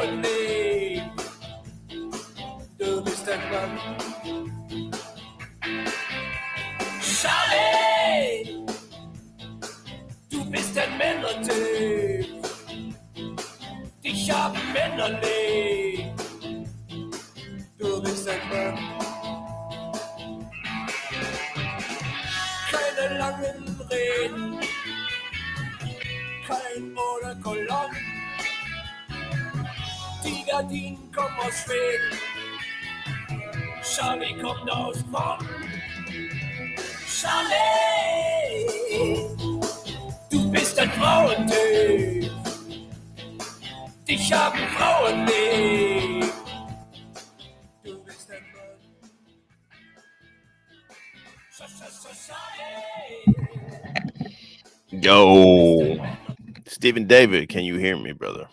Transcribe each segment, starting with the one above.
Frauen nicht. Du bist ein Mann. Charlie, du bist ein Männertyp. Dich haben Männer lieb. Du bist ein Mann. Keine langen Reden, kein oder Kolonn. Die Gardinen kommen aus Schweden. Charlie kommt aus Bonn. Charlie, du bist ein Frauentyp. Dich haben Frauen lieb. Du bist ein Mann. Yo, Stephen David, can you hear me, brother?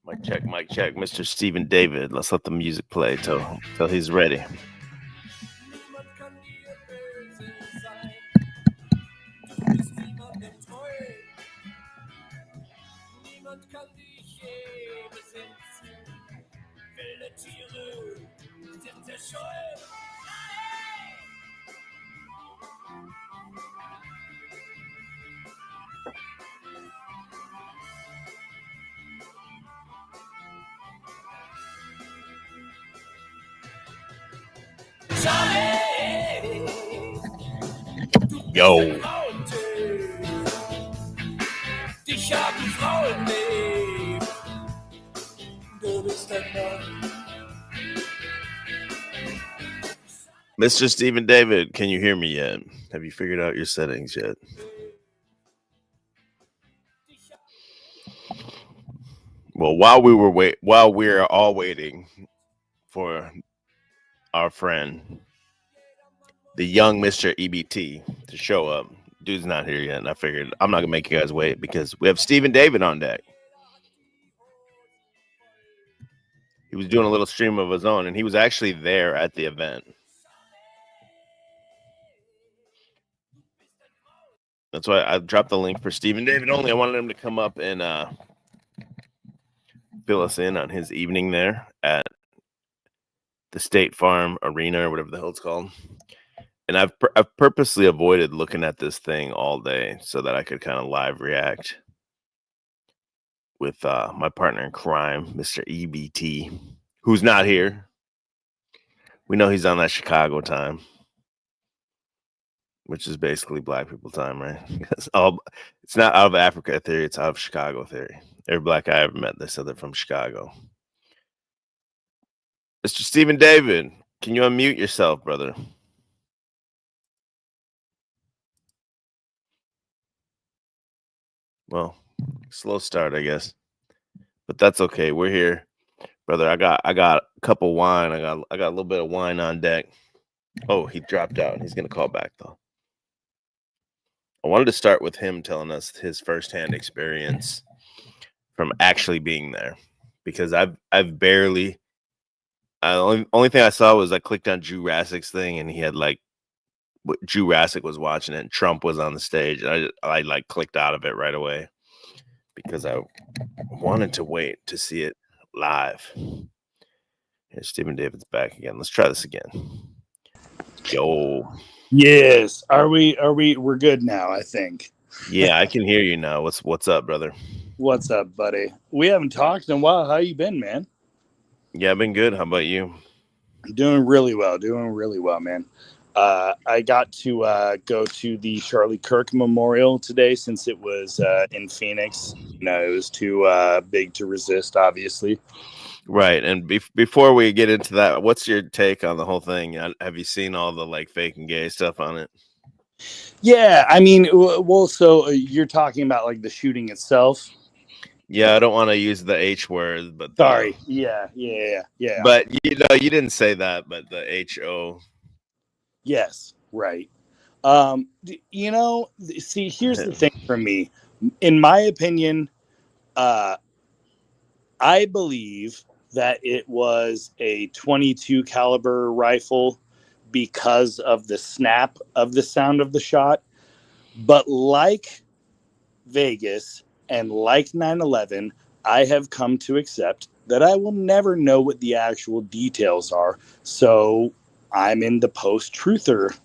Mic check, Mr. Stephen David. Let's let the music play till he's ready. Yo. Dich haben Frauen lieb. Du bist ein Mann. Mr. Stephen David, can you hear me yet? Have you figured out your settings yet? Well, while we're all waiting for our friend, the young Mr. EBT, to show up, dude's not here yet, and I figured I'm not gonna make you guys wait because we have Stephen David on deck. He was doing a little stream of his own, and he was actually there at the event. That's why I dropped the link for Stephen David only. I wanted him to come up and fill us in on his evening there at the State Farm Arena or whatever the hell it's called. And I've purposely avoided looking at this thing all day so that I could kind of live react with my partner in crime, Mr. EBT, who's not here. We know he's on that Chicago time, which is basically black people time, right? It's not out of Africa theory, it's out of Chicago theory. Every black guy I ever met, they said they're from Chicago. Mr. Stephen David, can you unmute yourself, brother? Well, slow start, I guess, but that's okay. We're here, brother. I got a cup of wine. I got a little bit of wine on deck. Oh, he dropped out. He's gonna call back though. I wanted to start with him telling us his firsthand experience from actually being there, because I've barely. Only thing I saw was I clicked on Jurassic's thing, and he had like Jurassic was watching it, and Trump was on the stage, and I like clicked out of it right away because I wanted to wait to see it live. Here, Stephen David's back again. Let's try this again. Yo. Yes. We're good now, I think. Yeah, I can hear you now. What's up, brother? What's up, buddy? We haven't talked in a while. How you been, man? Yeah, I've been good. How about you? Doing really well, man. I got to go to the Charlie Kirk Memorial today since it was in Phoenix. It was too big to resist, obviously. Right. And before we get into that, what's your take on the whole thing? Have you seen all the like fake and gay stuff on it? Yeah, I mean, well, so you're talking about like the shooting itself? Yeah, I don't want to use the H word, but sorry. Yeah. But you didn't say that, but the HO. Yes, right. See, here's the thing for me. In my opinion, I believe that it was a .22 caliber rifle because of the snap of the sound of the shot. But like Vegas, And like 9/11, I have come to accept that I will never know what the actual details are. So I'm in the post-truther.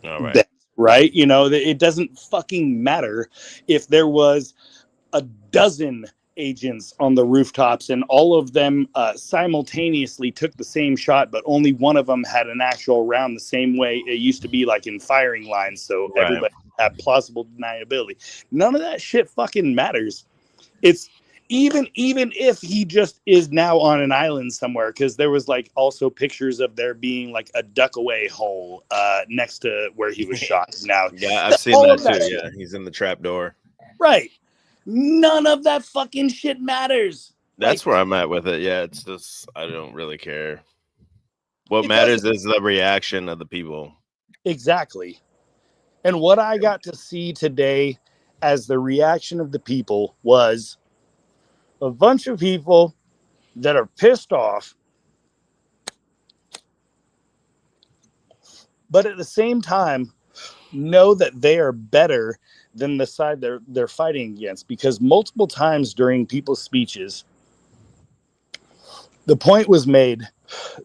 All right. Right? You know, it doesn't fucking matter if there was a dozen agents on the rooftops and all of them simultaneously took the same shot, but only one of them had an actual round the same way it used to be, like in firing lines, so Right. everybody had plausible deniability. None of that shit fucking matters. It's even if he just is now on an island somewhere, because there was like also pictures of there being like a duck away hole next to where he was shot. Now, Yeah, I've seen that too. Yeah, he's in the trap door. Right. None of that fucking shit matters. That's where I'm at with it. Yeah, it's just I don't really care. What matters is the reaction of the people. Exactly. And what I got to see today as the reaction of the people was a bunch of people that are pissed off, but at the same time know that they are better than the side they're fighting against, because multiple times during people's speeches the point was made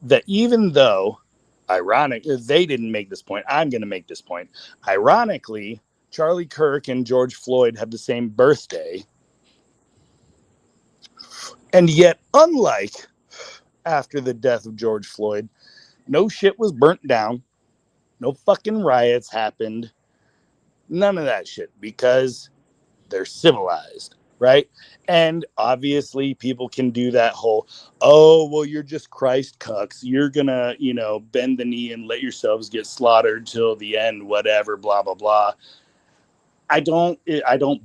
that even though they didn't make this point, I'm going to make this point. Ironically, Charlie Kirk and George Floyd have the same birthday. And yet, unlike after the death of George Floyd, no shit was burnt down. No fucking riots happened. None of that shit, because they're civilized, right? And obviously people can do that whole, oh, well, you're just Christ cucks. You're gonna, bend the knee and let yourselves get slaughtered till the end, whatever, blah, blah, blah. I don't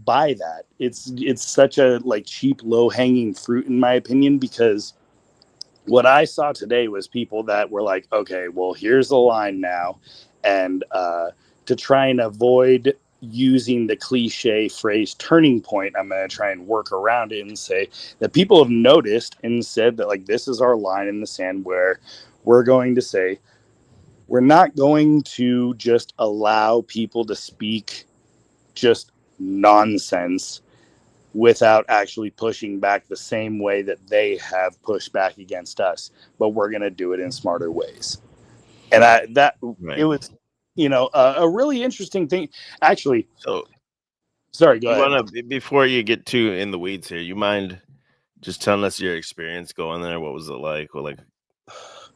buy that. It's such a like cheap, low hanging fruit, in my opinion, because what I saw today was people that were like, okay, well, here's the line now. And to try and avoid using the cliche phrase turning point, I'm going to try and work around it and say that people have noticed and said that, like, this is our line in the sand where we're going to say, we're not going to just allow people to speak just nonsense without actually pushing back the same way that they have pushed back against us, but we're going to do it in smarter ways. And it was, a really interesting thing. Actually, So, sorry, go ahead. Before you get too in the weeds here, you mind just telling us your experience going there? What was it like? Well,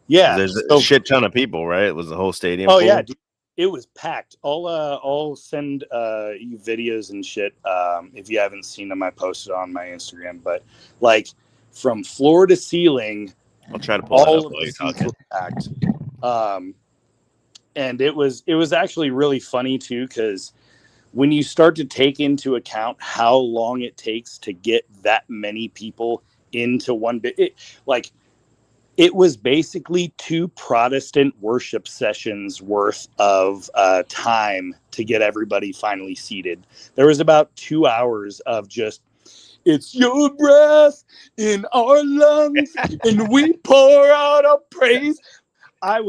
yeah, there's a shit ton of people, right? It was the whole stadium. Oh full? Yeah, dude, it was packed. I'll send you videos and shit if you haven't seen them. I posted on my Instagram, but like from floor to ceiling, I'll try to pull all of the seats were packed. And it was actually really funny too, because when you start to take into account how long it takes to get that many people into one bit, it was basically 2 Protestant worship sessions worth of time to get everybody finally seated. There was about 2 hours of just, it's your breath in our lungs and we pour out our praise. I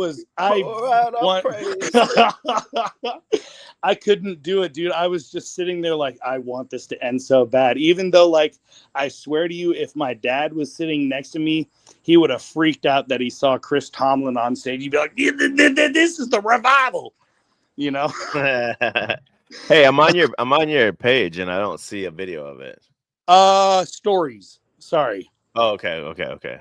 couldn't do it, dude. I was just sitting there like, I want this to end so bad. Even though, like, I swear to you, if my dad was sitting next to me, he would have freaked out that he saw Chris Tomlin on stage. He'd be like, this is the revival, Hey, I'm on your page and I don't see a video of it. Stories. Sorry. Oh, okay.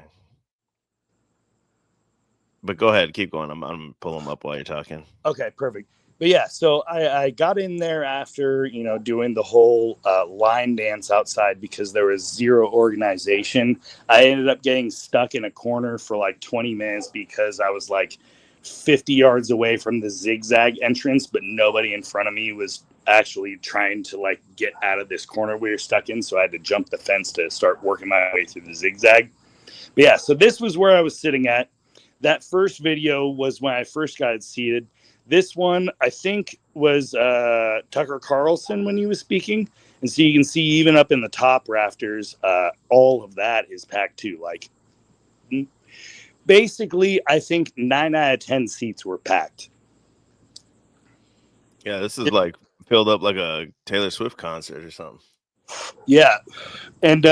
But go ahead, keep going. I'm pulling them up while you're talking. Okay, perfect. But yeah, so I got in there after, doing the whole line dance outside because there was zero organization. I ended up getting stuck in a corner for like 20 minutes because I was like 50 yards away from the zigzag entrance, but nobody in front of me was actually trying to like get out of this corner we were stuck in. So I had to jump the fence to start working my way through the zigzag. But yeah, so this was where I was sitting at. That first video was when I first got seated. This one, I think, was Tucker Carlson when he was speaking. And so you can see even up in the top rafters, all of that is packed too. Like, basically, I think 9 out of 10 seats were packed. Yeah, this is like filled up like a Taylor Swift concert or something. Yeah. And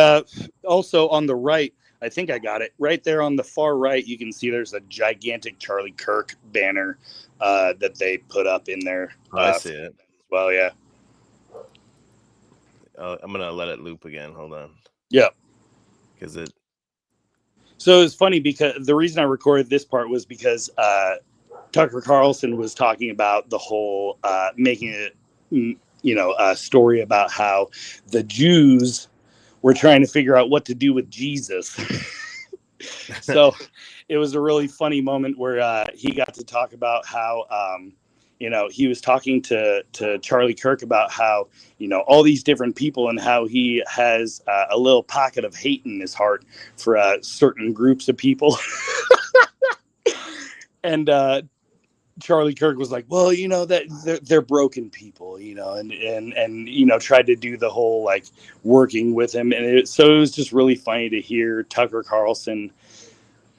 also on the right, I think I got it right there on the far right. You can see there's a gigantic Charlie Kirk banner that they put up in there. Oh, I see it. Well, yeah. I'm gonna let it loop again. Hold on. Yeah. Because it. So it's funny because the reason I recorded this part was because Tucker Carlson was talking about the whole making it, a story about how the Jews were trying to figure out what to do with Jesus. So it was a really funny moment where he got to talk about how, he was talking to Charlie Kirk about how, all these different people and how he has a little pocket of hate in his heart for certain groups of people. And Charlie Kirk was like, well, that they're broken people, and tried to do the whole like working with him. And so it was just really funny to hear Tucker Carlson,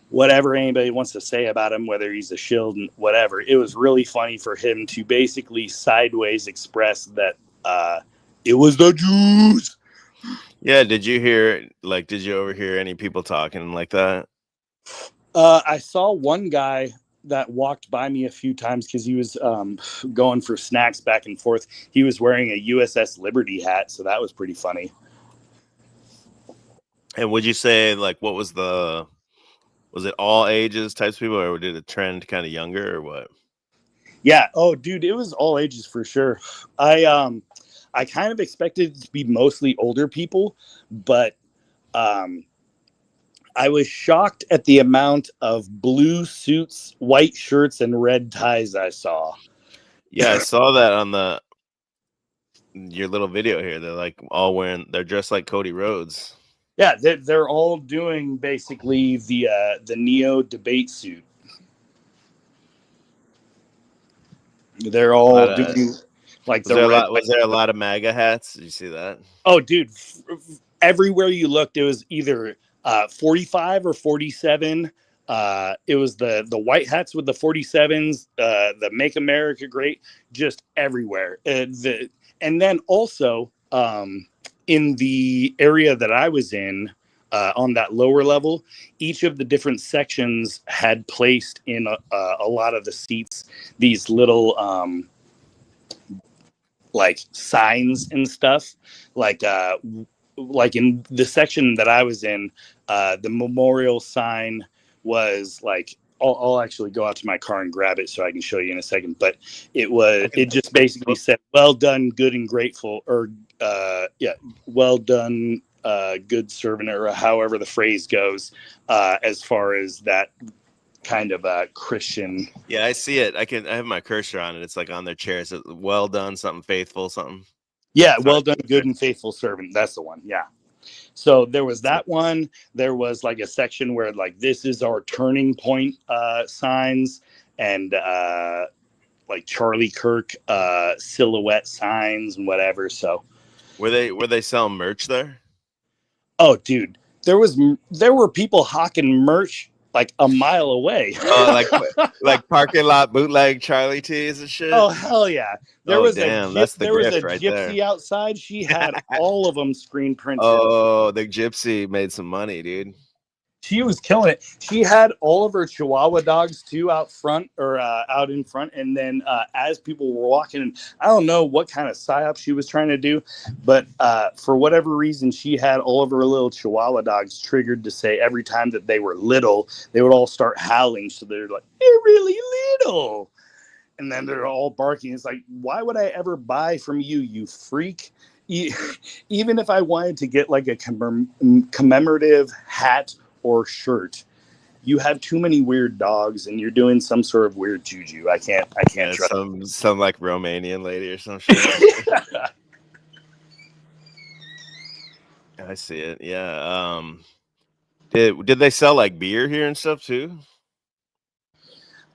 whatever anybody wants to say about him, whether he's a shield and whatever. It was really funny for him to basically sideways express that it was the Jews. Yeah. Did you overhear any people talking like that? I saw one guy that walked by me a few times because he was going for snacks back and forth. He was wearing a USS Liberty hat, so that was pretty funny. And would you say what was it all ages types of people, or did it trend kind of younger, or what? Yeah. Oh, dude, it was all ages for sure. I kind of expected it to be mostly older people, but I was shocked at the amount of blue suits, white shirts, and red ties I saw. Yeah, I saw that on your little video here. They're they're dressed like Cody Rhodes. Yeah, they're all doing basically the Neo debate suit. They're all doing like the red. Was there a lot of MAGA hats? Did you see that? Oh, dude, everywhere you looked, it was either 45 or 47. It was the white hats with the 47s, the Make America Great, just everywhere. And then also in the area that I was in, on that lower level, each of the different sections had placed in a lot of the seats these little like signs and stuff, like in the section that I was in, the memorial sign was like, I'll actually go out to my car and grab it so I can show you in a second. But it just basically said, "Well done, good and grateful," or "Well done, good servant," or however the phrase goes, as far as that kind of Christian. Yeah, I see it. I have my cursor on it. It's like on their chairs. Well done, something faithful, something. Yeah, well done, good and faithful servant. That's the one. Yeah. So there was that one. There was like a section where like, this is our turning point signs, and like Charlie Kirk silhouette signs and whatever. So were they selling merch there? Oh, dude, there were people hawking merch like a mile away. like parking lot bootleg Charlie tees and shit. Oh, hell yeah. There was a gypsy there. outside. She had all of them screen printed. Oh, the gypsy made some money, dude. She was killing it. She had all of her Chihuahua dogs too out front, or out in front. And then as people were walking, I don't know what kind of psyop she was trying to do, but for whatever reason, she had all of her little Chihuahua dogs triggered to say every time that they were little, they would all start howling. So they're like, "You're really little." And then they're all barking. It's like, why would I ever buy from you, you freak? Even if I wanted to get like a commemorative hat or shirt, you have too many weird dogs and you're doing some sort of weird juju. I can't trust some like Romanian lady or some shit. I see it. Yeah. Did they sell like beer here and stuff too?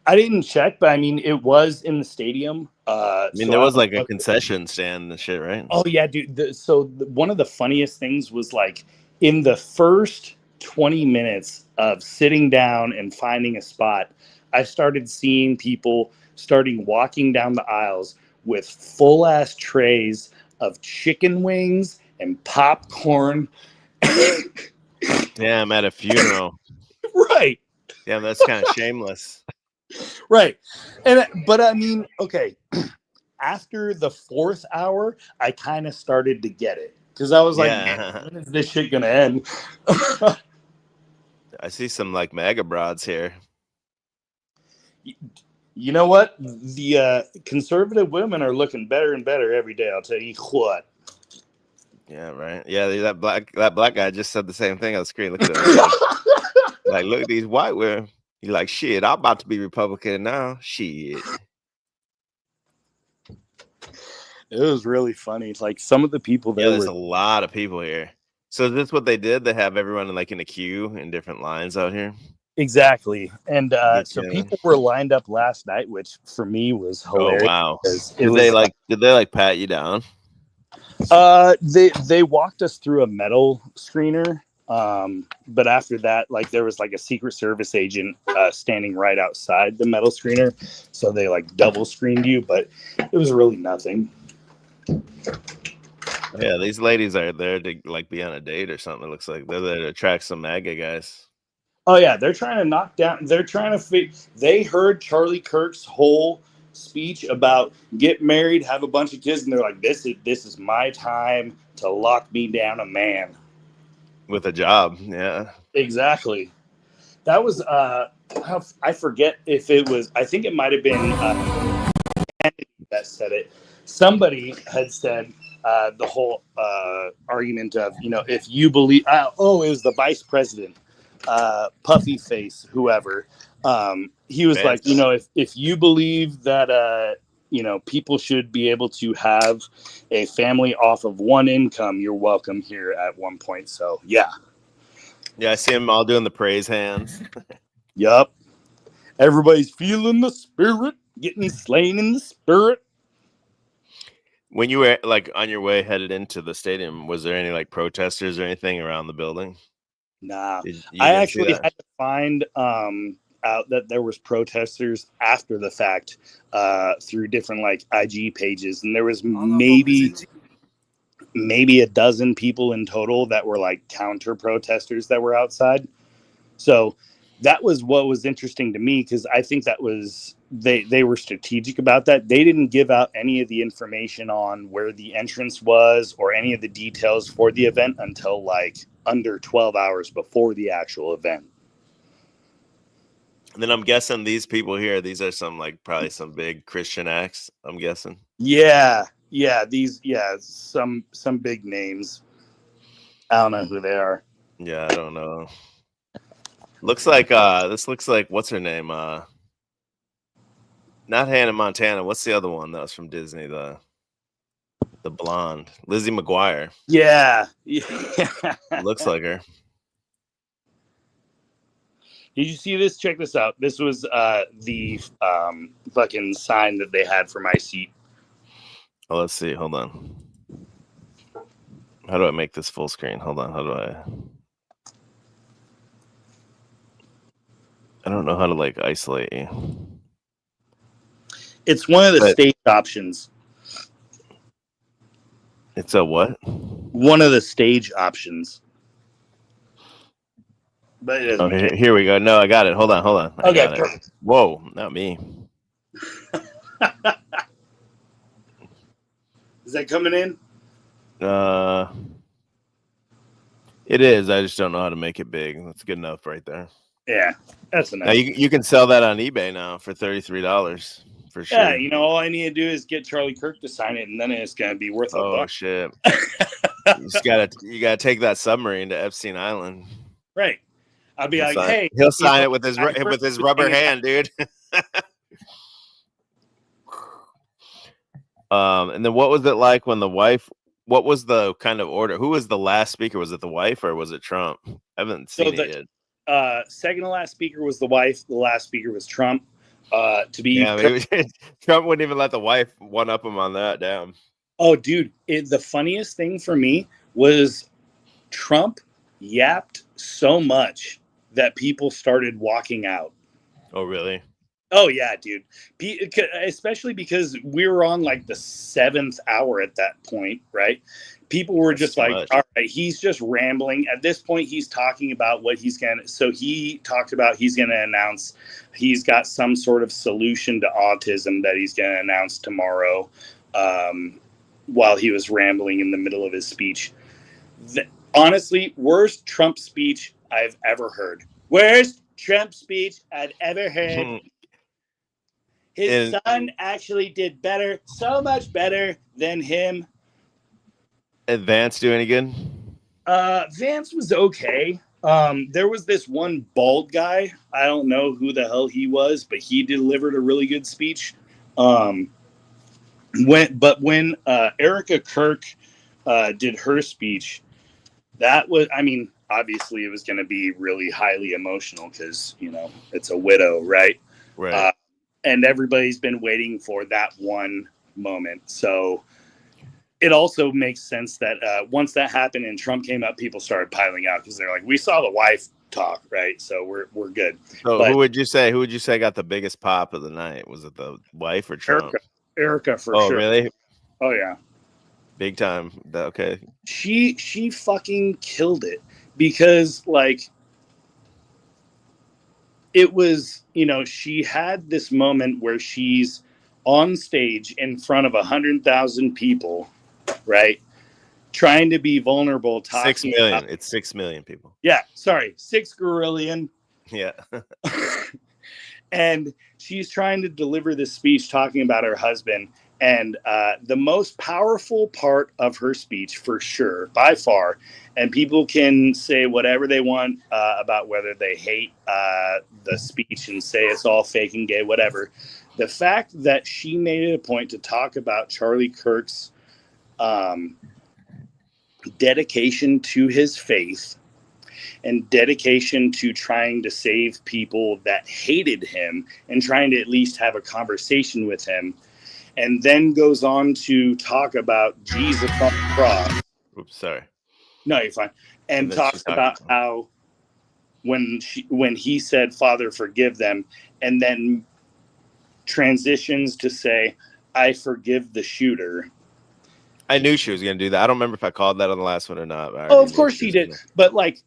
I didn't check, but I mean, it was in the stadium. There was like a concession stand and shit, right? Oh yeah, dude. One of the funniest things was like in the first 20 minutes of sitting down and finding a spot, I started seeing people walking down the aisles with full ass trays of chicken wings and popcorn. Yeah, I'm at a funeral. Right. Yeah, that's kind of shameless. Right. But I mean, okay. After the 4th hour, I kind of started to get it. Because I was like, man, Yeah. when is this shit going to end? I see some like mega broads here. You know what? The conservative women are looking better and better every day. I'll tell you what. Yeah, right. Yeah, that black guy just said the same thing on the screen. Look at him. Like, look at these white women. He's like, shit, I'm about to be Republican now. Shit. It was really funny. It's like some of the people there There's were a lot of people here. So is this what they did? They have everyone in a queue in different lines out here. exactly. And Get so together. people were lined up last night, which for me was hilarious. Oh wow! It was Did they pat you down? They walked us through a metal screener. But after that, like there was like a Secret Service agent standing right outside the metal screener, so they like double screened you, but it was really nothing. Yeah, these ladies are there to like be on a date or something. It looks like they're there to attract some MAGA guys. Oh yeah, they're trying to knock down. They're trying to. They heard Charlie Kirk's whole speech about get married, have a bunch of kids, and they're like, "This is my time to lock me down a man." With a job, yeah. Exactly. That was. I forget if it was. I think it might have been that said it. Somebody had said the whole argument of if you believe. It was the vice president. Puffy face, whoever. He was like, if you believe that people should be able to have a family off of one income, you're welcome here at one point. So yeah, I see them all doing the praise hands. Yup, everybody's feeling the spirit, getting slain in the spirit. When you were like on your way headed into the stadium, was there any like protesters or anything around the building? Nah, You I didn't see actually that? had to find out that there was protesters after the fact through different like IG pages, and there was maybe a dozen people in total that were like counter protesters that were outside. So that was what was interesting to me, because I think that was they were strategic about that. They didn't give out any of the information on where the entrance was or any of the details for the event until like under 12 hours before the actual event. And then I'm guessing these people here, these are probably some big Christian acts, I'm guessing. Yeah, some big names. I don't know who they are. Yeah, I don't know. Looks like this looks like what's her name? Not Hannah Montana. What's the other one that was from Disney? The blonde, Lizzie McGuire. Yeah. Looks like her. Did you see this? Check this out. This was the fucking sign that they had for my seat. Oh, let's see. Hold on. How do I make this full screen? Hold on. How do I don't know how to like isolate you. It's one of the stage options. It's a what? One of the stage options. But it doesn't here we go. No, I got it. Hold on. Okay, perfect. Whoa, not me. Is that coming in? It is. I just don't know how to make it big. That's good enough right there. Yeah, that's enough. Now you can sell that on eBay now for $33 for sure. Yeah, all I need to do is get Charlie Kirk to sign it, and then it's gonna be worth $1. Oh shit! you gotta take that submarine to Epstein Island. Right. I'll be like, hey, he'll sign it with his rubber hand, dude. And then what was it like when the wife? What was the kind of order? Who was the last speaker? Was it the wife or was it Trump? I haven't seen it yet. Second to last speaker was the wife. The last speaker was Trump. Trump wouldn't even let the wife one up him on that. Damn. Oh, dude! The funniest thing for me was Trump yapped so much that people started walking out. Oh, really? Oh yeah, dude. Especially because we were on like the 7th hour at that point, right? People were That's just too like, much. all right, he's just rambling. At this point, he's talking about what he's gonna. So he talked about he's gonna announce he's got some sort of solution to autism that he's gonna announce tomorrow. While he was rambling in the middle of his speech, honestly, worst Trump speech I've ever heard. Worst Trump speech I've ever heard. His And son actually did better, so much better than him. Advance do any good? Vance was okay. There was this one bald guy. I don't know who the hell he was, but he delivered a really good speech. When Erica Kirk did her speech, that was, I mean, obviously it was going to be really highly emotional because, you know, it's a widow, right? Right. And everybody's been waiting for that one moment. So it also makes sense that once that happened and Trump came up, people started piling out because they're like, we saw the wife talk, right? So we're good. So But who would you say got the biggest pop of the night? Was it the wife or Trump? Erica for Oh, sure. really? Oh yeah. Big time. Okay. She fucking killed it because like it was, you know, she had this moment where she's on stage in front of 100,000 people, right? Trying to be vulnerable, 6 talking million. about, It's 6 million people. yeah, sorry, 6 gorillion. Yeah. And she's trying to deliver this speech talking about her husband. And the most powerful part of her speech, for sure, by far, and people can say whatever they want about whether they hate the speech and say it's all fake and gay, whatever. The fact that she made it a point to talk about Charlie Kirk's dedication to his faith and dedication to trying to save people that hated him and trying to at least have a conversation with him, and then goes on to talk about Jesus on the cross. Oops, sorry. No, you're fine. And then she talks about how when he said, Father, forgive them, and then transitions to say, I forgive the shooter. I knew she was going to do that. I don't remember if I called that on the last one or not. Oh, of course she did. But like,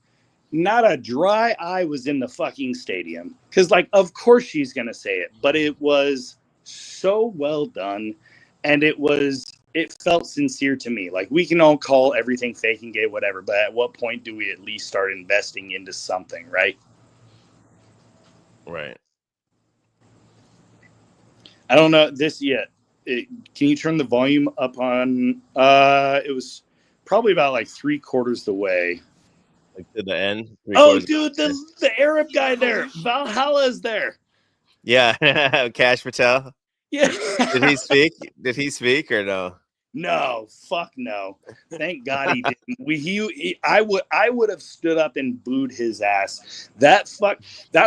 not a dry eye was in the fucking stadium. Because, like, of course she's going to say it. But it was so well done. And it felt sincere to me. Like, we can all call everything fake and gay, whatever. But at what point do we at least start investing into something, right? Right. I don't know this yet. Can you turn the volume up on? It was probably about like 3/4 the way. Like to the end. Oh, dude, the Arab guy there, Valhalla's there. Yeah, Cash Patel. Yeah. Did he speak? Did he speak or no? No, fuck no. Thank God he didn't. I would have stood up and booed his ass. That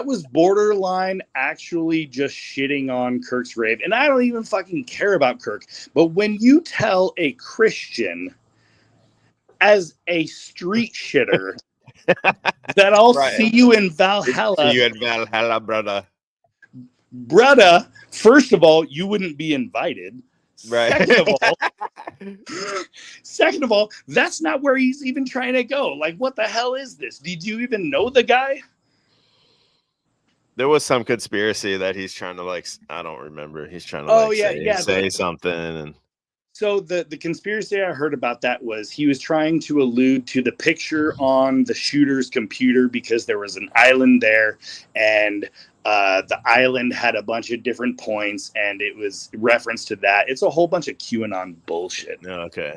was borderline actually just shitting on Kirk's rave. And I don't even fucking care about Kirk. But when you tell a Christian as a street shitter that I'll see you in Valhalla. See you in Valhalla, brother. Brother, first of all, you wouldn't be invited. Right. Second of all, that's not where he's even trying to go. Like, what the hell is this? Did you even know the guy? There was some conspiracy that he's trying to, like, I don't remember. He's trying to say something. And so the conspiracy I heard about that was he was trying to allude to the picture on the shooter's computer because there was an island there, and the island had a bunch of different points, and it was reference to that. It's a whole bunch of QAnon bullshit. Okay.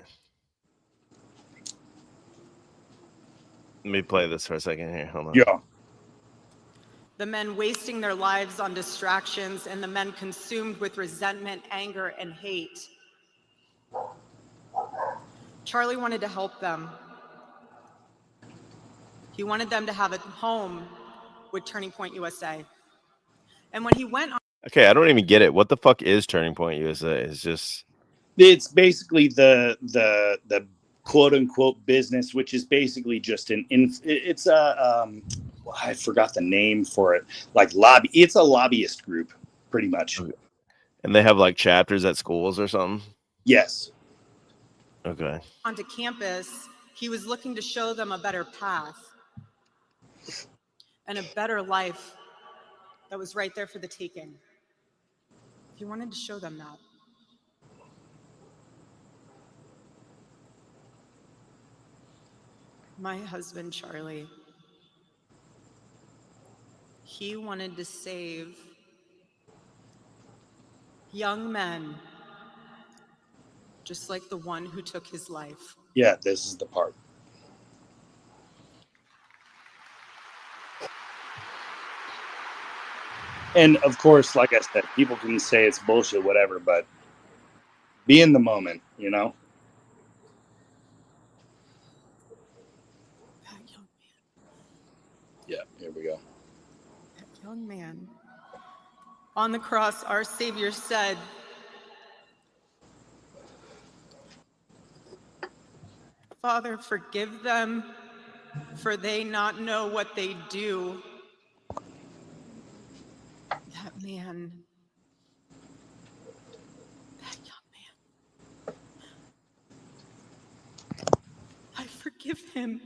Let me play this for a second here. Hold on. Yeah. The men wasting their lives on distractions, and the men consumed with resentment, anger, and hate. Charlie wanted to help them. He wanted them to have a home with Turning Point USA. And when he went on... Okay, I don't even get it. What the fuck is Turning Point USA? It's basically the quote unquote business, which is basically just it's a I forgot the name for it. Like lobby. It's a lobbyist group. pretty much. Okay. And they have like chapters at schools or something? Yes. Okay. Onto campus, he was looking to show them a better path and a better life that was right there for the taking. He wanted to show them that. My husband, Charlie, he wanted to save young men just like the one who took his life. Yeah, this is the part. And of course, like I said, people can say it's bullshit, whatever, but be in the moment, you know? That young man. Yeah, here we go. That young man. On the cross, our Savior said, Father, forgive them, for they not know what they do. That man, that young man, I forgive him.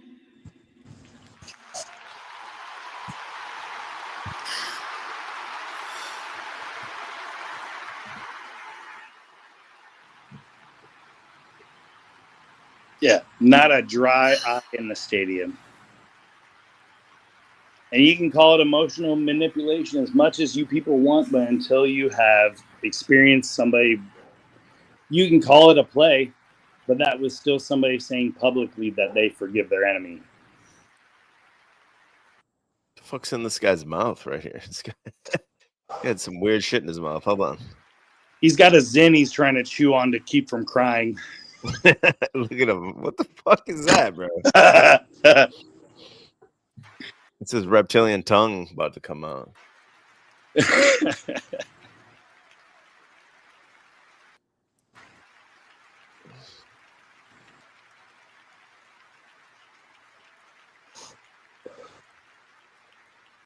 Yeah, not a dry eye in the stadium. And you can call it emotional manipulation as much as you people want, but until you have experienced somebody, you can call it a play, but that was still somebody saying publicly that they forgive their enemy. The fuck's in this guy's mouth right here? He had some weird shit in his mouth. Hold on. He's got a Zen he's trying to chew on to keep from crying. Look at him. What the fuck is that, bro? It's his reptilian tongue about to come out.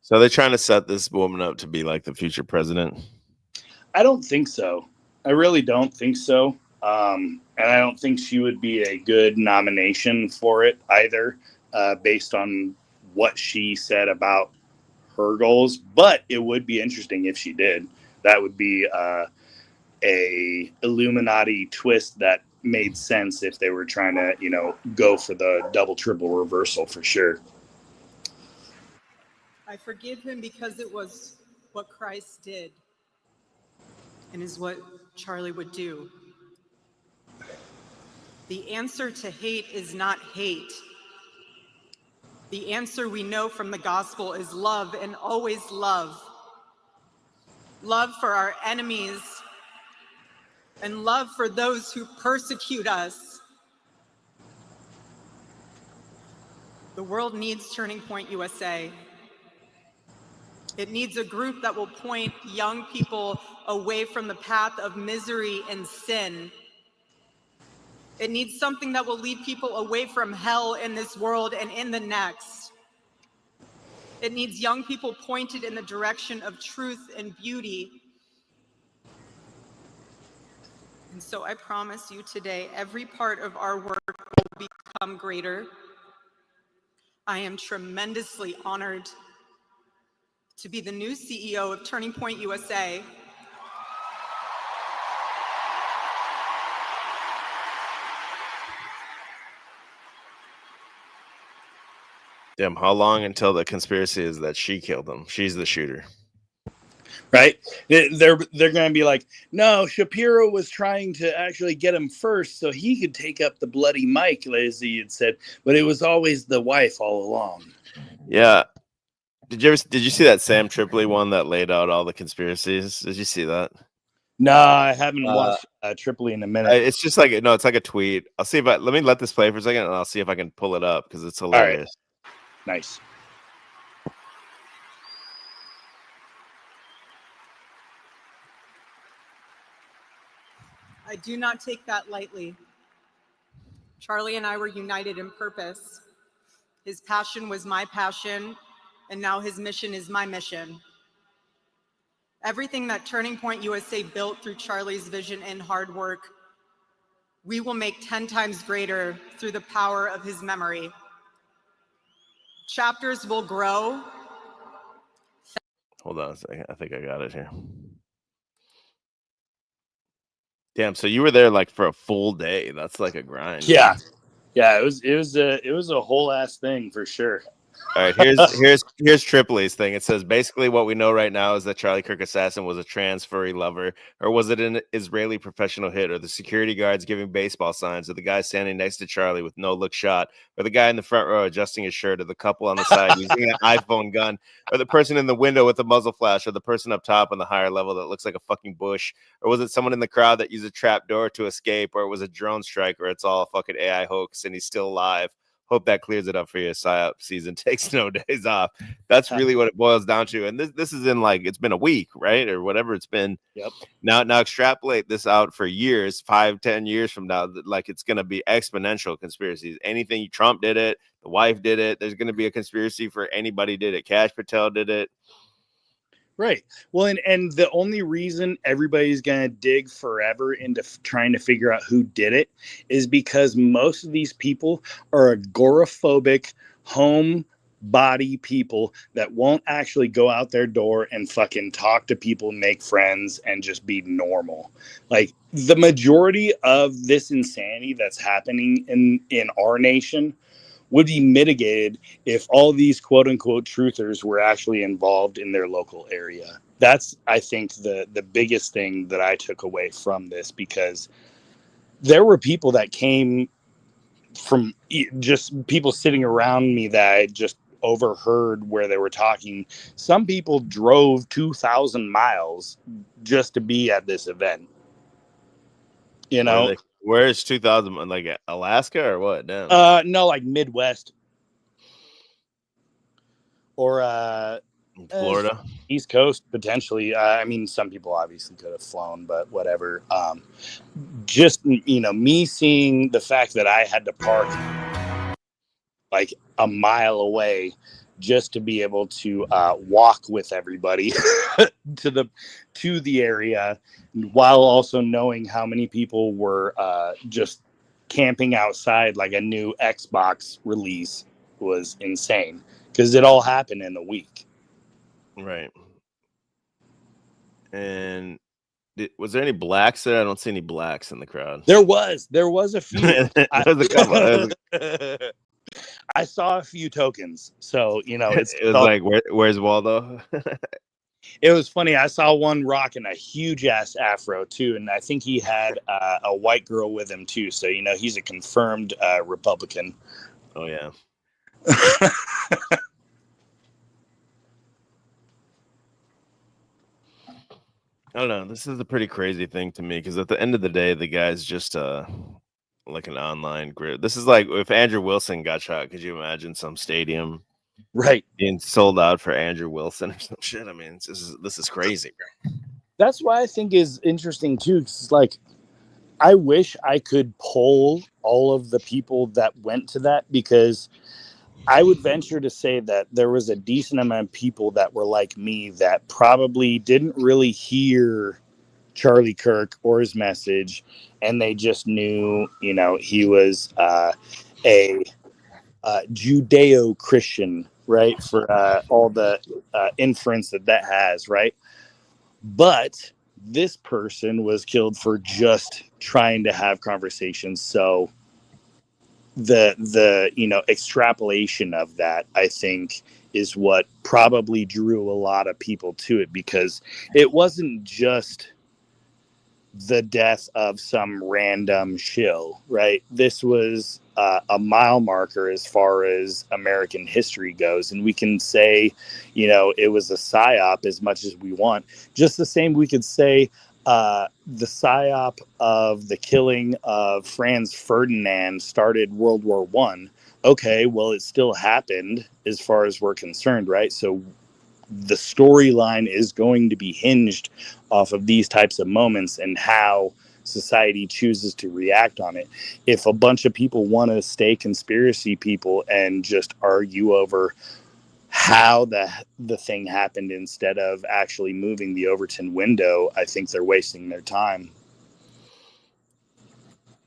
So they're trying to set this woman up to be like the future president? I don't think so. I really don't think so. And I don't think she would be a good nomination for it either, based on what she said about her goals. But it would be interesting if she did. That would be a Illuminati twist that made sense if they were trying to, go for the double, triple reversal for sure. I forgive him because it was what Christ did and is what Charlie would do. The answer to hate is not hate. The answer we know from the gospel is love, and always love. Love for our enemies and love for those who persecute us. The world needs Turning Point USA. It needs a group that will point young people away from the path of misery and sin. It needs something that will lead people away from hell in this world and in the next. It needs young people pointed in the direction of truth and beauty. And so I promise you today, every part of our work will become greater. I am tremendously honored to be the new CEO of Turning Point USA. Damn, how long until the conspiracy is that she killed him? She's the shooter. Right? They're going to be like, no, Shapiro was trying to actually get him first so he could take up the bloody mic, as he had said, but it was always the wife all along. Yeah. Did you see that Sam Tripoli one that laid out all the conspiracies? Did you see that? No, I haven't watched Tripoli in a minute. It's just like it's like a tweet. I'll see if let me let this play for a second, and I'll see if I can pull it up because it's hilarious. Right. Nice. I do not take that lightly. Charlie and I were united in purpose. His passion was my passion, and now his mission is my mission. Everything that Turning Point USA built through Charlie's vision and hard work, we will make 10 times greater through the power of his memory. Chapters will grow. Hold on a second. I think I got it here. Damn, so you were there like for a full day. That's like a grind. Yeah. Yeah, it was a whole ass thing for sure. All right, here's Tripoli's thing. It says basically what we know right now is that Charlie Kirk assassin was a trans furry lover, or was it an Israeli professional hit, or the security guards giving baseball signs, or the guy standing next to Charlie with no look shot, or the guy in the front row adjusting his shirt, or the couple on the side using an iPhone gun, or the person in the window with the muzzle flash, or the person up top on the higher level that looks like a fucking bush, or was it someone in the crowd that used a trap door to escape, or it was a drone strike, or it's all a fucking AI hoax and he's still alive? Hope that clears it up for you. PSYOP season takes no days off. That's really what it boils down to. And this is in like, it's been a week, right? Or whatever it's been. Yep. Now extrapolate this out for years, 5-10 years from now, like it's going to be exponential conspiracies. Anything Trump did it, the wife did it. There's going to be a conspiracy for anybody did it. Cash Patel did it. Right. Well, and the only reason everybody's going to dig forever into trying to figure out who did it is because most of these people are agoraphobic, homebody people that won't actually go out their door and fucking talk to people, make friends, and just be normal. Like the majority of this insanity that's happening in our nation would be mitigated if all these quote unquote truthers were actually involved in their local area. That's, I think, the biggest thing that I took away from this, because there were people that came from just people sitting around me that I just overheard where they were talking. Some people drove 2,000 miles just to be at this event. You know, where's 2000? Like Alaska or what? Damn. No, like Midwest or Florida, East Coast potentially. I mean, some people obviously could have flown, but whatever. Just me seeing the fact that I had to park like a mile away just to be able to walk with everybody to the area, while also knowing how many people were just camping outside like a new Xbox release was insane, because it all happened in a week. Right. And was there any blacks there? I don't see any blacks in the crowd. There was a few. There was a couple. I saw a few tokens, so it was like, where's Waldo? It was funny. I saw one rocking a huge ass afro too, and I think he had a white girl with him too. So he's a confirmed Republican. Oh yeah. I don't know. This is a pretty crazy thing to me, because at the end of the day, the guy's just like an online grid. This is like if Andrew Wilson got shot. Could you imagine some stadium right being sold out for Andrew Wilson or some shit? I mean, this is crazy. That's why I think is interesting too. It's like, I wish I could poll all of the people that went to that, because I would venture to say that there was a decent amount of people that were like me that probably didn't really hear Charlie Kirk or his message, and they just knew, he was a Judeo-Christian, right? For all the inference that has, right? But this person was killed for just trying to have conversations. So the extrapolation of that, I think, is what probably drew a lot of people to it, because it wasn't just the death of some random shill, right? This was a mile marker as far as American history goes. And we can say, it was a psyop as much as we want. Just the same we could say the psyop of the killing of Franz Ferdinand started World War I. Okay, well, it still happened as far as we're concerned, right? So the storyline is going to be hinged off of these types of moments and how society chooses to react on it. If a bunch of people want to stay conspiracy people and just argue over how the thing happened instead of actually moving the Overton window, I think they're wasting their time.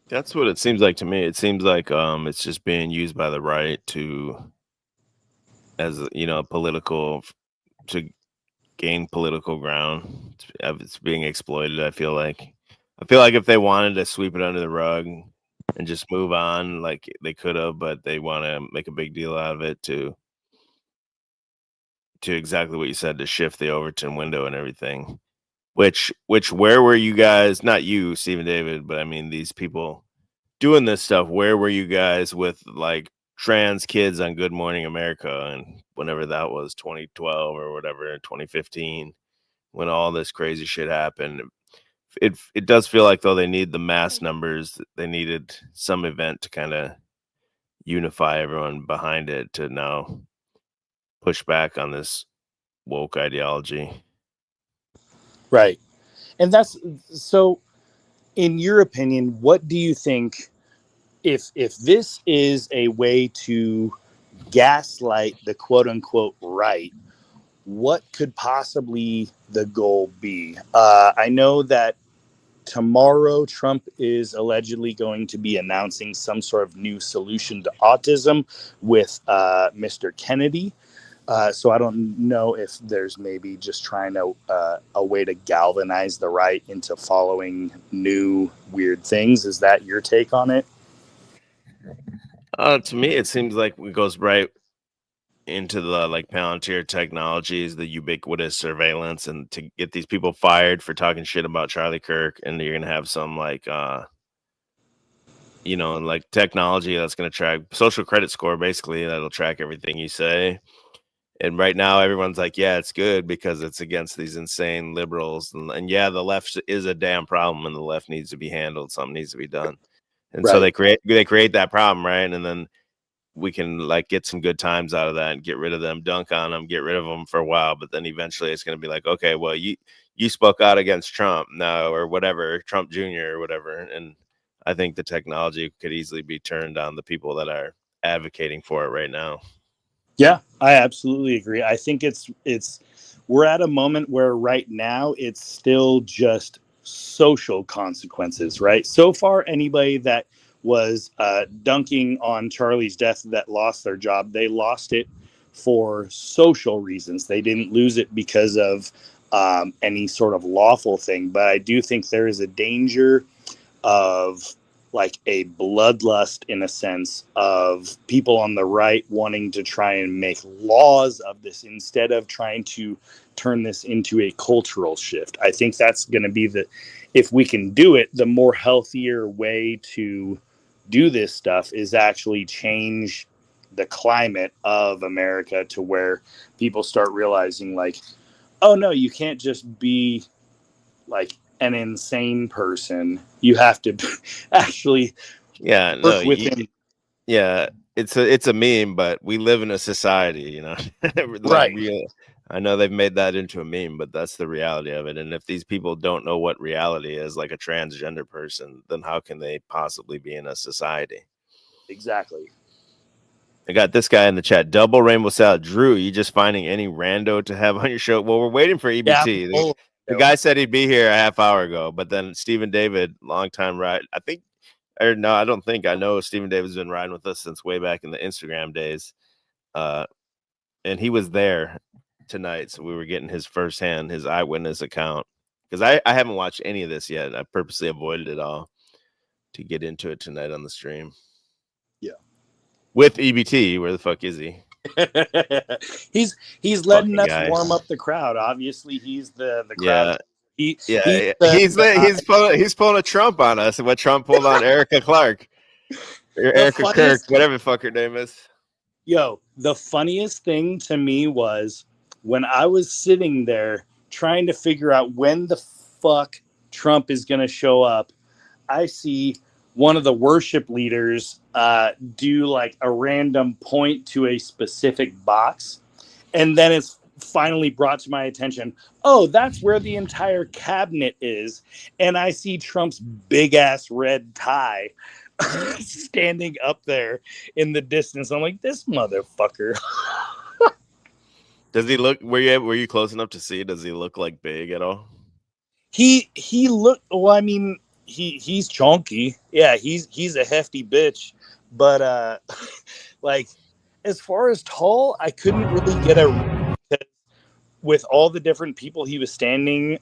That's what it seems like to me. It seems like it's just being used by the right as political to gain political ground. It's being exploited. I feel like if they wanted to sweep it under the rug and just move on, like they could have, but they want to make a big deal out of it to exactly what you said, to shift the Overton window and everything. Which where were you guys? Not you, Stephen David, but I mean these people doing this stuff. Where were you guys with like trans kids on Good Morning America and whenever that was, 2012 or whatever, 2015, when all this crazy shit happened? It does feel like though they need the mass numbers. They needed some event to kind of unify everyone behind it to now push back on this woke ideology. Right. And that's so, in your opinion, what do you think, if this is a way to gaslight the quote unquote right, what could possibly the goal be? I know that tomorrow Trump is allegedly going to be announcing some sort of new solution to autism with Mr. Kennedy. So I don't know if there's maybe just trying to a way to galvanize the right into following new weird things. Is that your take on it? To me, it seems like it goes right into the like Palantir Technologies, the ubiquitous surveillance, and to get these people fired for talking shit about Charlie Kirk, and you're gonna have some like like technology that's gonna track social credit score, basically, that'll track everything you say. And right now, everyone's like, yeah, it's good because it's against these insane liberals, and yeah, the left is a damn problem, and the left needs to be handled. Something needs to be done, and so Right. they create that problem, right? And then we can like get some good times out of that and get rid of them, dunk on them, get rid of them for a while. But then eventually it's going to be like, okay, well, you spoke out against Trump now or whatever, Trump Jr. or whatever. And I think the technology could easily be turned on the people that are advocating for it right now. Yeah, I absolutely agree. I think it's we're at a moment where right now it's still just social consequences, right? So far, anybody that was dunking on Charlie's death that lost their job, they lost it for social reasons. They didn't lose it because of any sort of lawful thing. But I do think there is a danger of like a bloodlust, in a sense, of people on the right wanting to try and make laws of this instead of trying to turn this into a cultural shift. I think that's going to be if we can do it, the more healthier way to do this stuff is actually change the climate of America to where people start realizing like, oh no, you can't just be like an insane person. You have to actually Yeah, no, work within. yeah, it's a meme, but we live in a society, like Right. real. I know they've made that into a meme, but that's the reality of it. And if these people don't know what reality is, like a transgender person, then how can they possibly be in a society? Exactly. I got this guy in the chat. Double rainbow salad. Drew, you just finding any rando to have on your show? Well, we're waiting for EBT. Yeah, The guy said he'd be here a half hour ago, but then Stephen David, longtime ride. I don't think I know Stephen David's been riding with us since way back in the Instagram days. And he was there tonight, so we were getting his eyewitness account. Because I haven't watched any of this yet. I purposely avoided it all to get into it tonight on the stream. Yeah. With EBT, where the fuck is he? he's letting us guy. warm up the crowd. Obviously, he's the Yeah. crowd. He's pulling a Trump on us. What Trump pulled on Erica Clark, or Erica Kirk, whatever the fuck her name is. Yo, the funniest thing to me was when I was sitting there trying to figure out when the fuck Trump is going to show up. I see one of the worship leaders do like a random point to a specific box, and then it's finally brought to my attention, oh, that's where the entire cabinet is. And I see Trump's big ass red tie standing up there in the distance. I'm like, this motherfucker. Does he look? Were you close enough to see? Does he look like big at all? He looked. Well, I mean, he's chunky. Yeah, he's a hefty bitch. But like, as far as tall, I couldn't really get a. With all the different people he was standing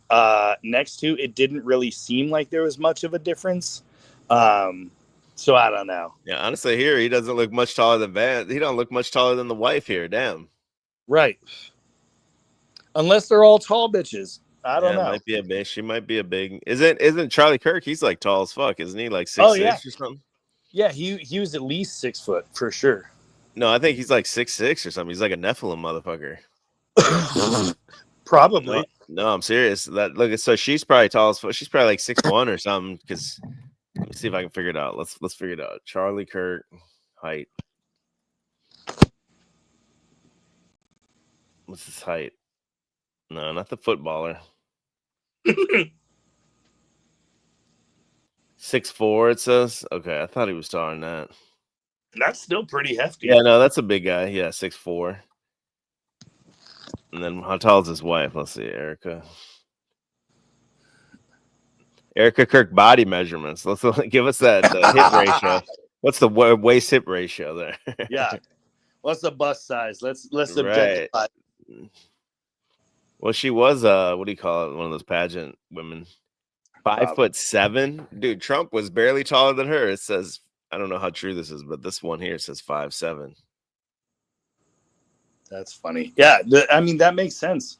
next to, it didn't really seem like there was much of a difference. So I don't know. Yeah, honestly, here he doesn't look much taller than Van. He don't look much taller than the wife here. Damn. Right. Unless they're all tall bitches. I don't know. Might be a big. She might be a big. Isn't Charlie Kirk? He's like tall as fuck, isn't he? Like 6'6" Oh, yeah. or something. Yeah, he was at least 6 foot for sure. No, I think he's like 6'6" or something. He's like a Nephilim motherfucker. Probably. No, I'm serious. So she's probably tall as fuck. She's probably like 6'1" or something. Because let me see if I can figure it out. Let's figure it out. Charlie Kirk height. What's his height? No, not the footballer. 6'4", it says. Okay, I thought he was taller than that. That's still pretty hefty. Yeah, no, that's a big guy. Yeah, 6'4". And then how tall is his wife? Let's see, Erica. Erica Kirk body measurements. Let's give us that hip ratio. What's the waist hip ratio there? Yeah. What's the bust size? Let's Right. objectify. Well, she was what do you call it? One of those pageant women. 5'7". Dude, Trump was barely taller than her. It says, I don't know how true this is, but this one here says 5'7". That's funny. Yeah, I mean, that makes sense.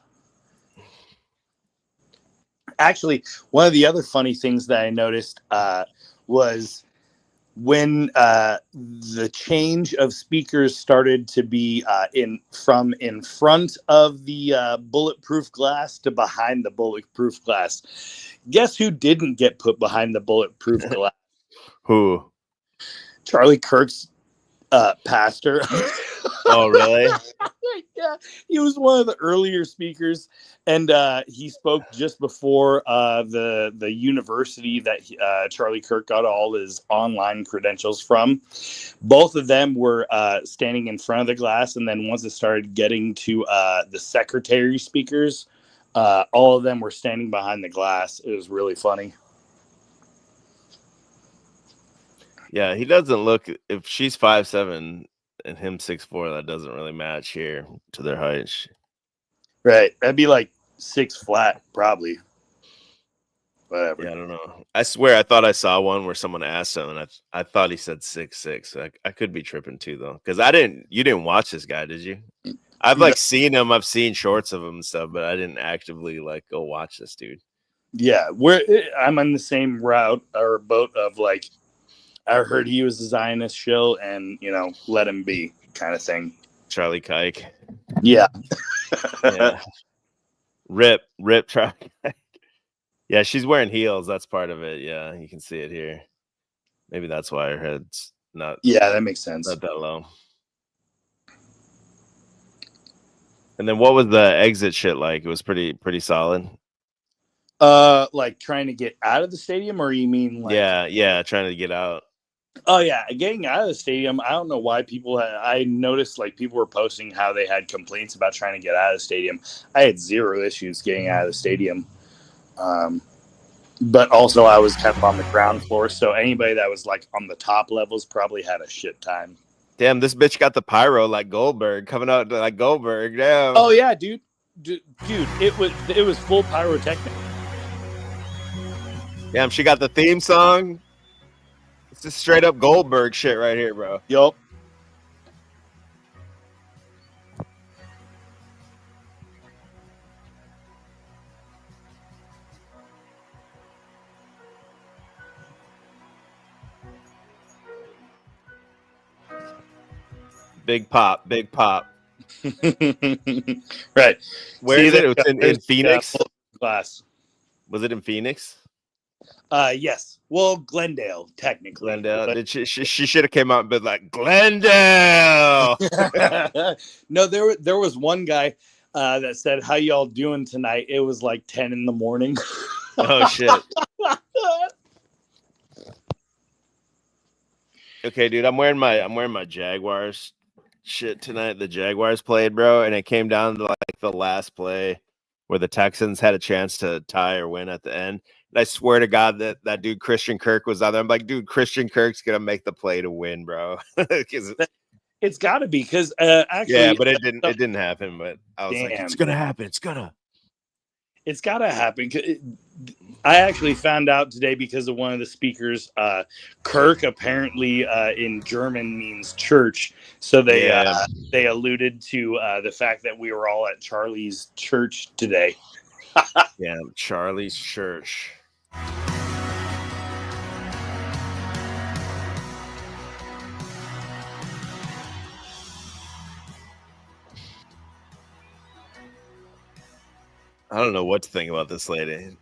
Actually, one of the other funny things that I noticed was when the change of speakers started to be in front of the bulletproof glass to behind the bulletproof glass. Guess who didn't get put behind the bulletproof glass? Who? Charlie Kirk's pastor. Oh, really? Yeah, he was one of the earlier speakers, and he spoke just before the university that Charlie Kirk got all his online credentials from. Both of them were standing in front of the glass, and then once it started getting to the secretary speakers, all of them were standing behind the glass. It was really funny. Yeah, he doesn't look. If she's 5'7" and him 6'4", that doesn't really match here to their height. Right, that'd be like 6 flat, probably. Whatever. Yeah, I don't know. I swear, I thought I saw one where someone asked him, and I thought he said 6'6". I could be tripping too, though, because you didn't watch this guy, did you? I've like seen him. I've seen shorts of him and stuff, but I didn't actively like go watch this dude. Yeah, I'm on the same route or boat of like, I heard he was a Zionist shill, and let him be, kind of thing. Charlie Kike. Yeah. Yeah. Rip Charlie Kike. Yeah, she's wearing heels. That's part of it. Yeah, you can see it here. Maybe that's why her head's not. Yeah, that makes sense. Not that low. And then what was the exit shit like? It was pretty solid. Like trying to get out of the stadium, or you mean like? Yeah, trying to get out. Oh yeah, getting out of the stadium. I don't know why I noticed like people were posting how they had complaints about trying to get out of the stadium. I had zero issues getting out of the stadium. But also I was kind of on the ground floor, so anybody that was like on the top levels probably had a shit time. Damn, this bitch got the pyro like Goldberg, coming out like Goldberg. Damn. Oh yeah, dude, it was full pyrotechnic. Damn, she got the theme song. It's just straight up Goldberg shit right here, bro. Yup. Big pop. Right. Where is it? It was in Phoenix? Glass. Was it in Phoenix? Yes. Well, Glendale, technically. Glendale. She should have came out and been like, Glendale. No, there was one guy that said, "How y'all doing tonight?" It was like 10 in the morning. Oh shit. Okay, dude, I'm wearing my Jaguars shit tonight. The Jaguars played, bro, and it came down to like the last play where the Texans had a chance to tie or win at the end. And I swear to God that dude Christian Kirk was out there. I'm like, dude, Christian Kirk's gonna make the play to win, bro. It's got to be because actually, yeah, but it didn't. It didn't happen. But I was like, damn, it's gonna happen. It's gonna. It's got to happen. I actually found out today because of one of the speakers. Kirk apparently in German means church, so they alluded to the fact that we were all at Charlie's church today. Yeah, Charlie's church. I don't know what to think about this lady.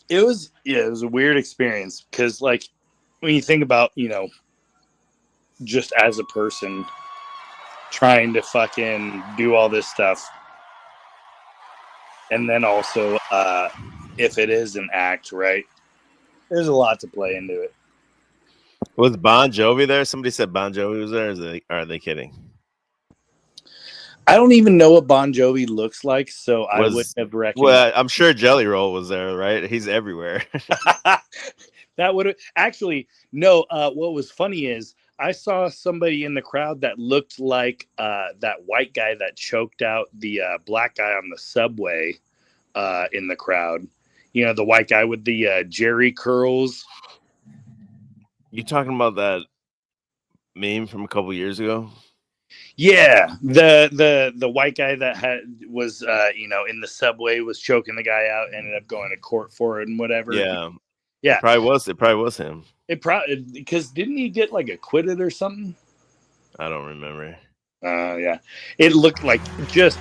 It was a weird experience because, like, when you think about, just as a person trying to fucking do all this stuff, and then also if it is an act, right? There's a lot to play into it. Was Bon Jovi there? Somebody said Bon Jovi was there. Are they kidding? I don't even know what Bon Jovi looks like, so I wouldn't have recognized. Well, I'm sure Jelly Roll was there, right? He's everywhere. That would have actually no. What was funny is I saw somebody in the crowd that looked like that white guy that choked out the black guy on the subway in the crowd. The white guy with the Jerry curls. You talking about that meme from a couple years ago? Yeah, the white guy that was in the subway was choking the guy out, ended up going to court for it and whatever. Yeah. It probably was him. It probably because didn't he get like acquitted or something? I don't remember. Yeah, it looked like just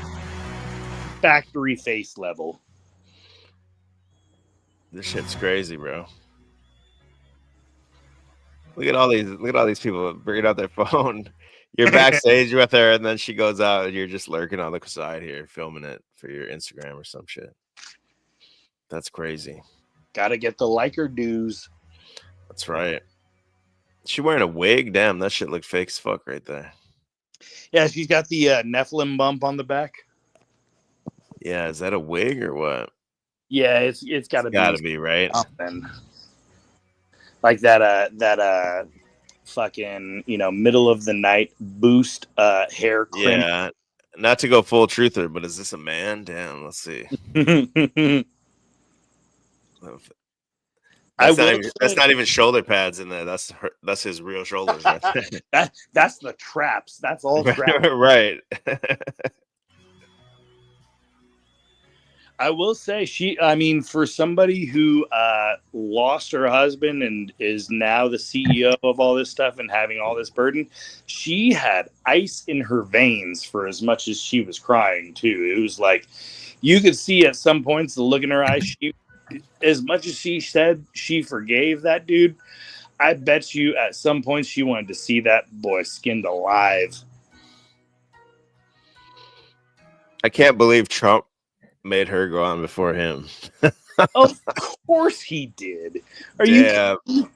factory face level. This shit's crazy, bro. Look at all these people bringing out their phone. You're backstage with her, and then she goes out, and you're just lurking on the side here, filming it for your Instagram or some shit. That's crazy. Gotta get the liker dues. That's right. She wearing a wig? Damn, that shit looked fake as fuck right there. Yeah, she's got the Nephilim bump on the back. Yeah, is that a wig or what? Yeah, it's gotta be right. Something. Like that fucking middle of the night boost hair crimp. Yeah, not to go full truther, but is this a man? Damn, let's see. That's not even shoulder pads in there. That's his real shoulders. Right? That's the traps. That's all traps. Right. I will say for somebody who lost her husband and is now the CEO of all this stuff and having all this burden, she had ice in her veins for as much as she was crying too. It was like you could see at some points the look in her eyes. As much as she said she forgave that dude, I bet you at some point she wanted to see that boy skinned alive. I can't believe Trump made her go on before him. Of course he did. Are you kidding?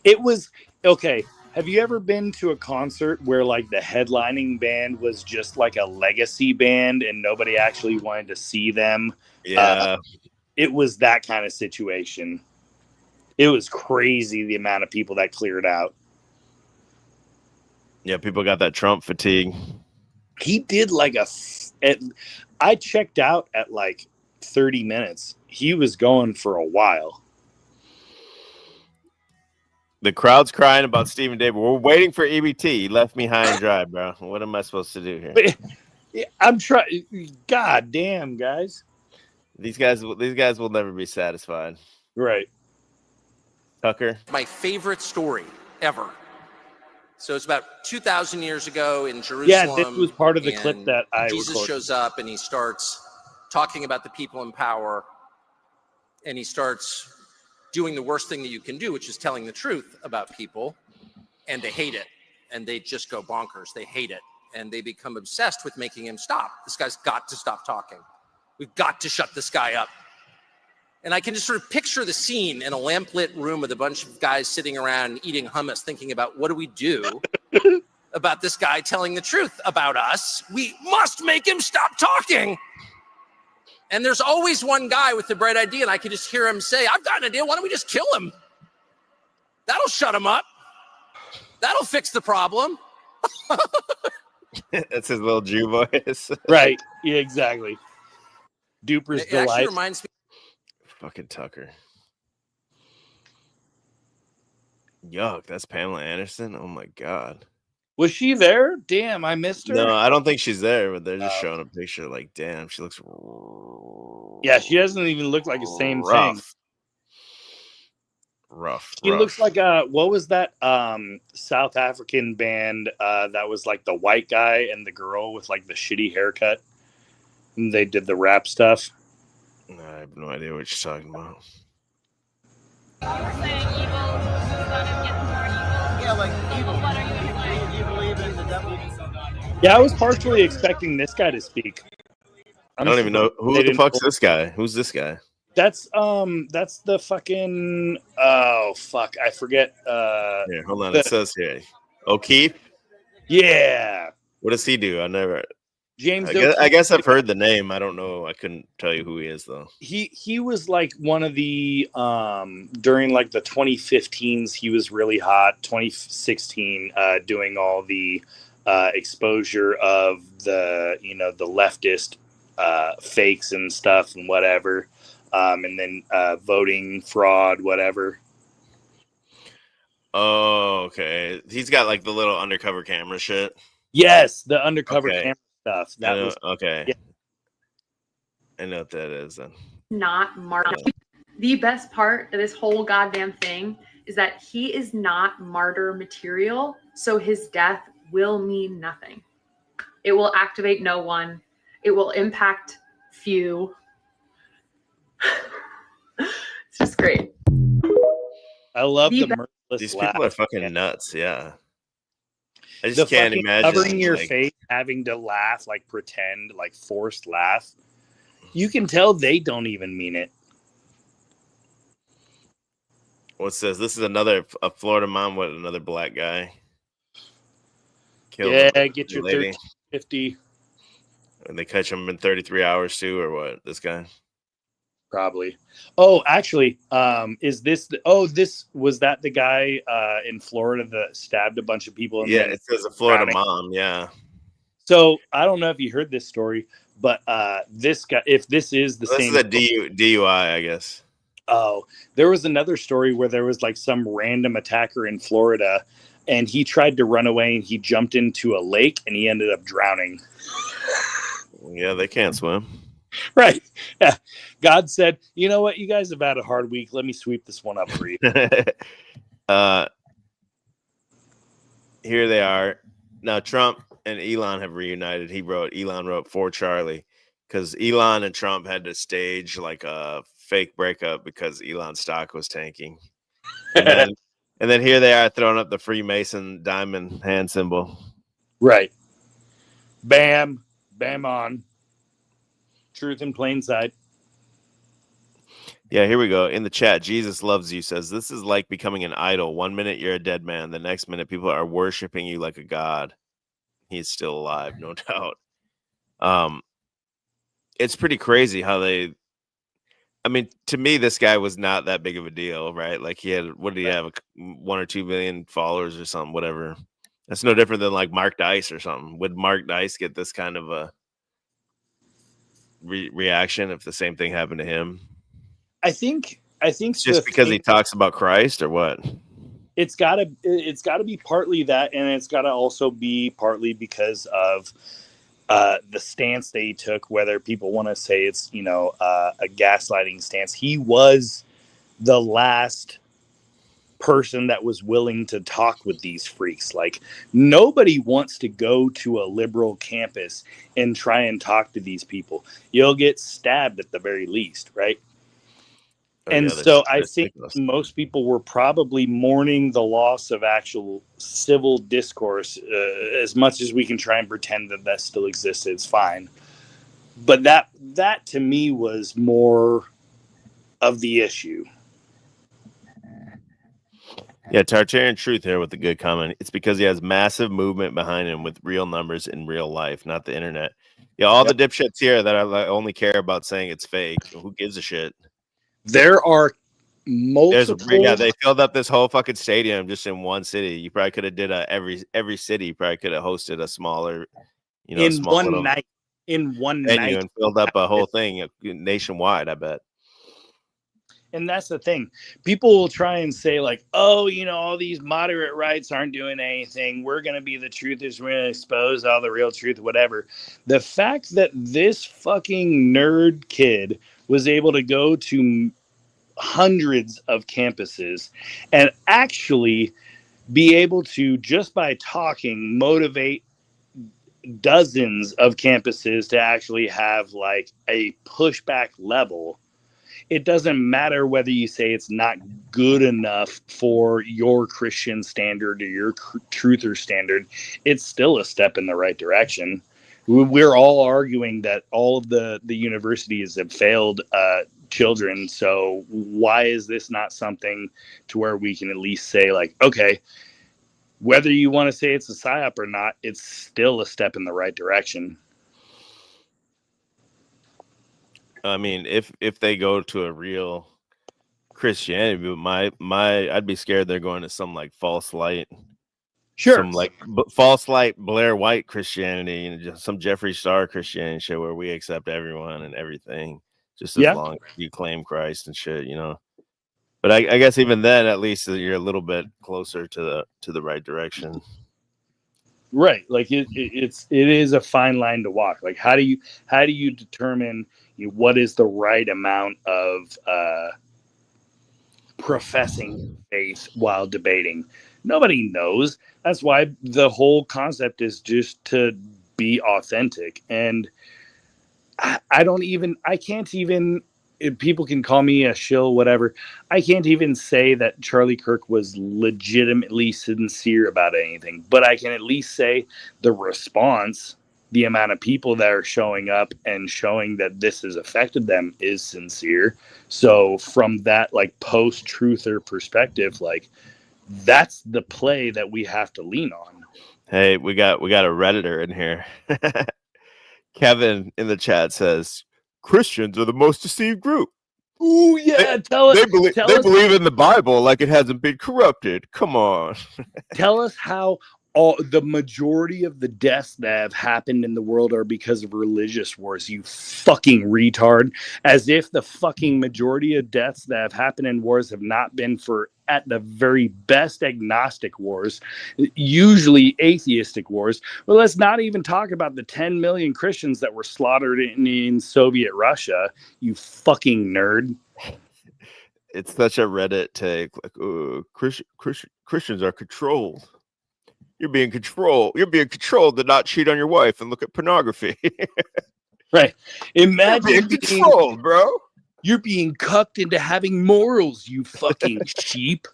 It was okay. Have you ever been to a concert where like the headlining band was just like a legacy band and nobody actually wanted to see them? Yeah. It was that kind of situation. It was crazy the amount of people that cleared out. Yeah, people got that Trump fatigue. He did like I checked out at like 30 minutes. He was going for a while. The crowd's crying about Stephen David. We're waiting for EBT. He left me high and dry, bro. What am I supposed to do here? I'm trying. God damn, guys. These guys will never be satisfied. Right. Tucker. My favorite story ever. So it's about 2,000 years ago in Jerusalem. Yeah, this was part of the clip that I Jesus recorded. shows up and he starts talking about the people in power, and he starts doing the worst thing that you can do, which is telling the truth about people, and they hate it, and they just go bonkers. They hate it, and they become obsessed with making him stop. This guy's got to stop talking. We've got to shut this guy up. And I can just sort of picture the scene in a lamplit room with a bunch of guys sitting around eating hummus, thinking about what do we do about this guy telling the truth about us? We must make him stop talking. And there's always one guy with the bright idea, and I can just hear him say, I've got an idea. Why don't we just kill him? That'll shut him up. That'll fix the problem. That's his little Jew voice. Right. Yeah, exactly. Duper's It actually delight. reminds me. Fucking Tucker. Yuck, that's Pamela Anderson. Oh my god. Was she there? Damn, I missed her. No, I don't think she's there, but they're just showing a picture. Like, damn, she looks. Yeah, she doesn't even look like the same thing. Rough. She looks like what was that South African band that was like the white guy and the girl with like the shitty haircut? And they did the rap stuff. I have no idea what you're talking about. You're saying evil is gonna get more evil. Yeah, like evil. What are you implying? Do you believe in the devil? Yeah, I was partially expecting this guy to speak. I don't even know who the fuck's this guy. Who's this guy? That's the fucking oh fuck, I forget. Here, hold on. It says here, O'Keefe. Yeah. What does he do? James. I guess I've heard the name. I don't know. I couldn't tell you who he is though. He was like one of the during like the 2015s. He was really hot. 2016, doing all the exposure of the the leftist fakes and stuff and whatever, and then voting fraud, whatever. Oh, okay. He's got like the little undercover camera shit. Yes, the undercover camera stuff. That was okay. Yeah. I know what that is then. Not martyr. The best part of this whole goddamn thing is that he is not martyr material, so his death will mean nothing. It will activate no one. It will impact few. It's just great. I love the merciless These laugh. people are fucking nuts. Yeah. I just can't fucking imagine covering your like, face, having to laugh, like pretend, like forced laugh. You can tell they don't even mean it. What says this is a Florida mom with another black guy. Killed Get your lady. 1350. And they catch him in 33 hours too, or what? This guy? Probably. Oh, actually, is this? This was that the guy in Florida that stabbed a bunch of people? And it says a Florida mom. Yeah. So I don't know if you heard this story, but this guy, if this is the same, this is a DUI, I guess. Oh, there was another story where there was like some random attacker in Florida, and he tried to run away, and he jumped into a lake, and he ended up drowning. Yeah, they can't swim. Right. Yeah. God said, you know what? You guys have had a hard week. Let me sweep this one up for you. Here they are. Now, Trump and Elon have reunited. Elon wrote for Charlie because Elon and Trump had to stage like a fake breakup because Elon's stock was tanking. And then here they are throwing up the Freemason diamond hand symbol. Right. Bam. Bam on. Truth in plain sight. Yeah, here we go. In the chat, Jesus loves you says, this is like becoming an idol. 1 minute you're a dead man. The next minute people are worshiping you like a god. He's still alive, no doubt. It's pretty crazy how to me, this guy was not that big of a deal, right? Like he had, what did he have? 1 or 2 million followers or something, whatever. That's no different than like Mark Dice or something. Would Mark Dice get this kind of a reaction if the same thing happened to him? I think just because he talks about Christ or what? It's gotta be partly that, and it's gotta also be partly because of the stance that he took, whether people want to say it's a gaslighting stance. He was the last person that was willing to talk with these freaks. Like, nobody wants to go to a liberal campus and try and talk to these people. You'll get stabbed at the very least, right? And so I think most people were probably mourning the loss of actual civil discourse. As much as we can try and pretend that still exists, it's fine. But that to me was more of the issue. Yeah, Tartarian Truth here with the good comment. It's because he has massive movement behind him with real numbers in real life, not the internet. Yeah, all the dipshits here that only care about saying it's fake. Who gives a shit? There are multiple. They filled up this whole fucking stadium just in one city. You probably could have did every city probably could have hosted a smaller, in one night. In one venue night, and filled up a whole thing nationwide, I bet. And that's the thing. People will try and say, like, oh, all these moderate rights aren't doing anything. We're going to be the truthers. We're going to expose all the real truth, whatever. The fact that this fucking nerd kid was able to go to hundreds of campuses and actually be able to, just by talking, motivate dozens of campuses to actually have like a pushback level. It doesn't matter whether you say it's not good enough for your Christian standard or your truther standard. It's still a step in the right direction. We're all arguing that all of the universities have failed children. So why is this not something to where we can at least say, like, okay, whether you want to say it's a psyop or not, it's still a step in the right direction. I mean, if they go to a real Christianity, I'd be scared they're going to some like false light, some like false light Blair White Christianity, and just some Jeffree Star Christianity shit where we accept everyone and everything, just as long as you claim Christ and shit, But I guess even then, at least you're a little bit closer to the right direction. Right, like it is a fine line to walk. Like how do you determine what is the right amount of professing faith while debating? Nobody knows. That's why the whole concept is just to be authentic. And I can't even. If people can call me a shill, whatever. I can't even say that Charlie Kirk was legitimately sincere about anything, but I can at least say the response, the amount of people that are showing up and showing that this has affected them is sincere. So from that, like, post-truther perspective, like, that's the play that we have to lean on. Hey, we got a Redditor in here. Kevin in the chat says, Christians are the most deceived group. Ooh, yeah. They believe in the Bible like it hasn't been corrupted. Come on. Tell us how the majority of the deaths that have happened in the world are because of religious wars, you fucking retard. As if the fucking majority of deaths that have happened in wars have not been for, at the very best, agnostic wars, usually atheistic wars. Well, let's not even talk about the 10 million Christians that were slaughtered in Soviet Russia, you fucking nerd. It's such a Reddit take. Like, Christians are controlled. You're being controlled. You're being controlled to not cheat on your wife and look at pornography. Right. Imagine you're being controlled, bro. You're being cucked into having morals, you fucking sheep.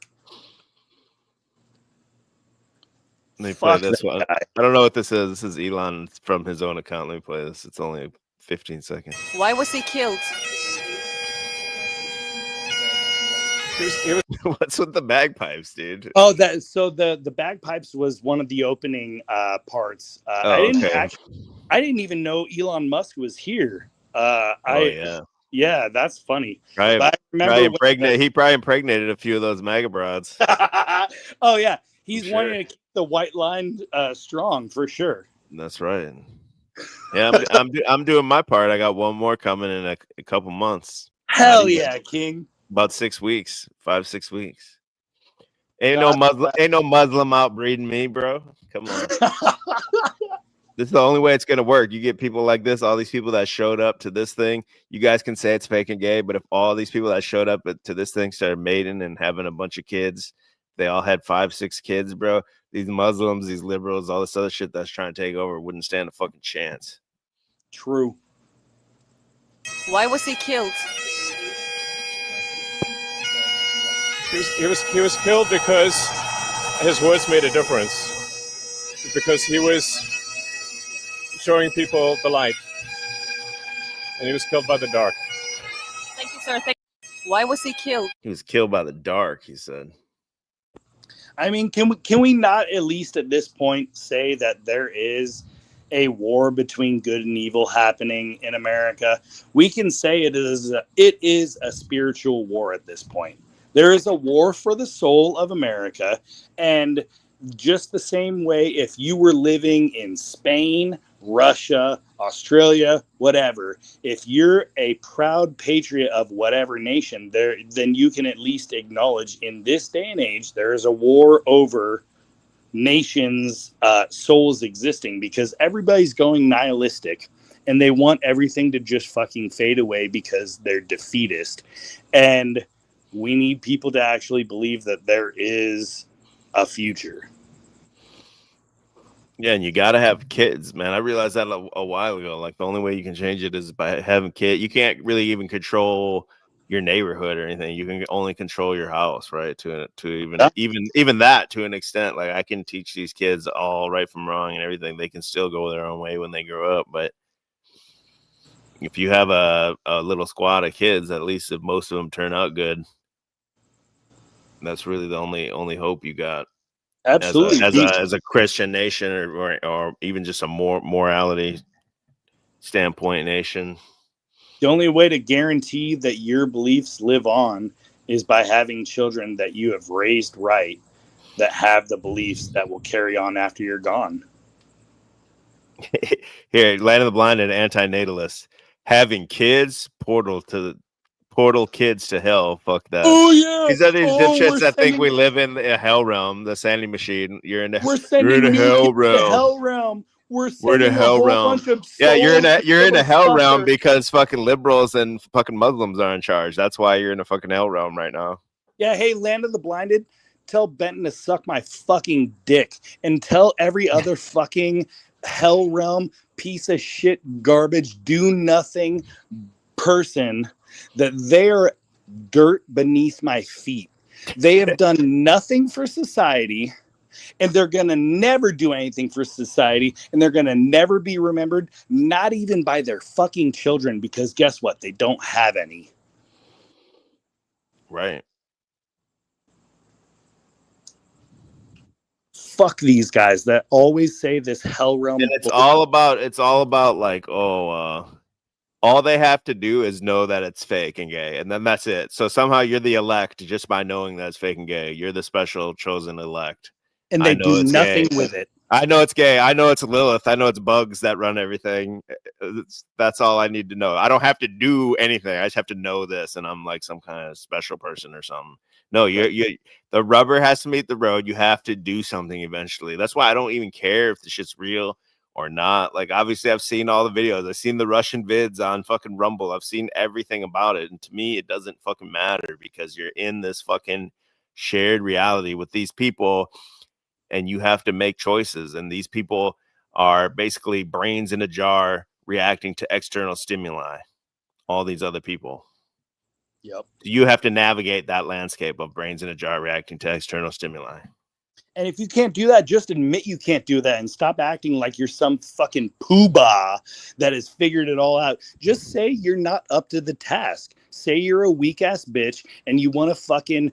Let me play this one. I don't know what this is. This is Elon from his own account. Let me play this. It's only 15 seconds. Why was he killed? What's with the bagpipes, dude? Oh, the bagpipes was one of the opening parts. I didn't even know Elon Musk was here. Yeah, that's funny. Right. But I remember he probably impregnated a few of those MAGA broads. Oh yeah, he's wanting to keep the white line strong for sure. That's right. Yeah, I'm doing my part. I got one more coming in a couple months. Hell yeah, King. About 6 weeks, 5-6 weeks. Ain't no Muslim outbreeding me, bro. Come on. This is the only way it's gonna work. You get people like this, all these people that showed up to this thing. You guys can say it's fake and gay, but if all these people that showed up to this thing started mating and having a bunch of kids, they all had 5-6 kids, bro. These Muslims, these liberals, all this other shit that's trying to take over wouldn't stand a fucking chance. True. Why was he killed? He was killed because his words made a difference. Because he was showing people the light, and he was killed by the dark. Thank you, sir. Why was he killed? He was killed by the dark, he said. I mean, can we not at least at this point say that there is a war between good and evil happening in America? We can say it is a spiritual war at this point. There is a war for the soul of America, and just the same way, if you were living in Spain, Russia, Australia, whatever, if you're a proud patriot of whatever nation, then you can at least acknowledge in this day and age there is a war over nations' souls existing, because everybody's going nihilistic and they want everything to just fucking fade away because they're defeatist. And we need people to actually believe that there is a future. Yeah, and you got to have kids, man. I realized that a while ago. Like, the only way you can change it is by having kids. You can't really even control your neighborhood or anything. You can only control your house, right? To even that, to an extent. Like, I can teach these kids all right from wrong and everything. They can still go their own way when they grow up. But if you have a little squad of kids, at least if most of them turn out good, that's really the only hope you got. Absolutely. As a Christian nation, or even just a morality standpoint nation. The only way to guarantee that your beliefs live on is by having children that you have raised right, that have the beliefs that will carry on after you're gone. Here, Land of the Blind and anti-natalist. Having kids, portal kids to hell. Fuck that. Oh yeah. These are these dipshits that think we live in a hell realm, the Sandy machine. You're in a hell realm. We're sending in a hell realm. bunch of Yeah, you're in a hell realm sucker. because fucking liberals and fucking Muslims are in charge. That's why you're in a fucking hell realm right now. Yeah, hey, Land of the Blinded, tell Benton to suck my fucking dick, and tell every other fucking hell realm piece of shit garbage do nothing person that they're dirt beneath my feet. They have done nothing for society, and they're going to never do anything for society, and they're going to never be remembered, not even by their fucking children, because guess what? They don't have any. Right. Fuck these guys that always say this hell realm. And it's all about like, all they have to do is know that it's fake and gay, and then that's it. So somehow you're the elect just by knowing that it's fake and gay. You're the special chosen elect. And they do nothing with it. I know it's gay. I know it's Lilith. I know it's bugs that run everything. That's all I need to know. I don't have to do anything. I just have to know this, and I'm like some kind of special person or something. No, you the rubber has to meet the road. You have to do something eventually. That's why I don't even care if the shit's real or not. Like, obviously I've seen all the videos. I've seen the Russian vids on fucking Rumble. I've seen everything about it. And to me, it doesn't fucking matter, because you're in this fucking shared reality with these people, and you have to make choices. And these people are basically brains in a jar reacting to external stimuli. All these other people. Yep. You have to navigate that landscape of brains in a jar reacting to external stimuli. And if you can't do that, just admit you can't do that and stop acting like you're some fucking poobah that has figured it all out. Just say you're not up to the task. Say you're a weak ass bitch and you want to fucking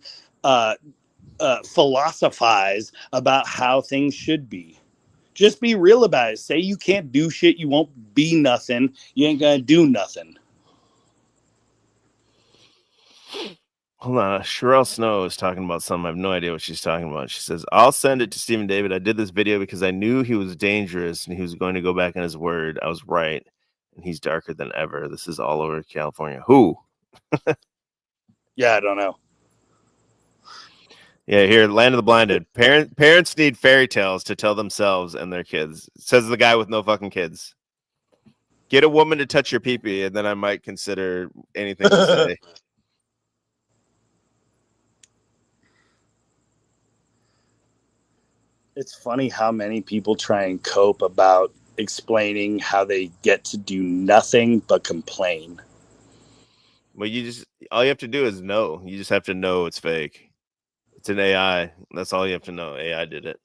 philosophize about how things should be. Just be real about it. Say you can't do shit. You won't be nothing. You ain't gonna do nothing. Hold on. Sherelle Snow is talking about something. I have no idea what she's talking about. She says, I'll send it to Stephen David. I did this video because I knew he was dangerous and he was going to go back on his word. I was right. And he's darker than ever. This is all over California. Who? Yeah, I don't know. Yeah, here, Land of the Blinded. Parents need fairy tales to tell themselves and their kids. Says the guy with no fucking kids. Get a woman to touch your pee-pee, and then I might consider anything to say. It's funny how many people try and cope about explaining how they get to do nothing but complain. Well, all you have to do is know. You just have to know it's fake. It's an AI. That's all you have to know. AI did it.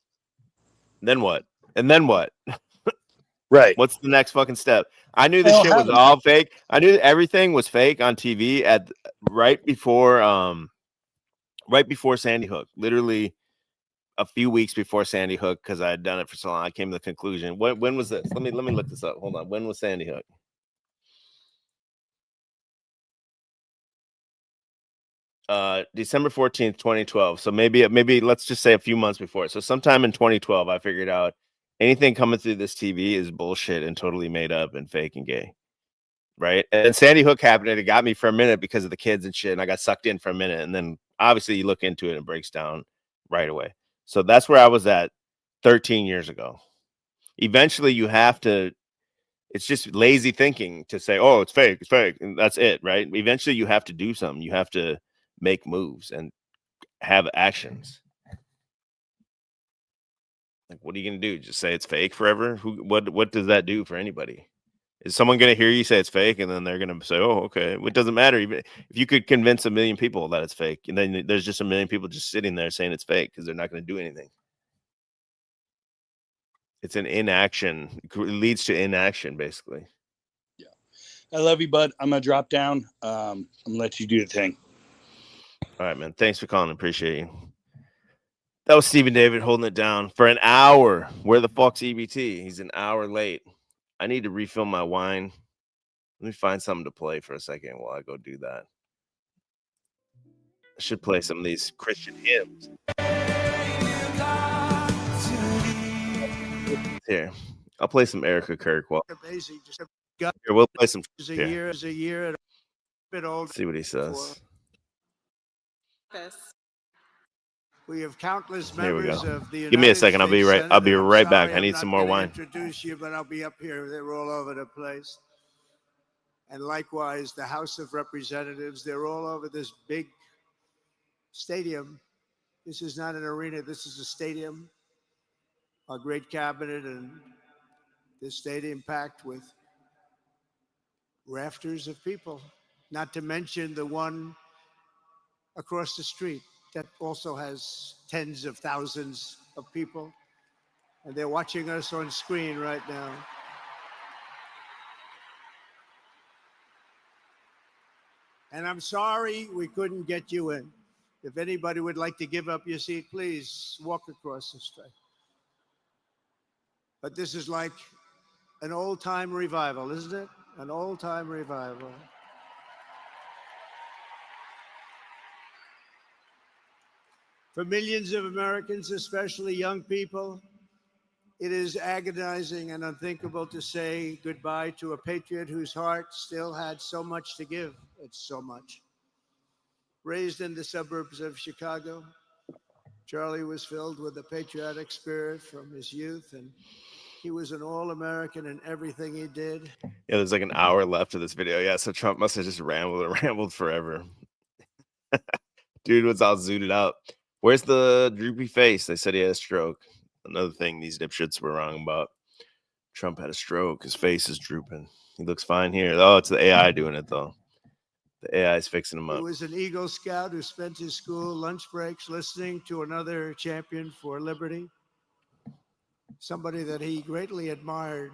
And then what? And then what? Right. What's the next fucking step? I knew They this all shit have was them. all fake. I knew everything was fake on TV at right before Sandy Hook. Literally a few weeks before Sandy Hook, because I had done it for so long. I came to the conclusion. When was this? Let me look this up. Hold on. When was Sandy Hook? December 14th, 2012. So maybe let's just say a few months before. So sometime in 2012, I figured out anything coming through this TV is bullshit and totally made up and fake and gay. Right. And then Sandy Hook happened and it got me for a minute because of the kids and shit. And I got sucked in for a minute. And then obviously you look into it and it breaks down right away. So that's where I was at 13 years ago. Eventually you have to, it's just lazy thinking to say, oh, it's fake, and that's it, right? Eventually you have to do something. You have to make moves and have actions. Like, what are you gonna do? Just say it's fake forever? What does that do for anybody? Is someone gonna hear you say it's fake and then they're gonna say, oh, okay, it doesn't matter. Even if you could convince 1 million people that it's fake, and then there's just 1 million people just sitting there saying it's fake because they're not gonna do anything. It's an inaction. It leads to inaction, basically. Yeah. I love you, bud. I'm gonna drop down. I'm gonna let you do the thing. All right, man. Thanks for calling. Appreciate you. That was Stephen David holding it down for an hour. Where the fuck's EBT? He's an hour late. I need to refill my wine. Let me find something to play for a second while I go do that. I should play some of these Christian hymns. Here, I'll play some Erica Kirk. Well, here, we'll play some. Here. Is a year, a bit old. See what he says. We have countless Here we members go. of the United Give me a second. I'll be States right. Senate, I'll be and I'm right back. sorry I I'm need not some more gonna wine. Introduce you, but I'll be up here. They're all over the place. And likewise, the House of Representatives, they're all over this big stadium. This is not an arena, this is a stadium. Our great cabinet and this stadium packed with rafters of people, not to mention the one across the street that also has tens of thousands of people. And they're watching us on screen right now. And I'm sorry we couldn't get you in. If anybody would like to give up your seat, please walk across the street. But this is like an old-time revival, isn't it? An old-time revival. For millions of Americans, especially young people, it is agonizing and unthinkable to say goodbye to a patriot whose heart still had so much to give. It's so much. Raised in the suburbs of Chicago, Charlie was filled with a patriotic spirit from his youth, and he was an all-American in everything he did. Yeah, there's like an hour left of this video. Yeah, so Trump must have just rambled forever. Dude was all zooted out. Where's the droopy face? They said he had a stroke. Another thing these dipshits were wrong about. Trump had a stroke. His face is drooping. He looks fine here. Oh, it's the AI doing it, though. The AI is fixing him up. He was an Eagle Scout who spent his school lunch breaks listening to another champion for liberty, somebody that he greatly admired,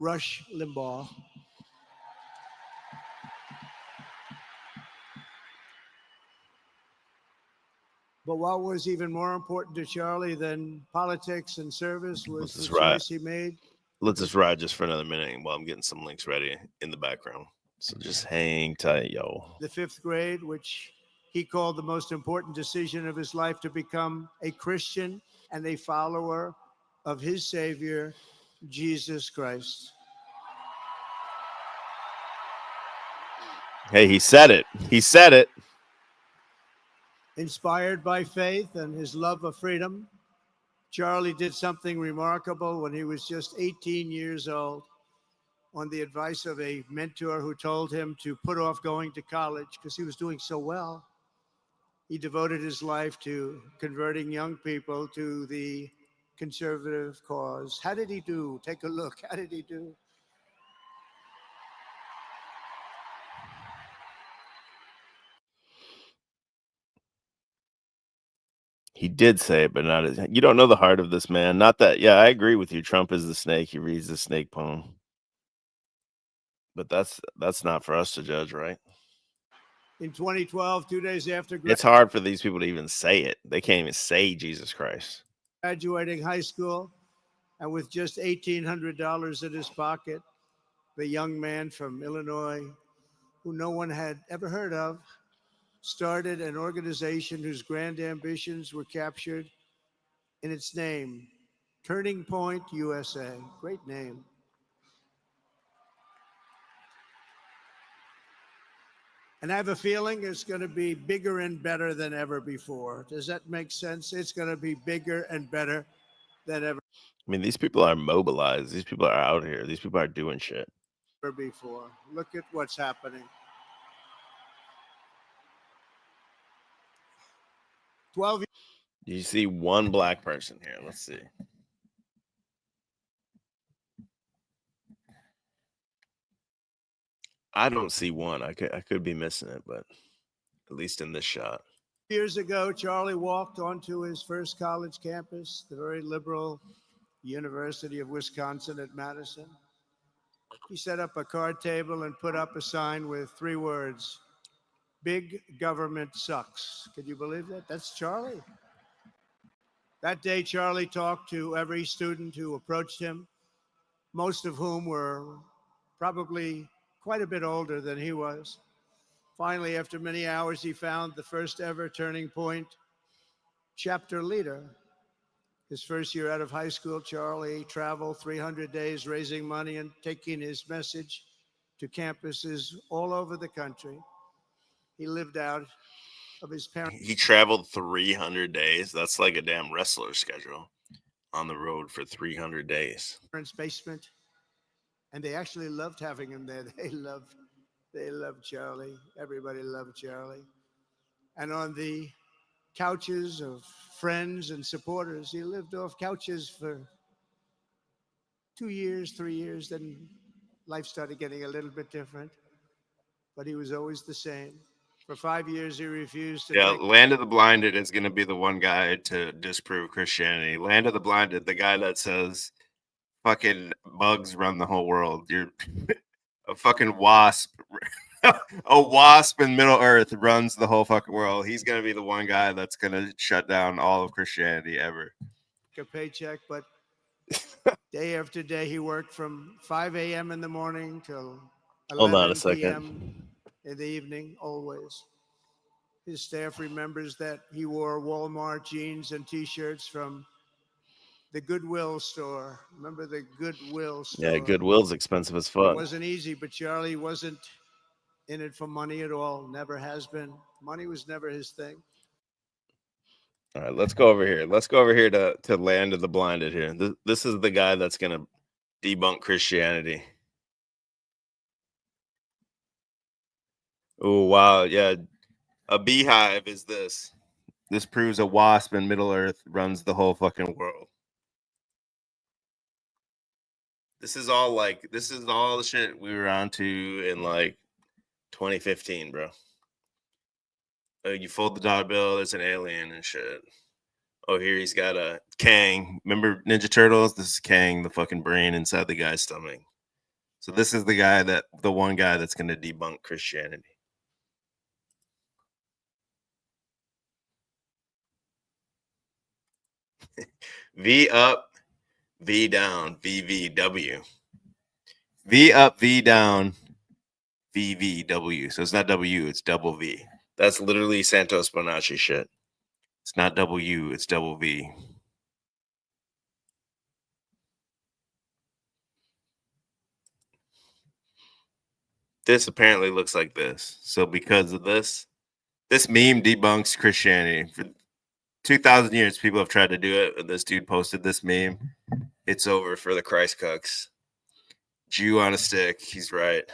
Rush Limbaugh. But what was even more important to Charlie than politics and service was the choice he made. Let's just ride just for another minute while I'm getting some links ready in the background. So just hang tight, yo. The fifth grade, which he called the most important decision of his life, to become a Christian and a follower of his Savior, Jesus Christ. Hey, he said it. He said it. Inspired by faith and his love of freedom, Charlie did something remarkable when he was just 18 years old. On the advice of a mentor who told him to put off going to college because he was doing so well, he devoted his life to converting young people to the conservative cause. How did he do? Take a look. How did he do? He did say it, but not as you don't know the heart of this man. Not that, yeah, I agree with you. Trump is the snake. He reads the snake poem. But that's not for us to judge, right? In 2012, 2 days after It's hard for these people to even say it. They can't even say Jesus Christ. graduating high school, and with just $1,800 in his pocket, the young man from Illinois, who no one had ever heard of, started an organization whose grand ambitions were captured in its name, Turning Point USA. Great name. And I have a feeling it's going to be bigger and better than ever before. Does that make sense? It's going to be bigger and better than ever I mean, these people are mobilized. These people are out here. These people are doing shit. before. Look at what's happening. 12 Do you see one black person here? Let's see. I don't see one. I could be missing it, but at least in this shot. years ago, Charlie walked onto his first college campus, the very liberal University of Wisconsin at Madison. He set up a card table and put up a sign with 3 words: "Big government sucks." Could you believe that? That's Charlie. That day, Charlie talked to every student who approached him, most of whom were probably quite a bit older than he was. Finally, after many hours, he found the first ever Turning Point chapter leader. His first year out of high school, Charlie traveled 300 days raising money and taking his message to campuses all over the country. He lived out of his parents' He traveled 300 days. That's like a damn wrestler schedule on the road for 300 days. basement, and they actually loved having him there. They loved Charlie. Everybody loved Charlie. And on the couches of friends and supporters, he lived off couches for 2 years, 3 years. Then life started getting a little bit different, but he was always the same. For 5 years, he refused to Yeah, take Land of the Blinded is going to be the one guy to disprove Christianity. Land of the Blinded, the guy that says fucking bugs run the whole world. You're a fucking wasp. A wasp in Middle Earth runs the whole fucking world. He's going to be the one guy that's going to shut down all of Christianity ever. a paycheck, but day after day, he worked from 5 a.m. in the morning till Hold on a 11 second. p.m. in the evening, always. His staff remembers that he wore Walmart jeans and T-shirts from the Goodwill store. Remember the Goodwill store? Yeah, Goodwill's expensive as It fuck. wasn't easy, but Charlie wasn't in it for money at all. Never has been. Money was never his thing. All right, let's go over here. Let's go over here to Land of the Blinded here. This is the guy that's going to debunk Christianity. Oh, wow. Yeah. A beehive is this. This proves a wasp in Middle Earth runs the whole fucking world. This is all the shit we were on to in like 2015, bro. You fold the dollar bill, there's an alien and shit. Oh, here he's got a Kang. Remember Ninja Turtles? This is Kang, the fucking brain inside the guy's stomach. So this is the one guy that's going to debunk Christianity. V up, V down, VVW. V up, V down, VVW. So it's not W, it's double V. That's literally Santos Bonacci shit. It's not W, it's double V. This apparently looks like this. So because of this meme debunks Christianity. For 2,000 years, people have tried to do it. And this dude posted this meme. It's over for the Christ cucks. Jew on a stick. He's right.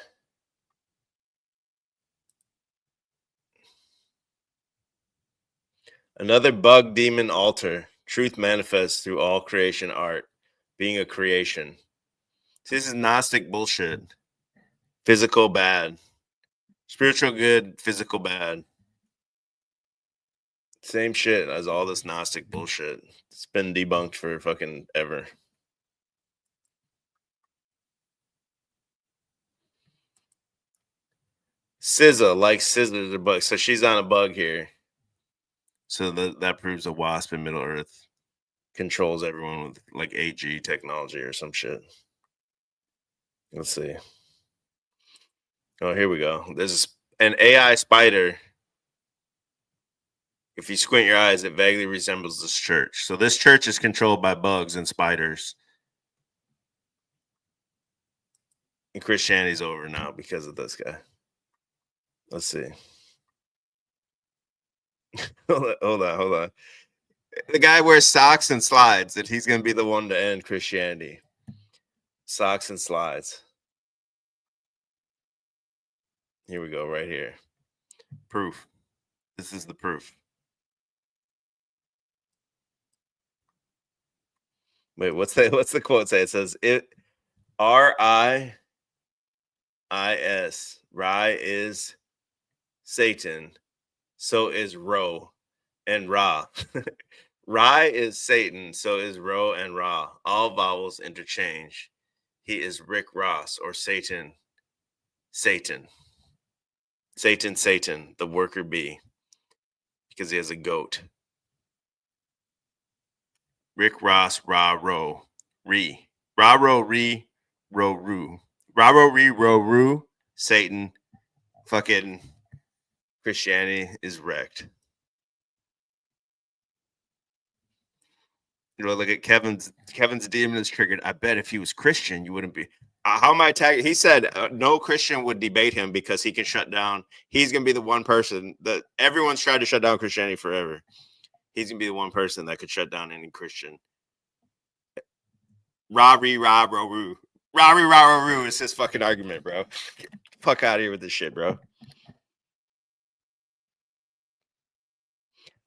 Another bug demon altar. Truth manifests through all creation art. Being a creation. This is Gnostic bullshit. Physical bad. Spiritual good, physical bad. Same shit as all this Gnostic bullshit. It's been debunked for fucking ever. SZA likes scissors or bugs. So she's on a bug here. So that proves a wasp in Middle Earth controls everyone with like 8G technology or some shit. Let's see. Oh, here we go. There's an AI spider. If you squint your eyes, it vaguely resembles this church. So this church is controlled by bugs and spiders. And Christianity's over now because of this guy. Let's see. Hold on. The guy wears socks and slides, and he's going to be the one to end Christianity. Socks and slides. Here we go, right here. Proof. This is the proof. Wait, what's the quote say? It says, R-I-I-S. Rai is Satan. So is Ro and Ra. Rai is Satan. So is Ro and Ra. All vowels interchange. He is Rick Ross or Satan. Satan, the worker bee. Because he has a goat. Rick Ross, Ra Ro, Re. Ra Ro Re, Ro Ru. Ra Ro Re, Ro Ru. Satan. Fucking Christianity is wrecked. You know, look at Kevin's demon is triggered. I bet if he was Christian, you wouldn't be. How am I tagging? He said no Christian would debate him because he can shut down. He's going to be the one person that everyone's tried to shut down Christianity forever. He's going to be the one person that could shut down any Christian. Ra-re, ra-ro-roo. Ra-re, ra-ro-roo is his fucking argument, bro. Fuck out of here with this shit, bro.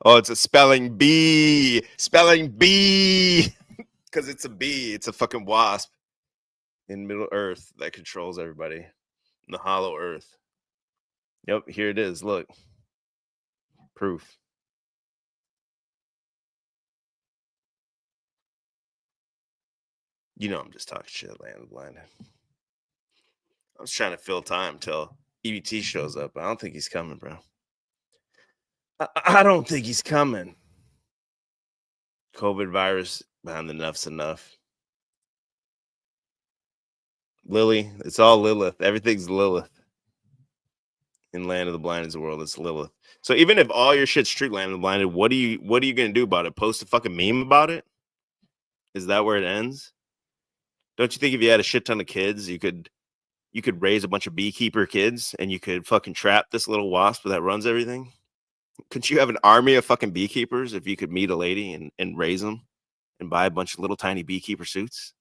Oh, it's a spelling bee. Spelling bee. Because it's a bee. It's a fucking wasp in Middle Earth that controls everybody. In the hollow earth. Yep, here it is. Look. Proof. You know I'm just talking shit, land of the blind. I was trying to fill time till EBT shows up. I don't think he's coming, bro. I don't think he's coming. COVID virus, man, enough's enough. Lily, it's all Lilith. Everything's Lilith. In Land of the Blind is the world. It's Lilith. So even if all your shit's true, Land of the Blinded, what are you gonna do about it? Post a fucking meme about it? Is that where it ends? Don't you think if you had a shit ton of kids, you could raise a bunch of beekeeper kids and you could fucking trap this little wasp that runs everything? Couldn't you have an army of fucking beekeepers if you could meet a lady and raise them and buy a bunch of little tiny beekeeper suits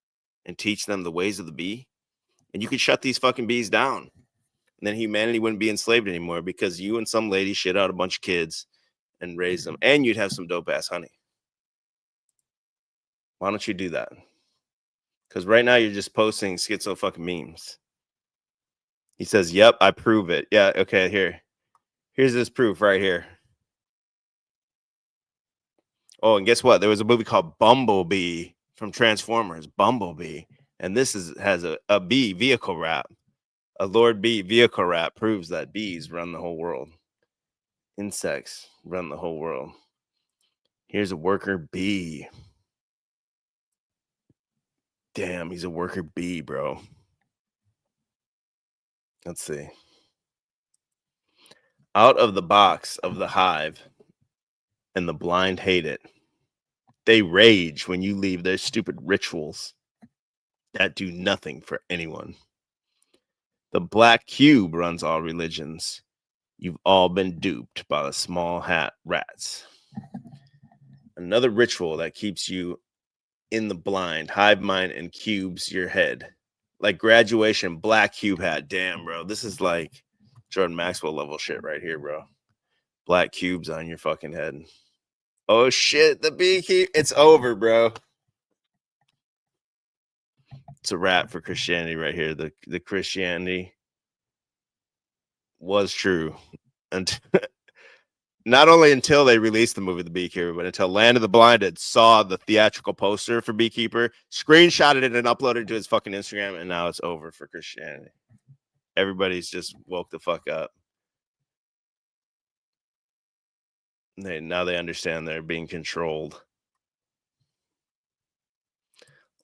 and teach them the ways of the bee? And you could shut these fucking bees down. And then humanity wouldn't be enslaved anymore because you and some lady shit out a bunch of kids and raise them. And you'd have some dope ass honey. Why don't you do that? Because right now you're just posting schizo fucking memes. He says, yep, I prove it. Yeah, okay, here's this proof right here. Oh, and guess what? There was a movie called Bumblebee from Transformers, Bumblebee. And this has a bee vehicle wrap. A Lord Bee vehicle wrap proves that bees run the whole world. Insects run the whole world. Here's a worker bee. Damn, he's a worker bee, bro. Let's see. Out of the box of the hive, and the blind hate it. They rage when you leave their stupid rituals that do nothing for anyone. The black cube runs all religions. You've all been duped by the small hat rats. Another ritual that keeps you in the blind, hive mind, and cubes your head. Like graduation, black cube hat. Damn, bro. This is like Jordan Maxwell level shit right here, bro. Black cubes on your fucking head. Oh shit, the beekeeper. It's over, bro. It's a wrap for Christianity right here. The Christianity was true not only until they released the movie The Beekeeper, but until Land of the Blinded saw the theatrical poster for Beekeeper, screenshotted it and uploaded it to his fucking Instagram, and now it's over for Christianity. Everybody's just woke the fuck up. Now they understand they're being controlled.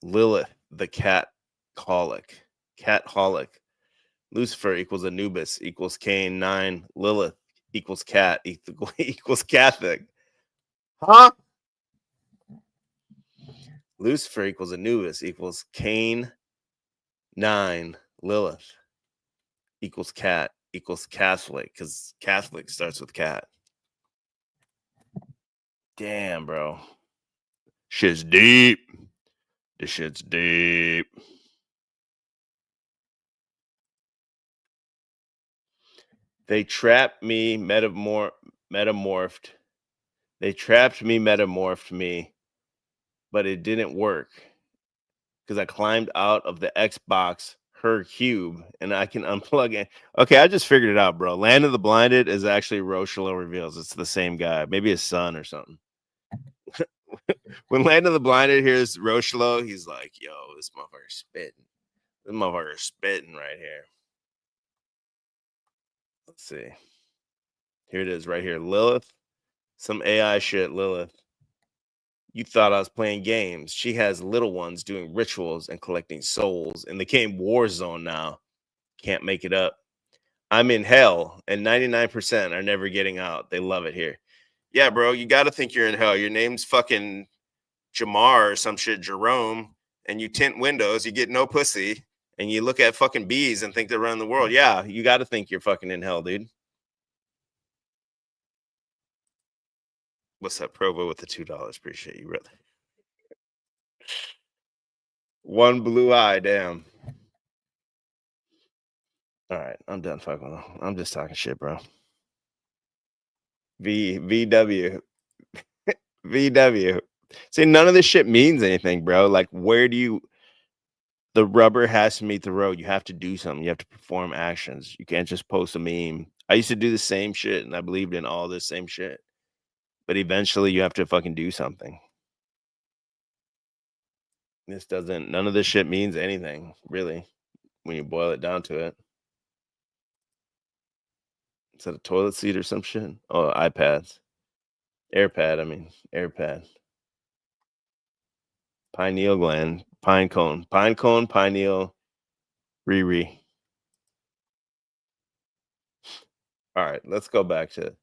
Lilith, the cat holic. Cat holic. Lucifer equals Anubis equals Cain 9. Lilith equals cat equals Catholic. Huh? Lucifer equals Anubis equals Cain 9. Lilith equals cat equals Catholic, because Catholic starts with cat. Damn, bro. Shit's deep. This shit's deep. They trapped me, metamorphed. They trapped me, metamorphed me, but it didn't work because I climbed out of the Xbox her cube and I can unplug it. Okay, I just figured it out, bro. Land of the Blinded is actually Rochelo reveals. It's the same guy, maybe his son or something. When Land of the Blinded hears Rochelo, he's like, yo, this motherfucker's spitting. This motherfucker's spitting right here. Let's see. Here it is right here. Lilith. Some AI shit, Lilith. You thought I was playing games. She has little ones doing rituals and collecting souls in the game Warzone now. Can't make it up. I'm in hell, and 99% are never getting out. They love it here. Yeah, bro, you got to think you're in hell. Your name's fucking Jamar or some shit, Jerome, and you tint windows, you get no pussy, and you look at fucking bees and think they're running the world. Yeah, you got to think you're fucking in hell, dude. What's up, Provo, with the $2? Appreciate you, brother. One blue eye, damn. All right, I'm done fucking. I'm just talking shit, bro. VW. VW. See, none of this shit means anything, bro. Like, where do you... The rubber has to meet the road. You have to do something. You have to perform actions. You can't just post a meme. I used to do the same shit, and I believed in all this same shit. But eventually, you have to fucking do something. This doesn't... None of this shit means anything, really, when you boil it down to it. Is that a toilet seat or some shit? Oh, iPads. AirPad. Pineal gland. Pine cone, pineal, Riri. All right, let's go back to...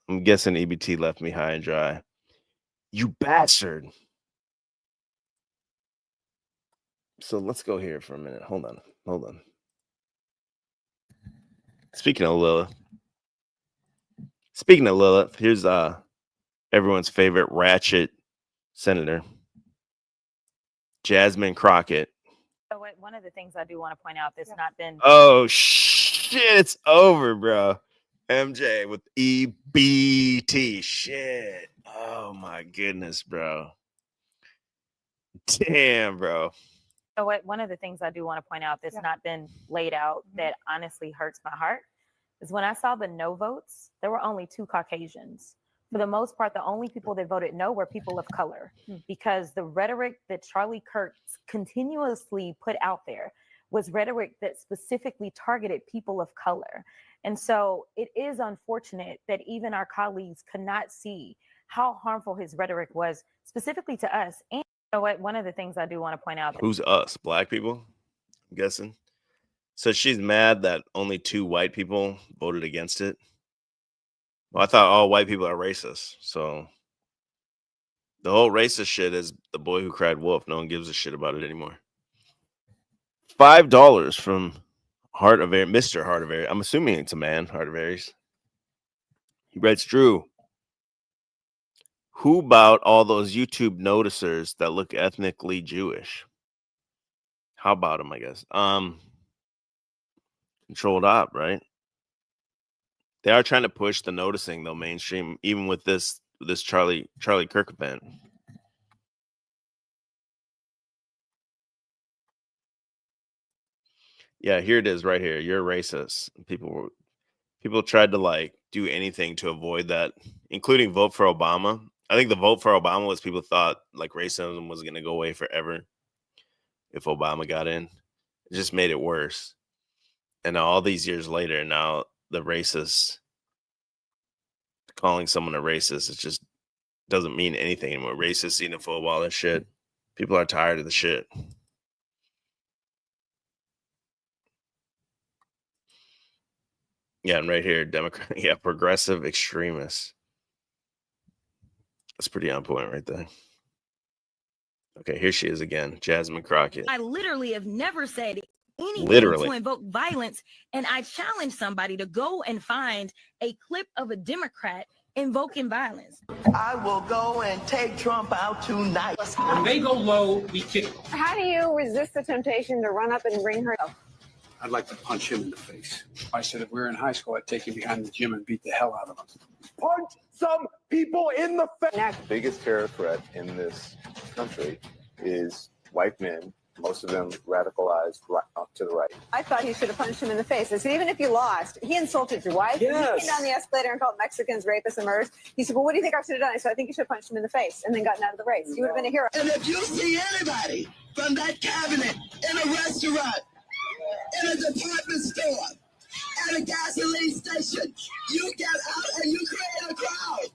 I'm guessing EBT left me high and dry. You bastard. So let's go here for a minute. Hold on. Speaking of Lilith, here's everyone's favorite ratchet senator, Jasmine Crockett. So one of the things I do want to point out that's not been... Oh, shit, it's over, bro. MJ with EBT. Shit. Oh, my goodness, bro. Damn, bro. So one of the things I do want to point out that's not been laid out that honestly hurts my heart is when I saw the no votes, there were only 2 Caucasians. For the most part, the only people that voted no were people of color, because the rhetoric that Charlie Kirk continuously put out there was rhetoric that specifically targeted people of color. And so it is unfortunate that even our colleagues could not see how harmful his rhetoric was specifically to us. And so one of the things I do want to point out... Who's us? Black people? I'm guessing. So she's mad that only 2 white people voted against it. Well, I thought all white people are racist. So the whole racist shit is the boy who cried wolf. No one gives a shit about it anymore. $5 from Heart of Aries, Mr. Heart of Aries. I'm assuming it's a man, Heart of Aries. He writes, Drew, who about all those YouTube noticers that look ethnically Jewish? How about them, I guess? Controlled op, right? They are trying to push the noticing, though, mainstream, even with this Charlie Kirk event. Yeah, here it is right here. You're racist. People tried to, like, do anything to avoid that, including vote for Obama. I think the vote for Obama was people thought like racism was going to go away forever if Obama got in. It just made it worse. And now all these years later, now the racist, calling someone a racist, it just doesn't mean anything anymore. Racist, xenophobe, all that shit. People are tired of the shit. Yeah, and right here, Democrat, yeah, progressive extremists. That's pretty on point right there. Okay, here she is again, Jasmine Crockett. I literally have never said anything Literally. to invoke violence, and I challenge somebody to go and find a clip of a Democrat invoking violence. I will go and take Trump out tonight. When they go low, we kick. How do you resist the temptation to run up and bring her up? I'd like to punch him in the face. I said if we were in high school, I'd take him behind the gym and beat the hell out of him. Punch some people in the face. The biggest terror threat in this country is white men, most of them radicalized right up to the right. I thought he should have punched him in the face. I said, even if you lost, he insulted your wife. Yes. He came down the escalator and called Mexicans rapists and murderers. He said, well, what do you think I should have done? I said, I think you should have punched him in the face and then gotten out of the race. You would have been a hero. And if you see anybody from that cabinet in a restaurant, in a department store, at a gasoline station, you get out and you create a crowd.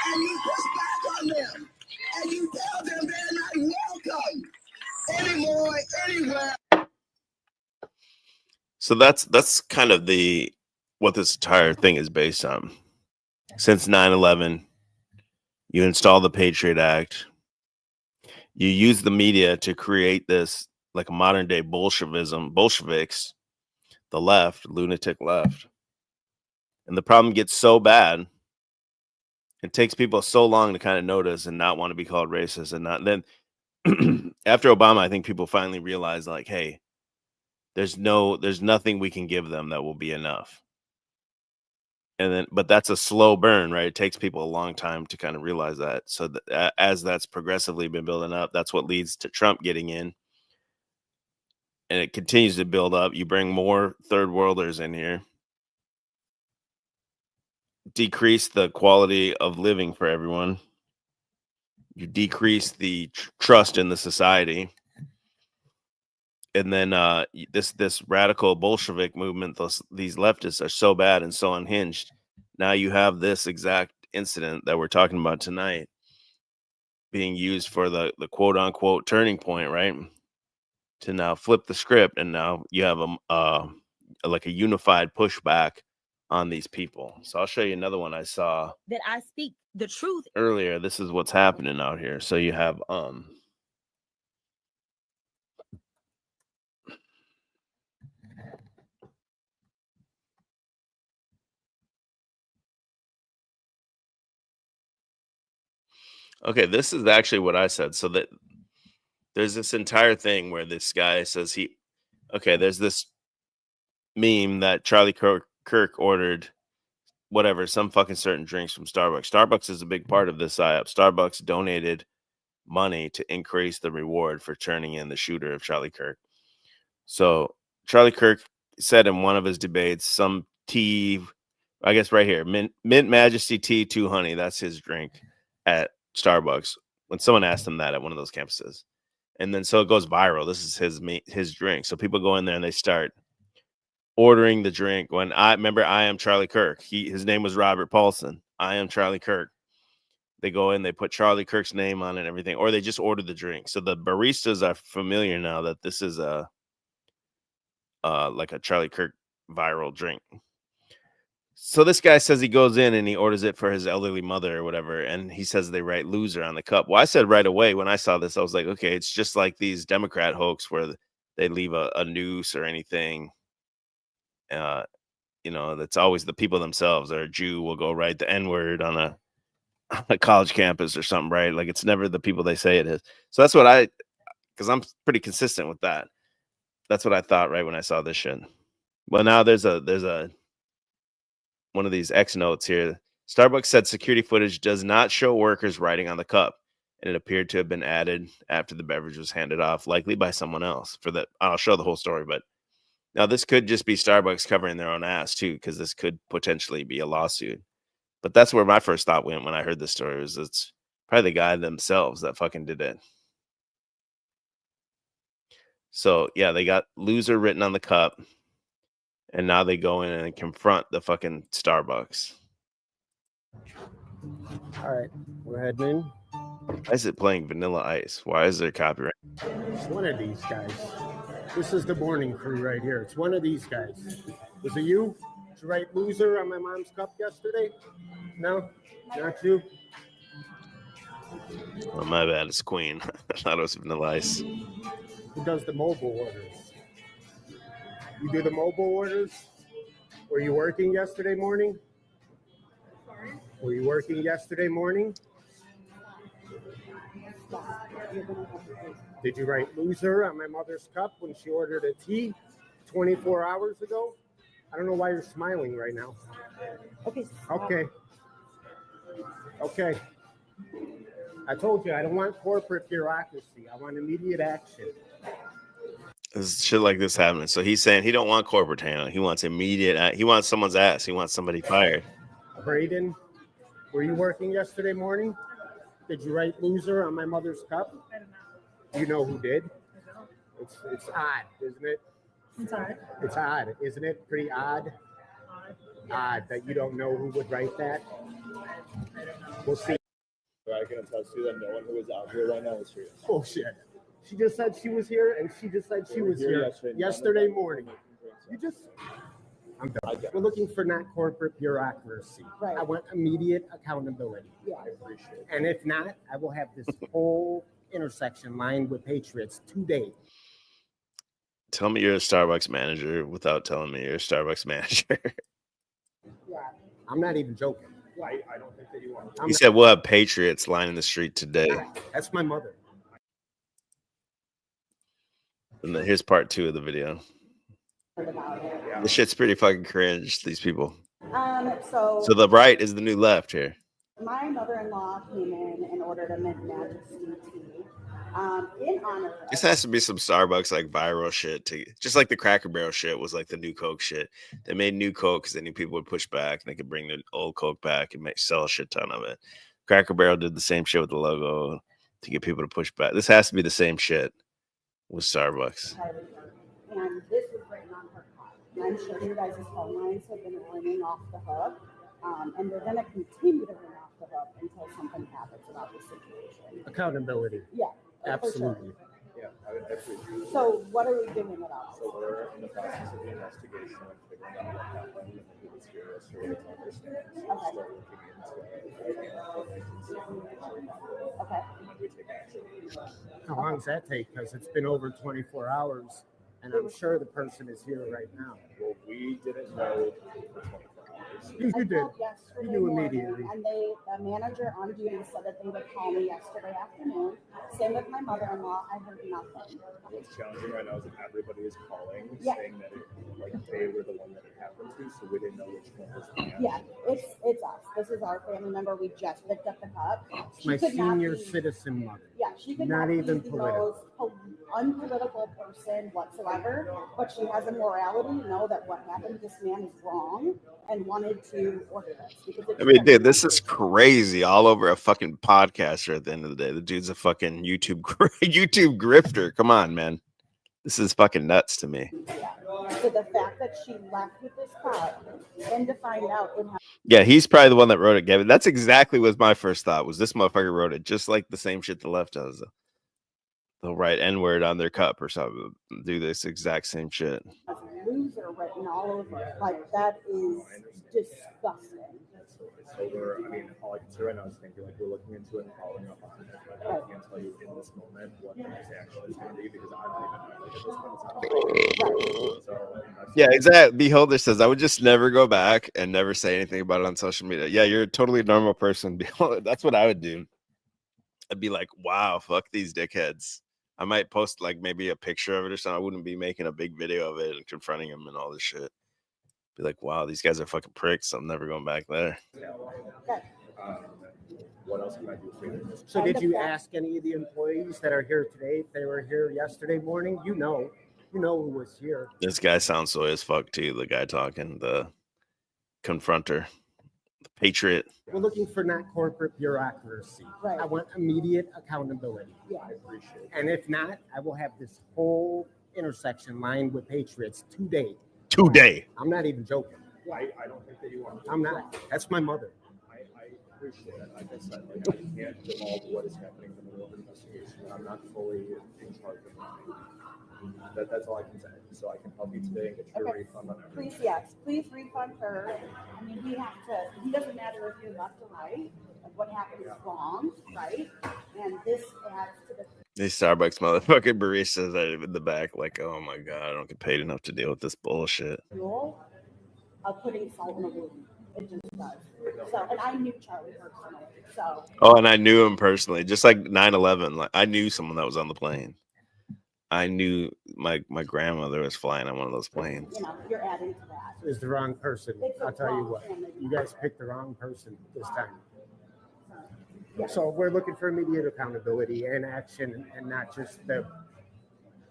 And you push back on them. And you tell them they're not welcome anymore, anywhere. So that's kind of what this entire thing is based on. Since 9/11, you install the Patriot Act. You use the media to create this like a modern day Bolsheviks, the left, lunatic left. And the problem gets so bad, it takes people so long to kind of notice and not want to be called racist. And not then after Obama, I think people finally realized like, hey, there's nothing we can give them that will be enough. And then, but that's a slow burn, right? It takes people a long time to kind of realize that. So as that's progressively been building up, that's what leads to Trump getting in. And it continues to build up. You bring more third worlders in here, decrease the quality of living for everyone. You decrease the trust in the society. And then this radical Bolshevik movement, these leftists are so bad and so unhinged. Now you have this exact incident that we're talking about tonight being used for the quote unquote turning point, right? To now flip the script, and now you have like a unified pushback on these people. So I'll show you another one I saw That I speak the truth. earlier. This is what's happening out here. So you have okay, this is actually what I said. So that there's this entire thing where this guy says there's this meme that Charlie Kirk ordered whatever, some fucking certain drinks from Starbucks. Starbucks is a big part of this psyop. Starbucks donated money to increase the reward for turning in the shooter of Charlie Kirk. So Charlie Kirk said in one of his debates, some tea, I guess right here, Mint Majesty tea, 2 honey. That's his drink at Starbucks. When someone asked him that at one of those campuses. And then so it goes viral. This is his drink. So people go in there and they start ordering the drink. When I am Charlie Kirk. His name was Robert Paulson. I am Charlie Kirk. They go in, they put Charlie Kirk's name on it and everything, or they just order the drink. So the baristas are familiar now that this is like a Charlie Kirk viral drink. So this guy says he goes in and he orders it for his elderly mother or whatever, and he says they write loser on the cup. Well, I said right away when I saw this, I was like, okay, it's just like these Democrat hoax where they leave a noose or anything. That's always the people themselves. Or a Jew will go write the N-word on a college campus or something, right? Like it's never the people they say it is. So that's what because I'm pretty consistent with that. That's what I thought right when I saw this shit. Well, now there's a one of these X notes here. Starbucks said security footage does not show workers writing on the cup, and it appeared to have been added after the beverage was handed off, likely by someone else. I'll show the whole story, but Now, this could just be Starbucks covering their own ass, too, because this could potentially be a lawsuit. But that's where my first thought went when I heard this story, was it's probably the guy themselves that fucking did it. So, yeah, they got loser written on the cup, and now they go in and confront the fucking Starbucks. All right, we're heading in. Why is it playing Vanilla Ice? Why is there copyright? It's one of these guys. This is the morning crew right here. It's one of these guys. Was it you? Did you write loser on my mom's cup yesterday? No? Not you? Oh, my bad. It's Queen. I thought it was Vanilla Ice. Who does the mobile orders? You do the mobile orders? Were you working yesterday morning? Were you working yesterday morning? Did you write loser on my mother's cup when she ordered a tea 24 hours ago? I don't know why you're smiling right now. Okay. I told you, I don't want corporate bureaucracy. I want immediate action. There's shit like this happening. So he's saying he don't want corporate handling. He wants immediate. He wants someone's ass. He wants somebody fired. Braden, were you working yesterday morning? Did you write loser on my mother's cup? Do you know who did? It's odd, isn't it? It's odd. It's odd, isn't it? Pretty odd. Odd that you don't know who would write that. We'll see. I can attest to that no one who is out here right now is here. Bullshit. She just said she was here, and she just said she was here yesterday morning. I'm done. We're looking for not corporate bureaucracy. Right. I want immediate accountability. Yeah. I appreciate it. And if not, I will have this whole intersection lined with patriots today. Tell me you're a Starbucks manager without telling me you're a Starbucks manager. Yeah. I'm not even joking. I don't think that you want. He said we'll have patriots lining the street today. That's my mother. And then here's part 2 of the video. This shit's pretty fucking cringe, these people. So So the right is the new left here. my mother-in-law came in ordered a McMajesty tea. In honor of This has to be some Starbucks like viral shit, just like the Cracker Barrel shit was like the new Coke shit. They made new Coke because they knew people would push back and they could bring the old Coke back and sell a shit ton of it. Cracker Barrel did the same shit with the logo to get people to push back. This has to be the same shit with Starbucks. and this was written on her card. And I'm sure you guys' phone lines have been ringing off the hook, and they're going to continue to ring off the hook until something happens about this situation. Accountability. Yeah, Absolutely. Yeah, I appreciate it. So what are we doing about it? So we're in the process of the investigation and figuring out what happened and who was here so we can understand. So we'll start looking into it. Okay. And then we take action. How long does that take? Because it's been over 24 hours, and I'm sure the person is here right now. Well, we didn't know for 24 hours. You did. Yesterday You knew morning, immediately. And the manager on duty said that they would call me yesterday afternoon. Same with my mother-in-law. I heard nothing. What's challenging right now is that everybody is calling, Yeah. saying that they were the one that it happened to, so we didn't know which one was the answer. Yeah, it's us. This is our family member. We just picked up the cup. She My could not senior be- citizen mother. Yeah, she could Not not even be the political. most unpolitical person whatsoever, but she has a morality to know that what happened to this man is wrong and wanted to order this. Because I mean, dude, this is crazy all over a fucking podcaster at the end of the day. The dude's a fucking YouTube grifter. Come on, man. This is fucking nuts to me. So the fact that she left with this cup and to find out it happened. Yeah, he's probably the one that wrote it, Gavin. That's exactly what my first thought was. This motherfucker wrote it just like the same shit the left does. They'll write N-word on their cup or something. Do this exact same shit. As a loser written all over it. Like, that is disgusting. So I mean, all I can say right now is thinking we're looking into it and following up on it. But I can't tell you in this moment what the next action is going to be because I don't even know. At this point, it's not Yeah, exactly. Beholder says, I would just never go back and never say anything about it on social media. Yeah, you're a totally normal person. Beholder, that's what I would do. I'd be like, wow, fuck these dickheads. I might post like maybe a picture of it or something. I wouldn't be making a big video of it and confronting them and all this shit. Be like, wow, these guys are fucking pricks. I'm never going back there. What else can I do for you? So did you ask any of the employees that are here today if they were here yesterday morning? You know You know who was here? This guy sounds soy as fuck too. The guy talking, the confronter, the patriot. We're looking for not corporate bureaucracy. Right. I want immediate accountability. Yeah. I appreciate it. And if not, I will have this whole intersection lined with patriots today. Today. I'm not even joking. I don't think that you want to. I'm not. That's my mother. I appreciate it. Like I said, like, I can't divulge what is happening in the middle of an investigation. I'm not fully in charge of it. That's all I can say. So I can help you today and get your refund on everything. Please, yes, please refund her. I mean, we have to, it doesn't matter if you're left or right, like what happened is wrong, right? And this adds to the. These Starbucks motherfucking baristas that are in the back, like, oh my God, I don't get paid enough to deal with this bullshit. Rule of putting salt in a wound. It just does. So, and I knew Charlie personally. So. Oh, and I knew him personally, just like 9/11. Like, I knew someone that was on the plane. I knew my grandmother was flying on one of those planes. You know, you're adding to that. It's the wrong person. It's I'll tell you wrong what. family. You guys picked the wrong person this time. Yeah. So we're looking for immediate accountability and action, and not just the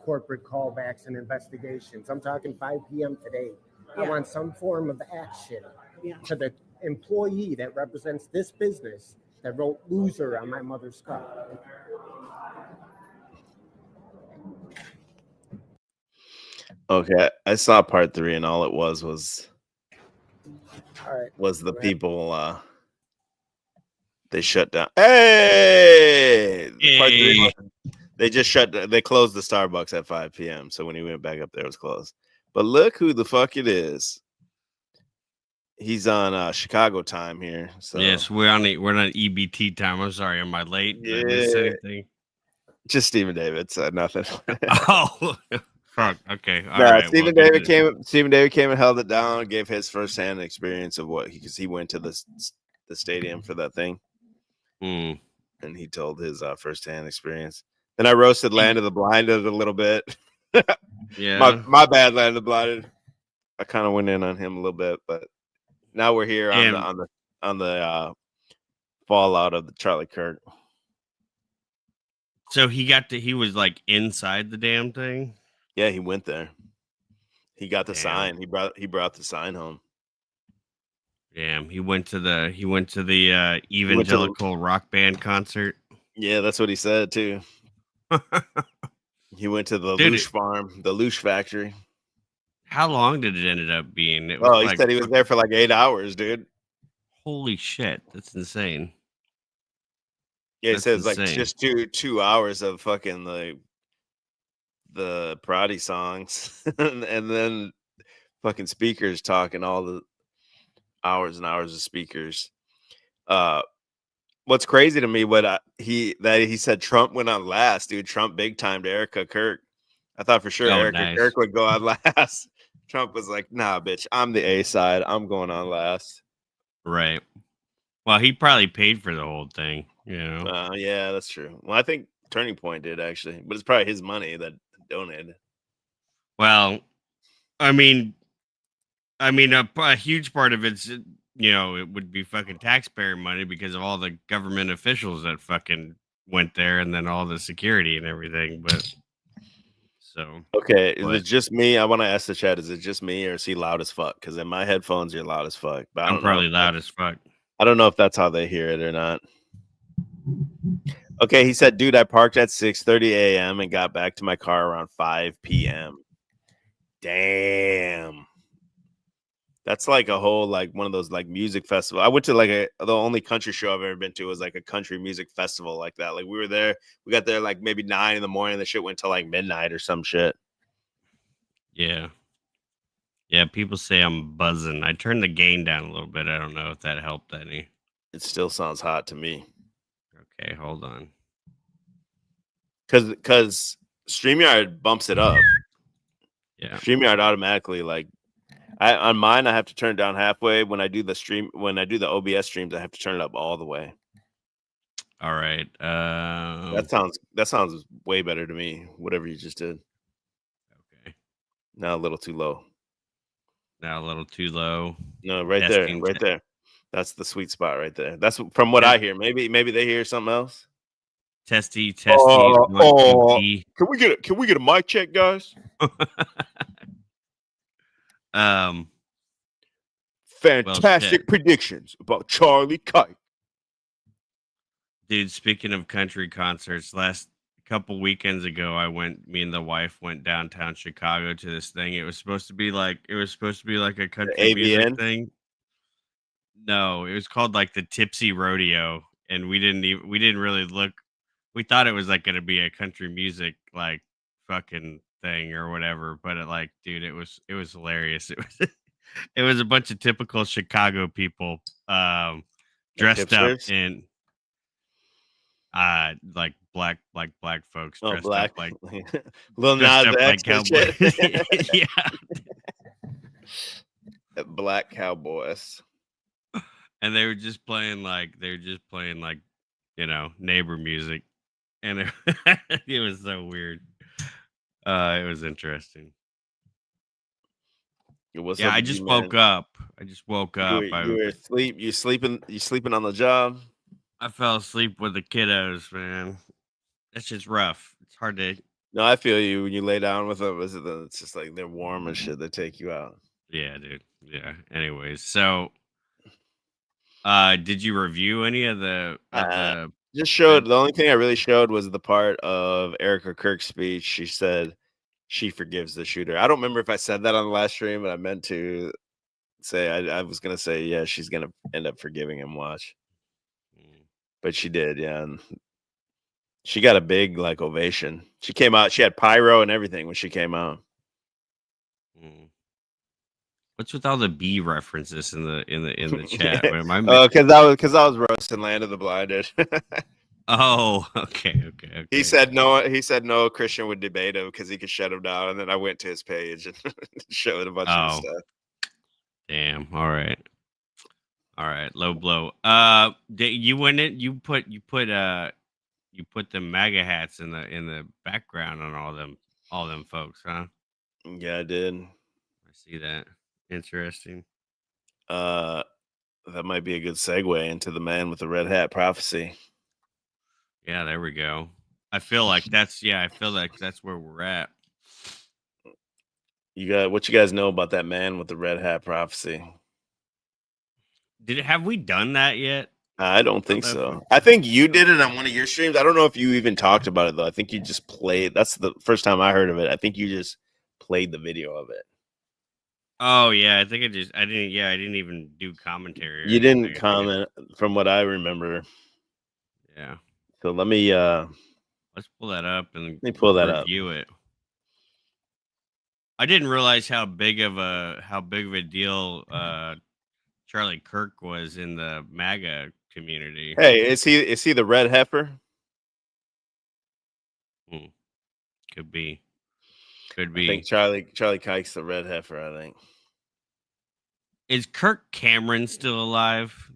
corporate callbacks and investigations. I'm talking 5 p.m. today. I Yeah. want some form of action Yeah. to the employee that represents this business that wrote loser on my mother's car. Okay, I saw part 3, and all it was All right. the people. They shut down. Hey, part 3. They just they closed the Starbucks at 5 p.m. So when he went back up there, it was closed. But look who the fuck it is. He's on Chicago time here. So Yes, we're on EBT time. I'm sorry, am I late? Did I miss anything? Just Stephen David said nothing. Oh, fuck. Okay, all No, right. Stephen David came and held it down. Gave his firsthand experience of what because he went to the stadium for that thing, and he told his firsthand experience. Then I roasted Land of the Blinded a little bit. Yeah, my bad, Land of the Blinded. I kind of went in on him a little bit, but now we're here on the fallout of the Charlie Kirk. So he was like inside the damn thing. Yeah, he went there. He got the sign. He brought the sign home. Damn, he went to the evangelical rock band concert. Yeah, that's what he said too. He went to the Loosh farm, the Loosh factory. How long did it end up being? It was he said he was there for like 8 hours, dude. Holy shit, that's insane. Yeah, he says like just 2 hours of fucking the Prodi songs, and then fucking speakers talking all the hours and hours of speakers. What's crazy to me, he said Trump went on last, dude. Trump big timed Erica Kirk. I thought for sure Erica Kirk would go on last. Trump was like, nah, bitch, I'm the A side. I'm going on last. Right. Well, he probably paid for the whole thing, you know. Yeah, that's true. Well, I think Turning Point did actually, but it's probably his money that donated. Well, I mean, a huge part of it's, you know, it would be fucking taxpayer money because of all the government officials that fucking went there and then all the security and everything. But so okay, is it just me? I want to ask the chat: is it just me, or is he loud as fuck? Because in my headphones, you're loud as fuck. But I'm probably loud as fuck. I don't know if that's how they hear it or not. Okay, he said, dude, I parked at 6:30 a.m. and got back to my car around 5 p.m. Damn. That's like a whole, like one of those like music festival. I went to like the only country show I've ever been to was like a country music festival like that. Like we got there like maybe 9 a.m. The shit went till like midnight or some shit. Yeah. Yeah, people say I'm buzzing. I turned the gain down a little bit. I don't know if that helped any. It still sounds hot to me. Okay, hold on. Because StreamYard bumps it up. Yeah. StreamYard automatically like on mine I have to turn it down halfway. When I do the OBS streams, I have to turn it up all the way. All right. That sounds way better to me. Whatever you just did. Okay. Now a little too low. Now a little too low. No, right there. That's the sweet spot right there. That's from what I hear. Maybe they hear something else. Testy, testy, 1, 2, T. Can we get a mic check, guys? Fantastic predictions about Charlie Kite. Dude, speaking of country concerts, last couple weekends ago, me and the wife went downtown Chicago to this thing. It was supposed to be like a country music AVN? thing. No, it was called like the Tipsy Rodeo, and we didn't really look. We thought it was like going to be a country music like fucking thing or whatever, but dude, it was hilarious. It was a bunch of typical Chicago people dressed up hipsters? in like black folks Oh, dressed black. up like Lil dressed Nas up like X and cowboys. shit. Yeah. Black cowboys. And they were just playing like neighbor music, and it was so weird. It was interesting. What's Yeah, up I with just you, woke man? up. You were asleep. You sleeping on the job? I fell asleep with the kiddos, man. That's just rough. It's hard to. No, I feel you when you lay down with them. It's just like they're warm and shit. They take you out. Yeah, dude. Yeah. Anyways, so did you review any of the Just showed the only thing I really showed was the part of Erica Kirk's speech. She said she forgives the shooter. I don't remember if I said that on the last stream, but I meant to say I was gonna say yeah, she's gonna end up forgiving him. Watch, but she did, yeah. And she got a big ovation. She came out. She had pyro and everything when she came out. What's with all the B references in the chat? Because I was roasting Land of the Blinded. Oh, okay. He said no Christian would debate him because he could shut him down, and then I went to his page and showed a bunch of stuff. Damn. All right. Low blow. You went in. You put the MAGA hats in the background on all them folks, huh? Yeah, I did. I see that. Interesting. That might be a good segue into the man with the red hat prophecy. Yeah, there we go. I feel like that's where we're at. What you guys know about that man with the red hat prophecy? Have we done that yet? I don't think so. I think you did it on one of your streams. I don't know if you even talked about it though. I think you just played. That's the first time I heard of it. I think you just played the video of it. Oh yeah, I think I didn't even do commentary. You didn't comment from what I remember. Yeah. So let's pull that up and review it. I didn't realize how big of a deal Charlie Kirk was in the MAGA community. Hey, is he the red heifer? Could be. I think Charlie Kike's the red heifer, I think. Is Kirk Cameron still alive?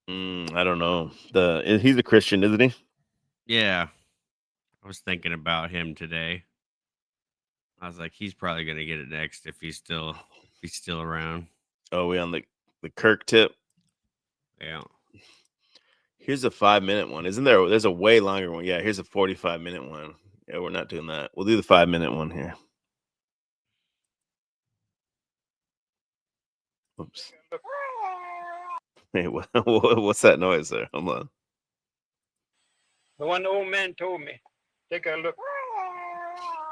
I don't know. He's a Christian, isn't he? Yeah. I was thinking about him today. I was like, he's probably gonna get it next if he's still around. Oh, we on the Kirk tip? Yeah. Here's a 5-minute one. Isn't there? There's a way longer one. Yeah, here's a 45-minute one. Yeah, we're not doing that. We'll do the 5-minute one here. Oops. Hey, what's that noise there? Hold on. The one old man told me, take a look.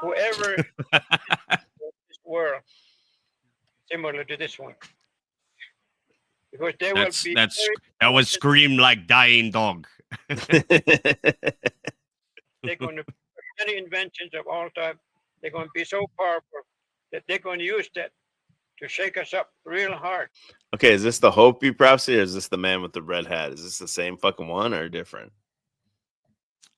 Whoever in this world similar to this one. Because they will be that was scream like dying dog. They're going to many inventions of all time. They're going to be so powerful that they're going to use that to shake us up real hard. Okay, is this the Hopi prophecy or is this the man with the red hat? Is this the same fucking one or different?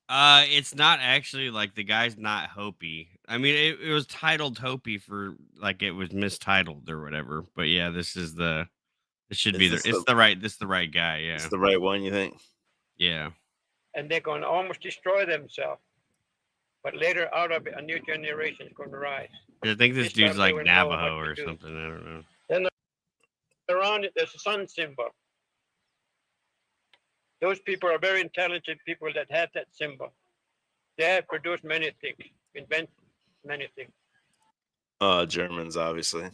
It's not actually like the guy's not Hopi. I mean, it was titled Hopi for like it was mistitled or whatever. But yeah, this is the right guy. Yeah, it's the right one. You think? Yeah. And they're going to almost destroy themselves. But later, out of it, a new generation is going to rise. I think this dude's like Navajo or something. I don't know. Then around it, there's a sun symbol. Those people are very intelligent people that have that symbol. They have produced many things, invent many things, Germans, obviously.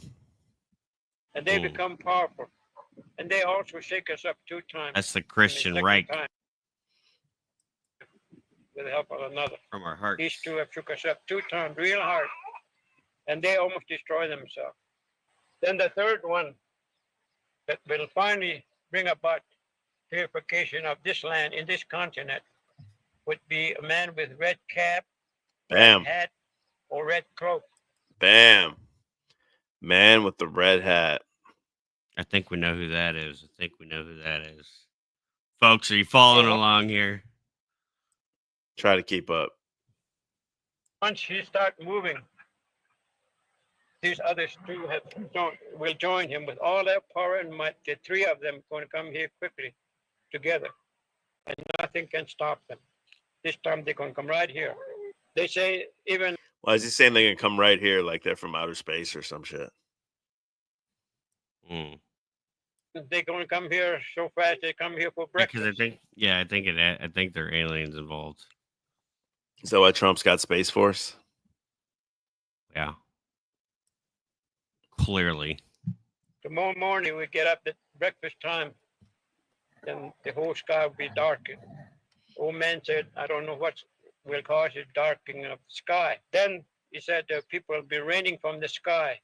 and they become powerful. And they also shake us up 2 times. That's the And Christian second Reich time, with the help of another. from our hearts. These 2 have shook us up 2 times, real hard, and they almost destroy themselves. Then the third one that will finally bring about purification of this land in this continent would be a man with red cap, Bam. red hat, or red cloak. Bam. Man with the red hat. I think we know who that is. Folks, are you following along here? Try to keep up. Once you start moving, these others 2 will join him with all their power and might. The 3 of them going to come here quickly together, and nothing can stop them. This time they're going to come right here. They say even. Why is he saying they're gonna come right here, like they're from outer space or some shit? They're going to come here so fast. They come here for breakfast. Because I think there are aliens involved. Is that why Trump's got Space Force? Yeah. Clearly. Tomorrow morning we get up at breakfast time, then the whole sky will be darkened. Old man said, I don't know what will cause the darkening of the sky. Then he said people will be raining from the sky.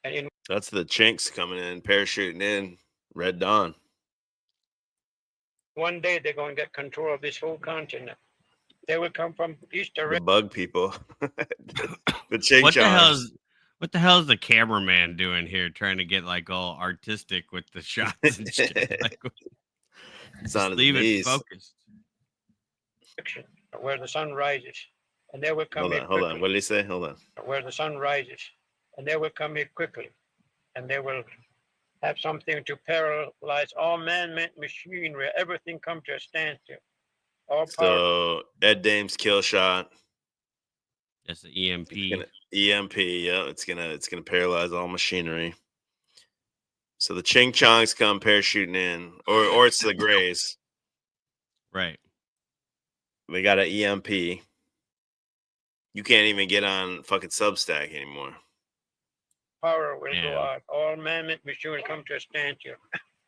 And That's the chinks coming in, parachuting in, Red Dawn. one day they're going to get control of this whole continent. They will come from east The direction. bug people. The chink What the hell is the cameraman doing here, trying to get like all artistic with the shots and shit? Like, It's just on his leave it knees. focused. Where the sun rises, and they will come here Hold quickly. on. What did he say? Hold on. Where the sun rises, and they will come here quickly, and they will have something to paralyze all man-made machinery. Everything come to a standstill. All power. So Ed Dame's kill shot. That's the EMP. EMP, yeah, it's gonna paralyze all machinery. So the Ching Chongs come parachuting in, or it's the Greys. Right. They got an EMP. You can't even get on fucking Substack anymore. Power will go out. All man-made machinery come to a standstill,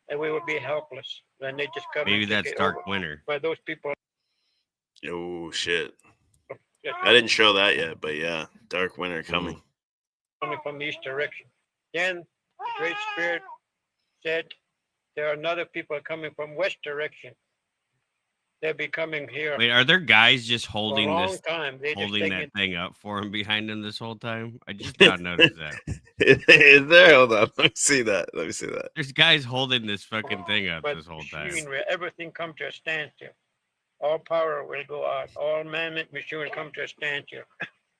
and we will be helpless. Then they just come. Maybe and take that's it Dark over. Winter. By those people. Oh shit! I didn't show that yet, but yeah, Dark Winter coming. Coming from the east direction. Then the Great Spirit said there are another people coming from west direction. They'll be coming here. Wait, are there guys just for a holding long this, time. They just holding take that it. thing up for him behind him this whole time? I just now noticed that. Is there? Hold on. Let me see that. There's guys holding this fucking thing up But this whole time. machinery, everything come to a standstill. All power will go out. All man-made machinery come to a standstill,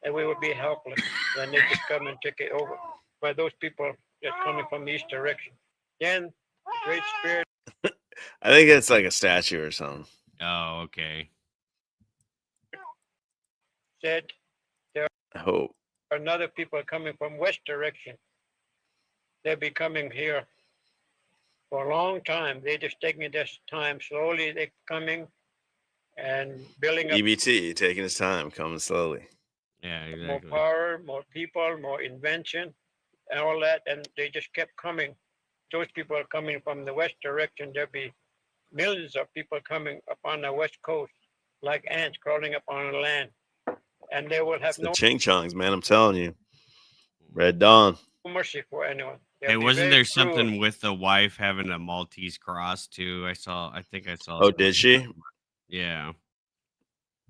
and we will be helpless. Then they just come and take it over. By those people that coming from the east direction. Then the Great Spirit. I think it's like a statue or something. Oh, okay. Said there I hope. are another people coming from west direction. They'll be coming here for a long time. They just taking this time slowly. They're coming and building up EBT taking his time, coming slowly. Yeah, more power, more people, more invention, and all that. And they just kept coming. Those people are coming from the west direction. There'll be millions of people coming up on the west coast, like ants crawling up on the land. And they will have It's the no Ching Chongs, man. I'm telling you. Red Dawn. mercy for anyone. They'll Hey, be wasn't very there cruel. something with the wife having a Maltese cross too? I think I saw. Oh, did she? Yeah.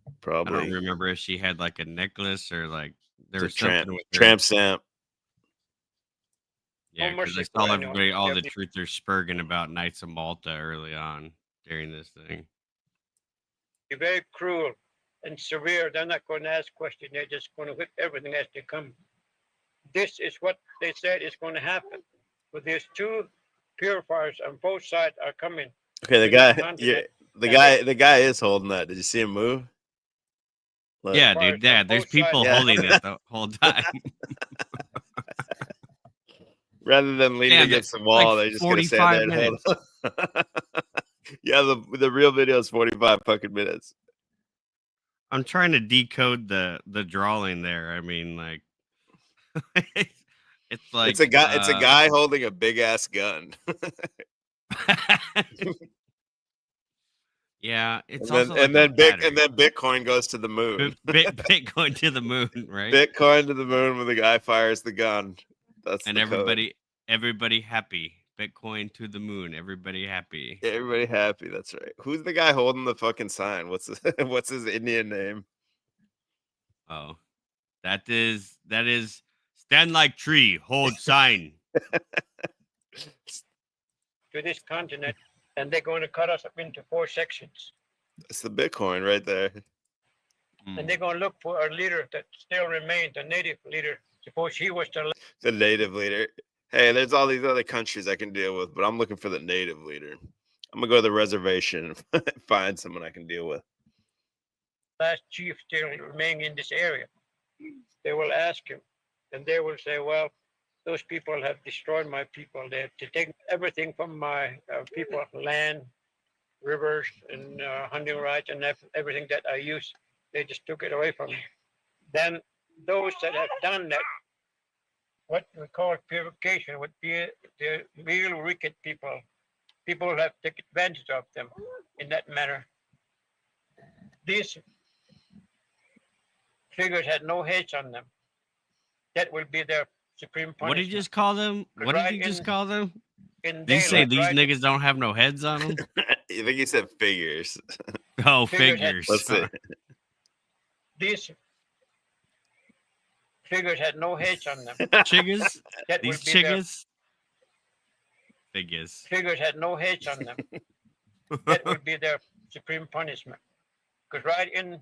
I Probably. don't remember if she had like a necklace or like there It's was a something with her. tramp stamp. Yeah, No because I mercy saw for everybody, anyone. all They'll the be truthers spurging about Knights of Malta early on during this thing. very cruel and severe. They're not going to ask questions. They're just going to whip everything as they come. This is what they said is going to happen. With these 2 purifiers on both sides are coming. Okay, the to this guy, continent. the guy is holding that. Did you see him move? Look. Yeah, dude. Yeah, there's both people sides. holding that the whole time. Rather than leaning Yeah, against the like wall, they're just gonna stand there 45 and hold. Yeah, the real video is 45 fucking minutes. I'm trying to decode the drawing there. I mean, like, it's like It's a guy. It's a guy holding a big ass gun. Yeah, it's and then, also like and then a Bitcoin goes to the moon. Bitcoin to the moon, right? Bitcoin to the moon when the guy fires the gun. That's And the code. everybody happy. Bitcoin to the moon. Everybody happy. Everybody happy. That's right. Who's the guy holding the fucking sign? What's his Indian name? Oh, that is stand like tree, hold sign. To this continent, and they're going to cut us up into 4 sections. It's the Bitcoin right there. And they're going to look for a leader that still remains, a native leader. Suppose he was The native leader. Hey, there's all these other countries I can deal with, but I'm looking for the native leader. I'm gonna go to the reservation and find someone I can deal with. last chief still remain in this area. They will ask him, and they will say, well, those people have destroyed my people. They have to take everything from my people, land, rivers, and hunting rights, and everything that I use. They just took it away from me. Then those that have done that, what we call purification, would be the real wicked people. People who have taken advantage of them in that manner. These figures had no heads on them. That will be their supreme punishment. What did you just call them? What did you just call them? Did you say daylight, these right? niggas don't have no heads on them? I think he said figures. Oh, Figures. figures. Let's see. These figures had no heads on them. Chiggers? That These would be their- chiggers? Figures. Figures had no heads on them. That would be their supreme punishment. Because right in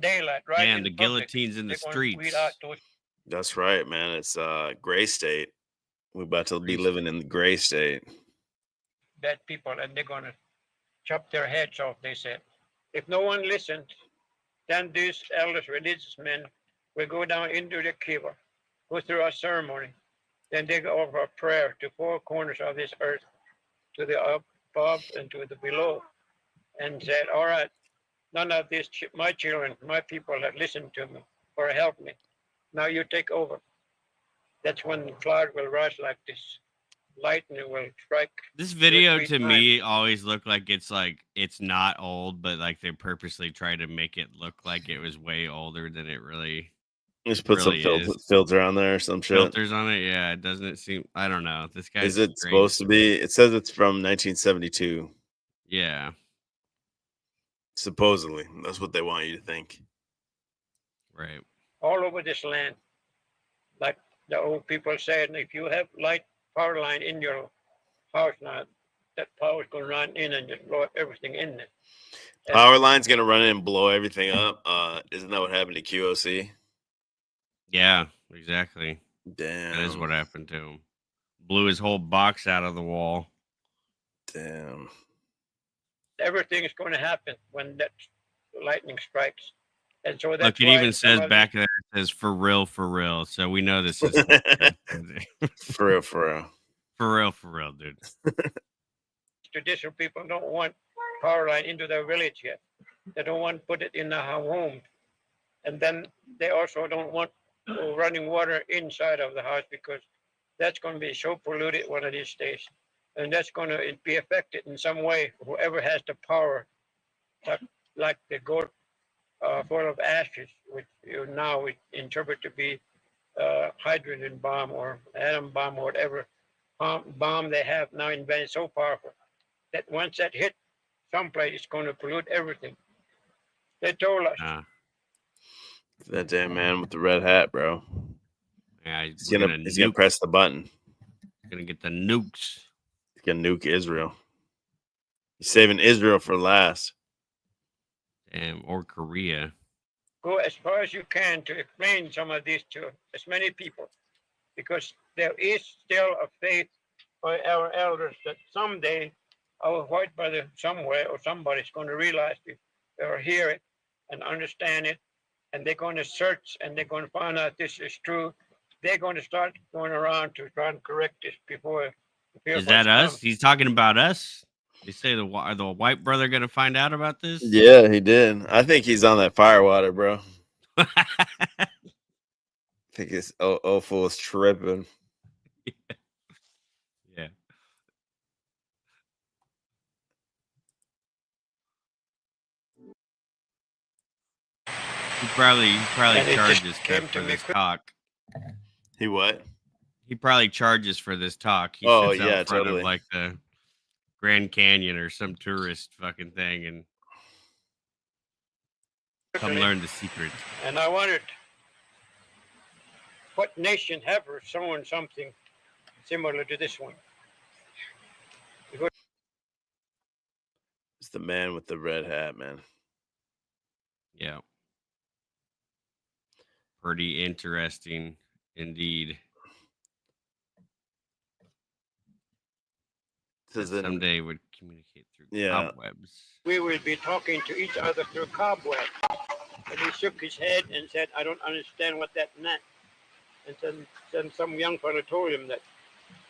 daylight, right Man, in the public, guillotine's in the they're gonna weed streets. out those That's right, man. It's gray state. We're about to be living in the gray state. bad people, and they're going to chop their heads off, they said. If no one listens, then these elders, religious men, will go down into the kiva, go through a ceremony, then they go over a prayer to 4 corners of this earth, to the above and to the below, and said, all right, none of these, my children, my people have listened to me or helped me. Now you take over. That's when the cloud will rise like this. Lightning will strike. This video 3 to times. me always looked like it's not old, but like they purposely try to make it look like it was way older than it really. Just put really some is. filter on there or some shit. Filters on it, yeah. It doesn't seem. I don't know. This guy Is it supposed to be? It says it's from 1972. Yeah. Supposedly, that's what they want you to think. Right. All over this land, like the old people said, if you have light power line in your house now, that power is going to run in and just blow up everything in it. Power line's gonna run in and blow everything up. Isn't that what happened to QOC? Yeah, exactly. Damn. That is what happened to him. Blew his whole box out of the wall. Damn. Everything is going to happen when that lightning strikes. And so that's Look, it why even some says of back there, it says for real. So we know this is For real. for real, dude. traditional people don't want power line into their village yet. They don't want to put it in their home. And then they also don't want running water inside of the house because that's going to be so polluted one of these days. And that's going to be affected in some way. Whoever has the power, like the goat full of ashes, which you now we interpret to be hydrogen bomb or atom bomb or whatever bomb they have now invented, so powerful that once that hit someplace, it's going to pollute everything. They told us. That damn man with the red hat, bro. Yeah, he's gonna press the button. He's gonna get the nukes. He's gonna nuke Israel. He's saving Israel for last. Damn, or Korea. Go as far as you can to explain some of these to as many people, because there is still a faith by our elders that someday our white brother somewhere or somebody's going to realize it or hear it and understand it, and they're going to search and they're going to find out this is true. They're going to start going around to try and correct this before. Is that us? He's talking about us. They say the white brother going to find out about this? Yeah, he did. I think he's on that firewater, bro. I think his fool is tripping. Yeah. He probably charges Kev for this talk. He what? He probably charges for this talk. He Oh, sits yeah, out front totally. of like the Grand Canyon or some tourist fucking thing and come learn the secret. And I wondered, what nation ever sown something similar to this one? It's the man with the red hat, man. Yeah. Pretty interesting indeed. That someday would communicate through cobwebs. We will be talking to each other through cobwebs. And he shook his head and said, I don't understand what that meant. And then some young fellow told him that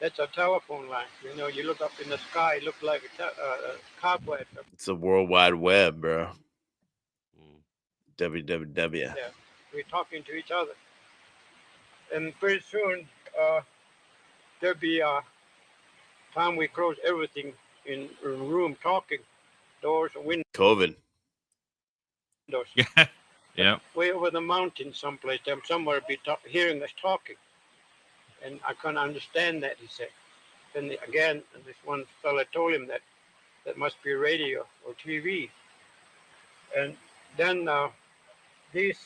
that's a telephone line. You know, you look up in the sky, it looked like a cobweb. It's a World Wide Web, bro. WWW. Yeah, we're talking to each other. And pretty soon, there'll be a time we close everything in a room talking, doors and windows. COVID. Yeah. Yeah. Way over the mountain someplace, somewhere be hearing us talking. And I couldn't understand that, he said. Then again, this one fellow told him that must be radio or TV. And then these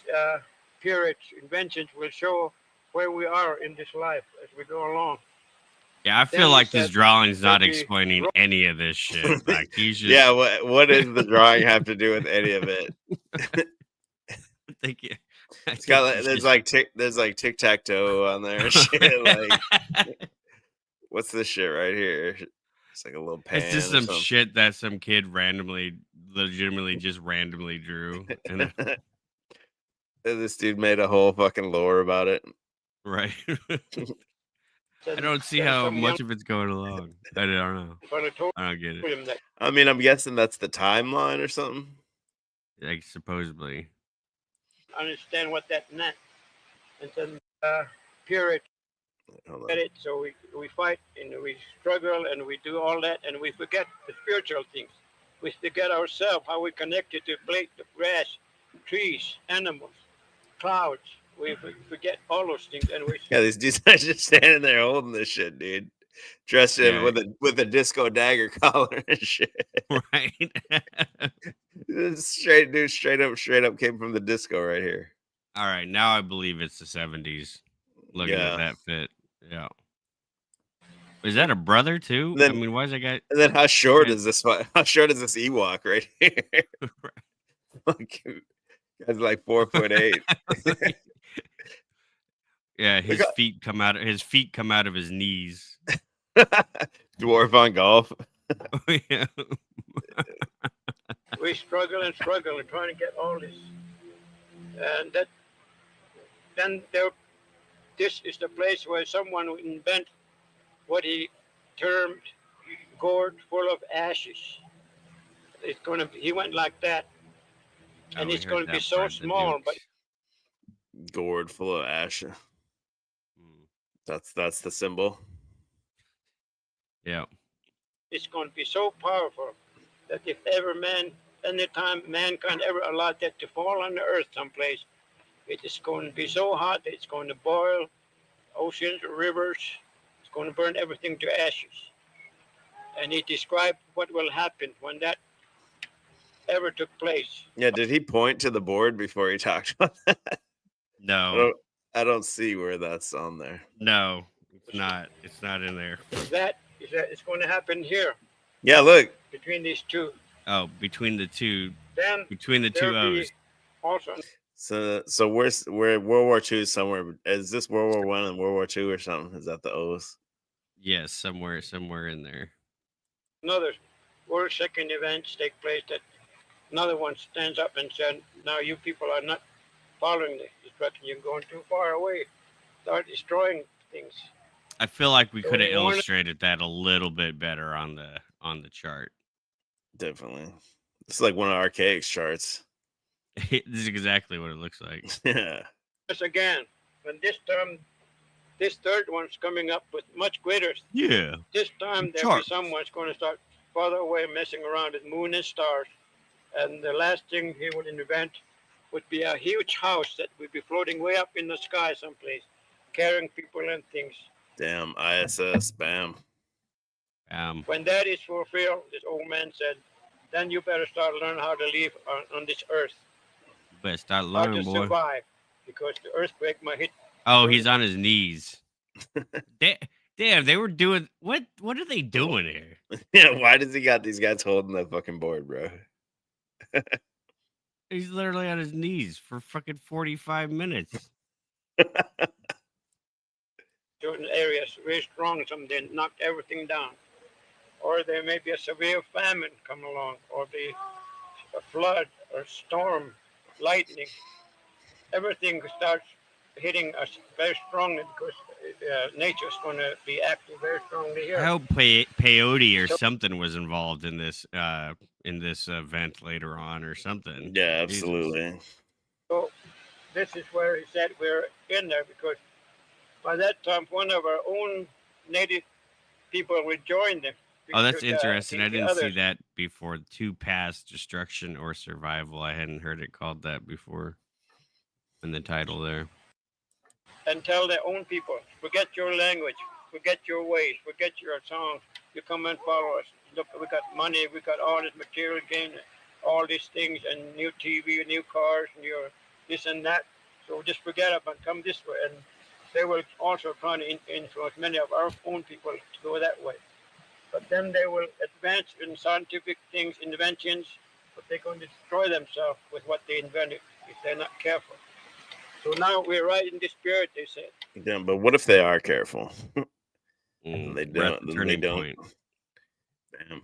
period inventions will show where we are in this life as we go along. Yeah, I feel Then like he this said, drawing's not there'll be explaining any of this shit. Like he's just Yeah, what does the drawing have to do with any of it? Thank you. It's got like, there's like tic-tac-toe on there and shit. Like, what's this shit right here? It's like a little pan. It's just some shit that some kid legitimately just randomly drew. And this dude made a whole fucking lore about it. Right. I don't see how much of it's going along. I don't know. I don't get it. I mean, I'm guessing that's the timeline or something. Like supposedly. Understand what that meant. And then period. Get it. So we fight and we struggle and we do all that and we forget the spiritual things. We forget ourselves, how we connected to the grass, trees, animals, clouds. We forget all those things and we these dudes are just standing there holding this shit, dude. Dressed in with a disco dagger collar and shit. Right. This straight up came from the disco right here. All right, now I believe it's the 70s. Looking at that fit. Yeah. Is that a brother too? Then, I mean, why is that guy? And then how short is this Ewok right here? Guy's like 4'8". Yeah, his feet come out of his knees. Dwarf on golf. Yeah. We struggle and trying to get all this. And this is the place where someone would invent what he termed gourd full of ashes. He went like that. And it's going to be so small, but gourd full of ash. That's the symbol. Yeah. It's going to be so powerful that if anytime mankind ever allowed that to fall on the earth someplace, it is going to be so hot that it's going to boil oceans, rivers. It's going to burn everything to ashes. And he described what will happen when that ever took place. Yeah, did he point to the board before he talked about that? No. I don't see where that's on there. No, it's not. It's not in there. That it's going to happen here. Yeah, look. Between these two. Oh, between the two. Then between the two O's. Also. So we're World War II somewhere. Is this World War I and World War II or something? Is that the O's? Yes, somewhere in there. Another world second events take place that another one stands up and says, now you people are not following the instruction. You're going too far away. Start destroying things. I feel like we could have illustrated that a little bit better on the chart. Definitely. It's like one of Archaic's charts. This is exactly what it looks like. Yeah. Yes, again, when this term, this third one's coming up with much greater. Yeah. This time there'll be someone's going to start farther away messing around with moon and stars. And the last thing he would invent would be a huge house that would be floating way up in the sky someplace, carrying people and things. Damn, ISS, bam. When that is fulfilled, this old man said, then you better start learning how to live on this earth. Better start How learning, to boy. survive, because the earthquake might hit. Oh, he's on his knees. Damn, they were doing what? What are they doing here? Yeah, why does he got these guys holding that fucking board, bro? He's literally on his knees for fucking 45 minutes. Certain areas very strong, someday knocked everything down. Or there may be a severe famine come along, or be a flood or storm, lightning. Everything starts hitting us very strongly because nature's going to be acting very strongly here. I hope peyote or something was involved in this event later on or something. Yeah, absolutely. Jesus. So this is where he said we're in there, because by that time one of our own native people would join them. Oh, that's Because, interesting. I the didn't see others- that before. To pass, destruction, or survival. I hadn't heard it called that before in the title there. And tell their own people, forget your language, forget your ways, forget your songs. You come and follow us. Look, we got money, we got all this material gain, all these things, and new TV, new cars, and your this and that. So just forget about it, come this way. And they will also try to influence many of our own people to go that way. But then they will advance in scientific things, inventions, but they're going to destroy themselves with what they invented if they're not careful. So now we're right in the spirit, they said. Yeah, but what if they are careful? And they don't. Then they turning don't. point. Damn.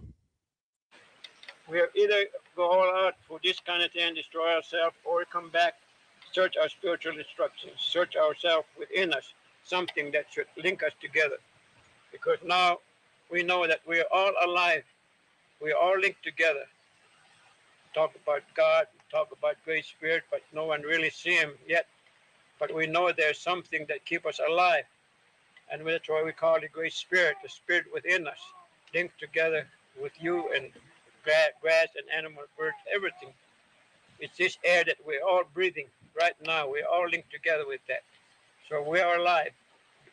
We'll either go all out for this kind of thing, destroy ourselves, or come back, search our spiritual instructions, search ourselves within us, something that should link us together. Because now we know that we're all alive. We're all linked together. Talk about God, talk about Great Spirit, but no one really see him yet. But we know there's something that keeps us alive. And that's why we call it Great Spirit, the spirit within us, linked together with you and grass and animal, birds, everything. It's this air that we're all breathing right now. We're all linked together with that. So we are alive.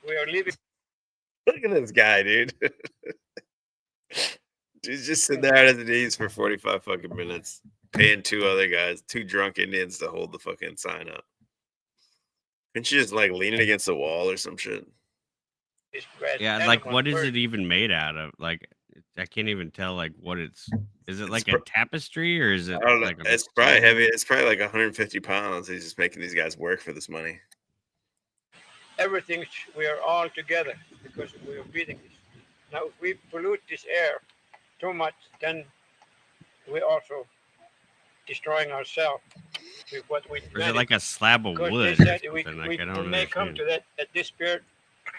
We are living. Look at this guy, dude. He's just sitting there at his knees for 45 fucking minutes, paying two other guys, two drunk Indians, to hold the fucking sign up. Couldn't you just like lean it against the wall or some shit? Yeah, like what is it even made out of? Like I can't even tell like what it's. Is it like a tapestry or is it? I don't know. Like a It's probably heavy. It's probably like 150 pounds. He's just making these guys work for this money. Everything, we are all together because we are breathing this. Now, if we pollute this air too much, then we also destroying ourselves with what we. Or is it like a slab of Because wood? they Or said something? Like, we I don't may come understand. to that this spirit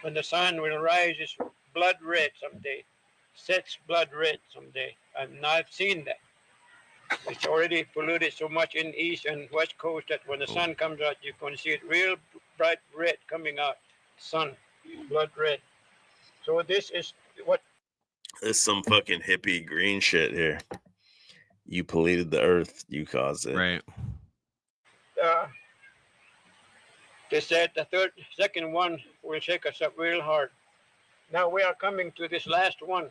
when the sun will rise is blood red someday, sets blood red someday, and I've seen that. It's already polluted so much in east and west coast that when the sun comes out, you're going to see it real bright red coming out, sun, blood red. So this is what. There's some fucking hippie green shit here. You polluted the earth. You caused it. Right. They said the second one will shake us up real hard. Now we are coming to this last one.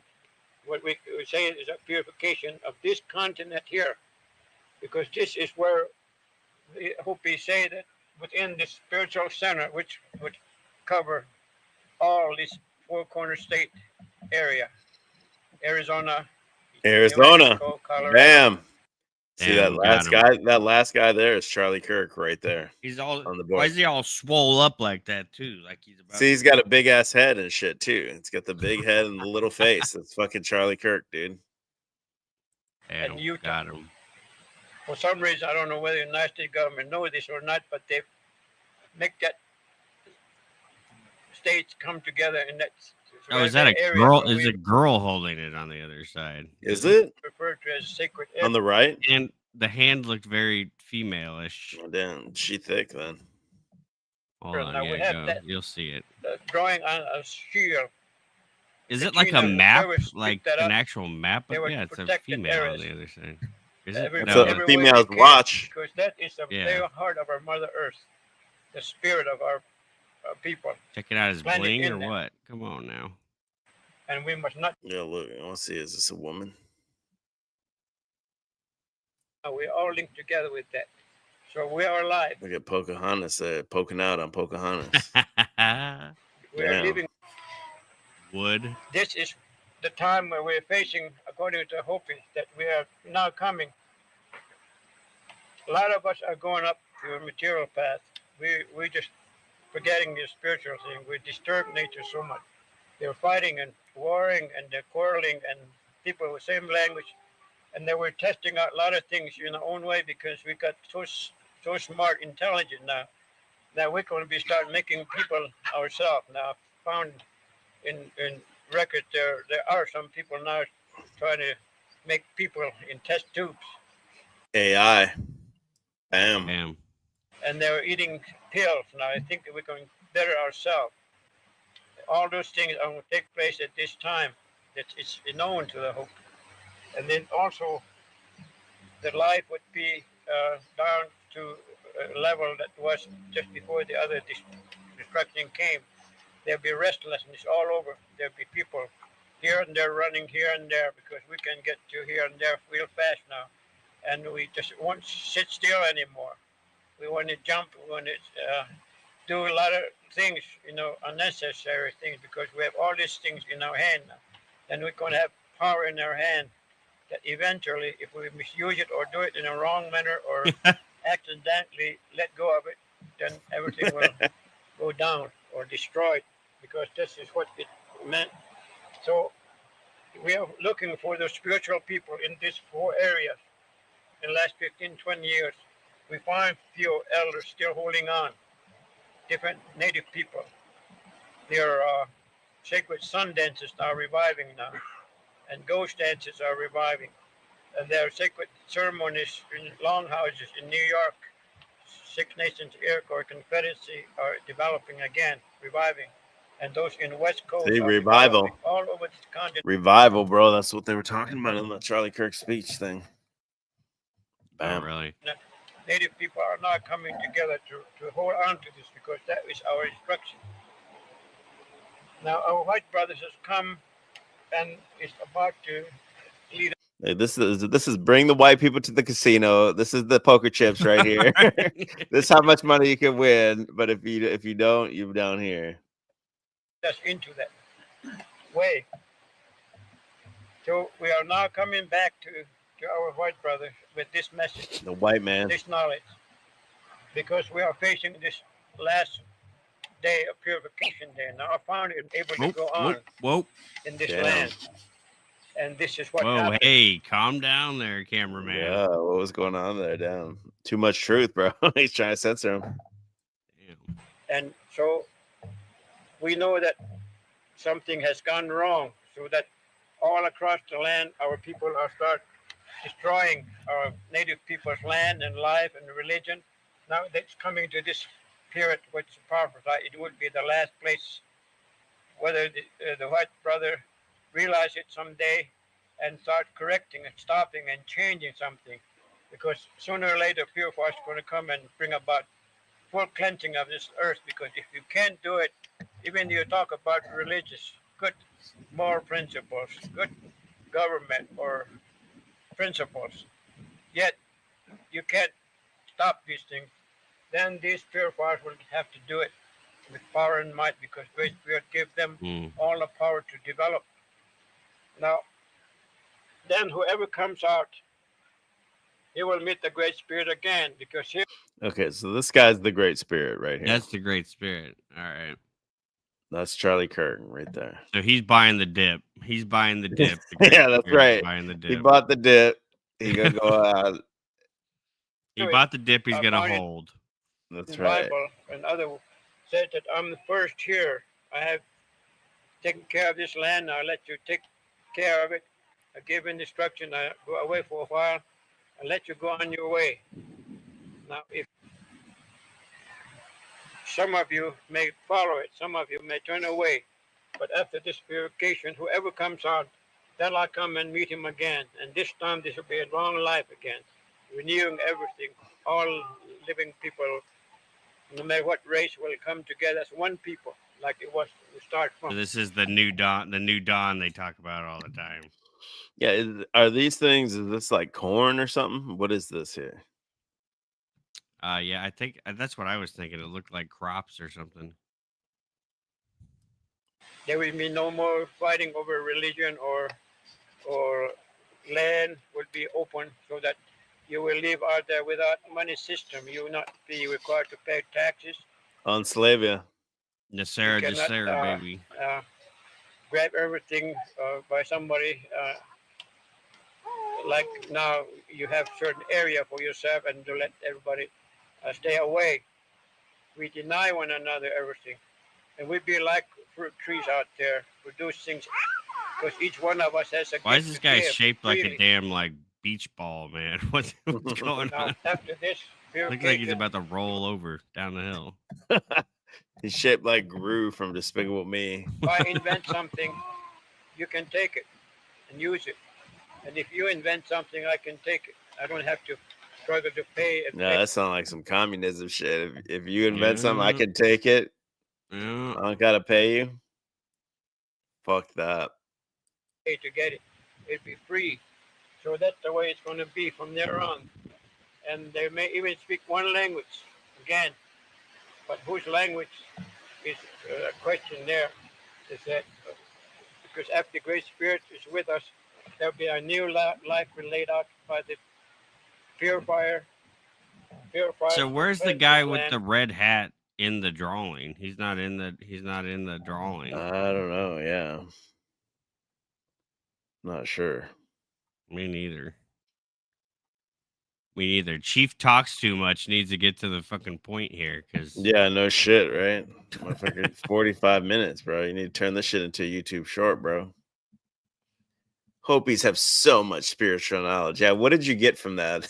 What we say is a purification of this continent here, because this is where the Hopi say that within the spiritual center, which would cover all this four corner state area, Arizona, Mexico, Colorado. Bam. See Damn, that got him. last guy there is Charlie Kirk right there. He's all on the board. Why is he all swole up like that too? Like he's about. See, he's got a big ass head and shit too. It's got the big head and the little face. It's fucking Charlie Kirk, dude. And Utah. Got him. For some reason, I don't know whether the United States government knows this or not, but they make that states come together in that. Oh, is that a girl? Is a girl holding it on the other side? Is it? referred to as sacred area. On the right? And the hand looked very female-ish. Oh, damn. She thick, then. Hold on, Now we yeah, have go. that You'll see it. drawing on a shield. Is it like a Between map? whoever picked Like that an up, actual map? they were Yeah, it's a protected female on areas. the other side. Is it? Every, No, every way we females can, watch. because that is the Yeah. very heart of our Mother Earth, the spirit of our people. check it out as planted bling in or there. what? Come on now. And we must not. Yeah, look. I want to see. Is this a woman? We all linked together with that. So we are alive. Look at Pocahontas poking out on Pocahontas. We are living. Wood. This is the time where we're facing, according to Hopi, that we are now coming. A lot of us are going up to a material path. We just forgetting the spiritual thing. We disturb nature so much. They're fighting and warring and they're quarreling and people with the same language. And they were testing out a lot of things in our own way because we got so smart, intelligent now. Now we're going to be start making people ourselves. Now found in record there are some people now trying to make people in test tubes. AI. Bam. And they're eating pills now. I think that we're going to better ourselves. All those things are going to take place at this time. That it's known to the Hope. And then also, the life would be down to a level that was just before the other destruction came. There'll be restlessness all over. There'll be people here and there running here and there because we can get to here and there real fast now. And we just won't sit still anymore. We want to jump. We want to do a lot of things, unnecessary things because we have all these things in our hand now. And we're going to have power in our hand that eventually, if we misuse it or do it in a wrong manner or accidentally let go of it, then everything will go down or destroyed because this is what it meant. So we are looking for the spiritual people in these 4 areas. In the last 15, 20 years, we find few elders still holding on, different native people. Their sacred sun dances are reviving now, and ghost dances are reviving. And their sacred ceremonies in longhouses in New York, Six Nations Iroquois Confederacy are developing again, reviving. And those in West Coast See, are revival. developing all over this continent. Revival, bro. That's what they were talking about in the Charlie Kirk speech thing. Bam. Oh, really? Native people are not coming together to hold on to this because that is our instruction. Now our white brothers has come and is about to lead. Hey, this is bring the white people to the casino. This is the poker chips right here. This is how much money you can win. But if you don't, you're down here. Us into that way. So we are now coming back to our white brothers with this message. The white man. This knowledge. Because we are facing this last day of purification day. Now I found it able to go on in this land. And this is what happened. Hey, calm down there, cameraman. Yeah, what was going on there? Damn. Too much truth, bro. He's trying to censor him. Damn. And so we know that something has gone wrong, so that all across the land, our people are start destroying our native people's land and life and religion. Now that's coming to this period, which prophesied it would be the last place. Whether the white brother realize it someday and start correcting and stopping and changing something, because sooner or later purifiers is going to come and bring about full cleansing of this earth. Because if you can't do it, even you talk about religious, good moral principles, good government or principles, yet you can't stop these things, then these purifiers will have to do it with power and might, because Great Spirit gives them all the power to develop. Now, then whoever comes out, he will meet the Great Spirit again, because he. Okay, so this guy's the Great Spirit right here. That's the Great Spirit. All right. That's Charlie Kirk right there. So he's buying the dip. He's buying the dip. Yeah, that's right. Buying the dip. He bought the dip. He gonna go out. He bought the dip. He's gonna hold. That's the right. Bible and other said that I'm the first here. I have taken care of this land. Now I'll let you take care of it. I give instruction. I go away for a while. I let you go on your way. Now, if some of you may follow it, some of you may turn away. But after this purification, whoever comes out, then I'll come and meet him again. And this time, this will be a long life again, renewing everything. All living people, no matter what race, will come together as one people, like it was to start So from. this is the new dawn they talk about all the time. Yeah, are these things? Is this like corn or something? What is this here? Yeah, I think that's what I was thinking. It looked like crops or something. There will be no more fighting over religion or land will be open so that you will live out there without money system. You will not be required to pay taxes. Enslave you. Yes, sir, You yes, cannot sir, baby. grab everything by somebody. Like now, you have certain area for yourself, and to let everybody stay away. We deny one another everything, and we be like fruit trees out there, produce things, because each one of us has a Why gift is this to guy give shaped like a freely. damn like beach ball, man? What's going Now, on? after this Looks like he's purification, about to roll over down the hill. He's shaped like Gru from Despicable Me. if I invent something, you can take it and use it. And if you invent something, I can take it. I don't have to struggle to pay. No, that sounds like some communism shit. If you invent something, I can take it. Yeah. I don't gotta pay you. Fuck that. Pay to get it. It'd be free. So that's the way it's going to be from there on. And they may even speak one language again. But whose language is a question there. Is that because after the Great Spirit is with us, there'll be a new life laid out by the purifier. So where's the guy with the red hat in the drawing? He's not in the drawing. I don't know. Yeah, not sure. Me neither. Chief talks too much. Needs to get to the fucking point here, because Yeah, no shit, right? Motherfucker, 45 minutes, bro. You need to turn this shit into a YouTube short, bro. Hopis have so much spiritual knowledge. Yeah, what did you get from that?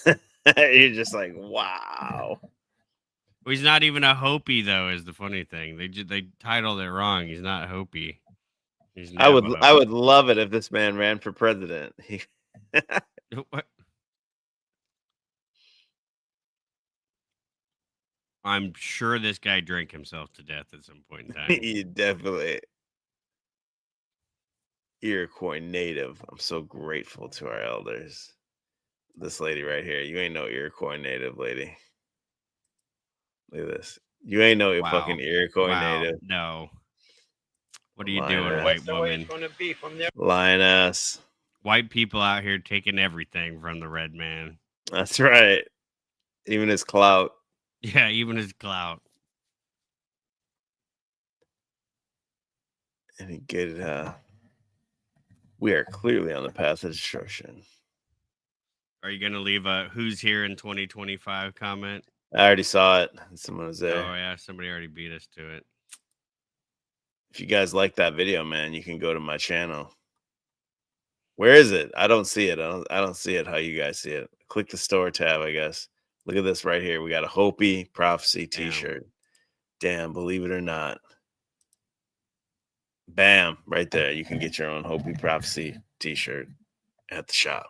You're just like, wow. Well, he's not even a Hopi, though. Is the funny thing. They titled it wrong. He's not Hopi. He's I Navajo. would love it if this man ran for president. What? I'm sure this guy drank himself to death at some point in time. You definitely Iroquois native. I'm so grateful to our elders. This lady right here. You ain't no Iroquois native, lady. Look at this. You ain't no fucking Iroquois native. No. What are you Lying doing, ass. white woman? Lying ass. White people out here taking everything from the red man. That's right. Even his clout. Yeah, even his clout. And he get we are clearly on the path of destruction. Are you gonna leave a "Who's here in 2025" comment? I already saw it. Someone was there. Oh yeah, somebody already beat us to it. If you guys like that video, man, you can go to my channel. Where is it? I don't see it. I don't see it how you guys see it. Click the store tab, I guess. Look at this right here. We got a Hopi Prophecy t-shirt. Damn, believe it or not. Bam, right there. You can get your own Hopi Prophecy t-shirt at the shop.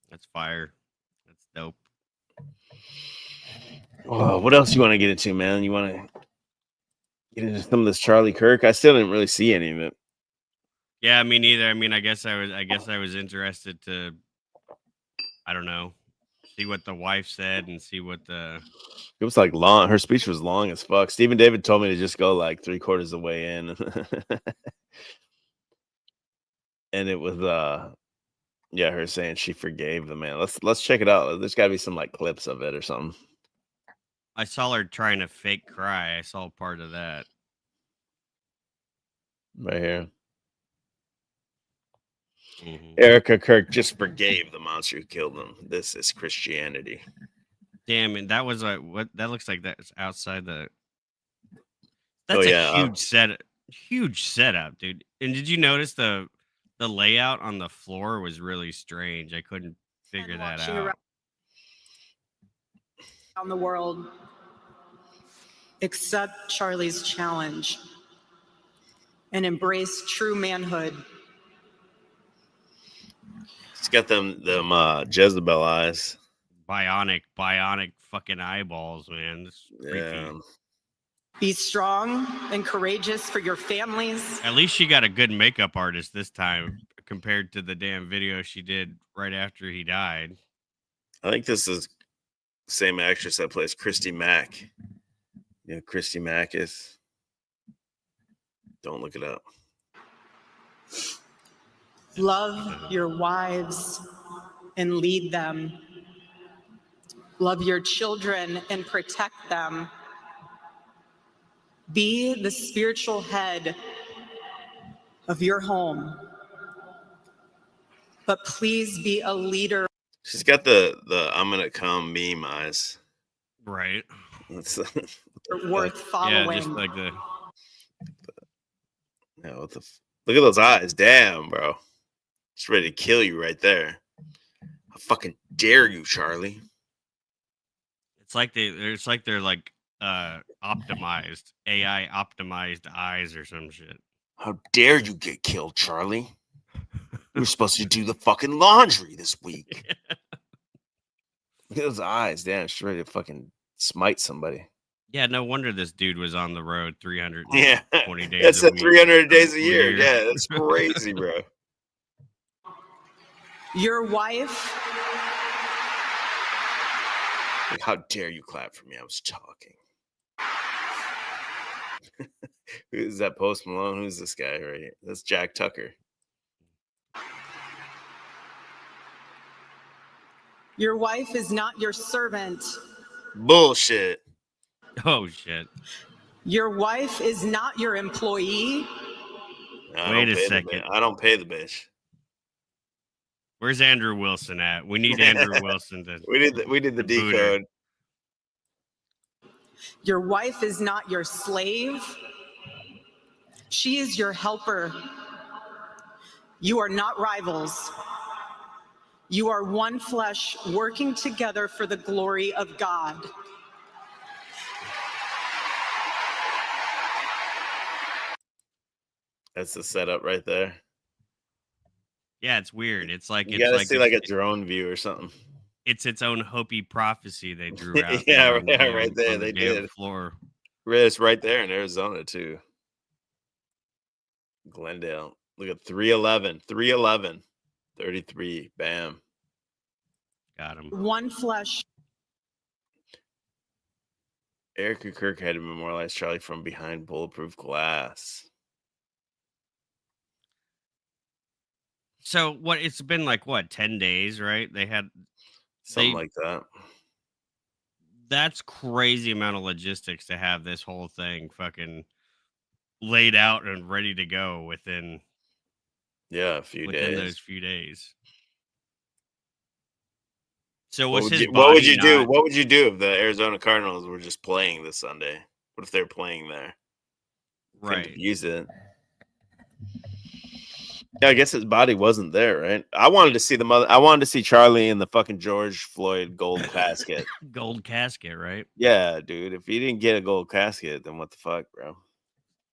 That's fire. That's dope. Oh, what else you want to get into, man? You want to get into some of this Charlie Kirk? I still didn't really see any of it. Yeah, me neither. I mean, I guess I was interested to, I don't know, see what the wife said and see what the. It was like long. Her speech was long as fuck. Stephen David told me to just go like 3/4 of the way in. And it was yeah, her saying she forgave the man. Let's check it out. There's gotta be some like clips of it or something. I saw her trying to fake cry. I saw part of that. Right here. Mm-hmm. Erica Kirk just forgave the monster who killed him. This is Christianity. Damn, and that was what that looks like. That's outside the. That's yeah, a huge setup, dude. And did you notice the The layout on the floor was really strange. I couldn't figure that watching out. around the world accept Charlie's challenge and embrace true manhood. He's got them Jezebel eyes. Bionic fucking eyeballs, man. This is creepy. Be strong and courageous for your families. At least she got a good makeup artist this time compared to the damn video she did right after he died. I think this is the same actress that plays Christy Mack. You know, Christy Mack is. Don't look it up. Love your wives and lead them. Love your children and protect them. Be the spiritual head of your home. But please be a leader. She's got the I'm gonna come meme eyes. Right. Worth following. Yeah, just like the. Yeah, look at those eyes. Damn, bro. Just ready to kill you right there. How fucking dare you, Charlie? It's like they're like optimized AI optimized eyes or some shit. How dare you get killed, Charlie? You were supposed to do the fucking laundry this week. Look at those eyes. Damn, she's ready to fucking smite somebody. Yeah, no wonder this dude was on the road 320 days. That's a week. 300 days a year. Yeah, that's crazy, bro. Your wife. Like, how dare you clap for me? I was talking. Who's that Post Malone? Who's this guy right here? That's Jack Tucker. Your wife is not your servant. Bullshit. Oh, shit. Your wife is not your employee. Wait a second. I don't pay the bitch. Where's Andrew Wilson at? We need Andrew Wilson to. We did the decode. Your wife is not your slave. She is your helper. You are not rivals. You are one flesh working together for the glory of God. That's the setup right there. Yeah, it's weird. It's like You gotta see like a drone view or something. It's its own Hopi prophecy they drew out. Yeah, on the damn- right there. on the They damn did. Floor. It's right there in Arizona too. Glendale. Look at 311. 311. 33. Bam. Got him. One flesh. Erica Kirk had to memorialize Charlie from behind bulletproof glass. So what? It's been like what 10 days, right? They had Something like that. That's crazy amount of logistics to have this whole thing fucking laid out and ready to go within a few days. those few days. So What was would his you, what would body you do? not- What would you do if the Arizona Cardinals were just playing this Sunday? What if they're playing there? Couldn't Right. use it. Yeah, I guess his body wasn't there, right? I wanted to see the mother. I wanted to see Charlie in the fucking George Floyd gold casket. Gold casket, right? Yeah, dude. If he didn't get a gold casket, then what the fuck, bro?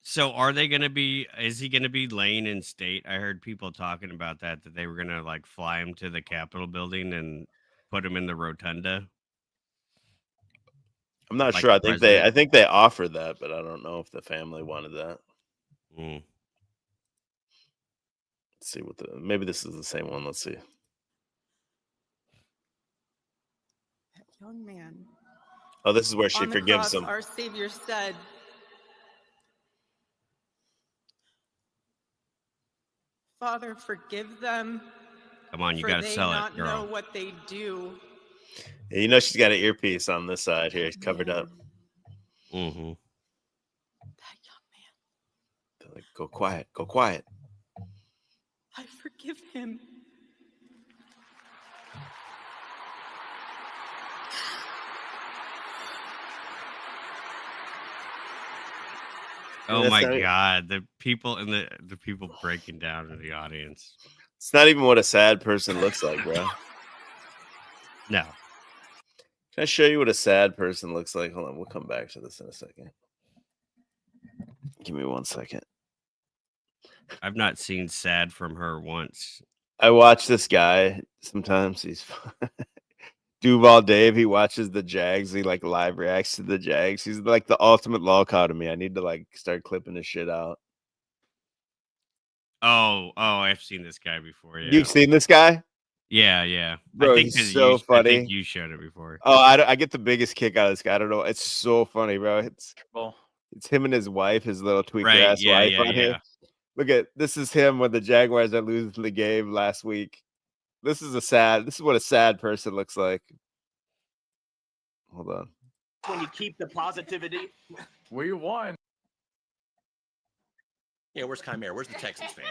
So are they going to be, is he going to be laying in state? I heard people talking about that they were going to like fly him to the Capitol building and put him in the rotunda. I'm not Like sure. the I president? think they offered that, but I don't know if the family wanted that. Mm. Let's see what maybe this is the same one. Let's see. That young man. Oh, this is where she On the forgives cross, him. Our Savior said, Father, forgive them. Come on, you for got to they sell not it, girl. know what they do. Yeah, you know she's got an earpiece on this side here, covered up. Mm-hmm. They're like, go quiet, go quiet. I forgive him. Oh That's my not- god, the people in the people breaking down in the audience. It's not even what a sad person looks like, bro. No. Can I show you what a sad person looks like? Hold on, we'll come back to this in a second. Give me 1 second. I've not seen sad from her once. I watch this guy sometimes. He's Duval Dave. He watches the Jags. He like live reacts to the Jags. He's like the ultimate lolcow to me. I need to like start clipping his shit out. Oh, I've seen this guy before. Yeah. You've seen this guy? Yeah. Bro, I think he's 'cause so funny. I think you showed it before. Oh, I get the biggest kick out of this guy. I don't know. It's so funny, bro. It's him and his wife, his little tweaker ass wife on here. Look at this is him when the Jaguars are losing the game last week. This is what a sad person looks like. Hold on. When you keep the positivity. We won. Yeah, where's Chimera? Where's the Texans fan?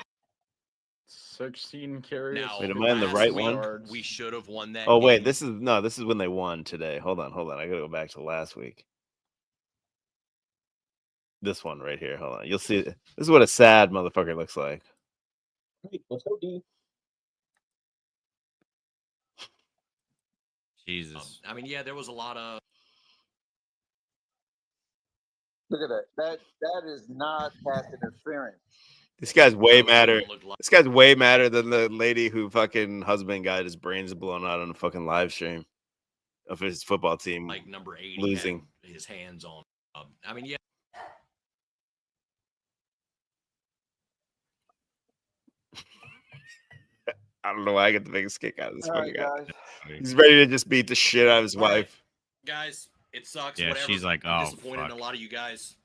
16 carries. Now, Wait, am I in the last right week, one? We should have won that. Oh wait, game. this is when they won today. Hold on. I gotta go back to last week. This one right here. Hold on. You'll see. This is what a sad motherfucker looks like. Let's go, D. Jesus. I mean, yeah, there was a lot of. Look at that. That is not pass interference. This guy's way madder. This guy's way madder than the lady who fucking husband got his brains blown out on a fucking live stream of his football team Like number 80 losing. had his hands on. I mean, yeah. I don't know why I get the biggest kick out of this All fucking right, guy. guys. He's ready to just beat the shit out of his All right. wife. Guys, it sucks. Yeah, whatever. she's like, I'm "Oh, disappointed in fuck." a lot of you guys.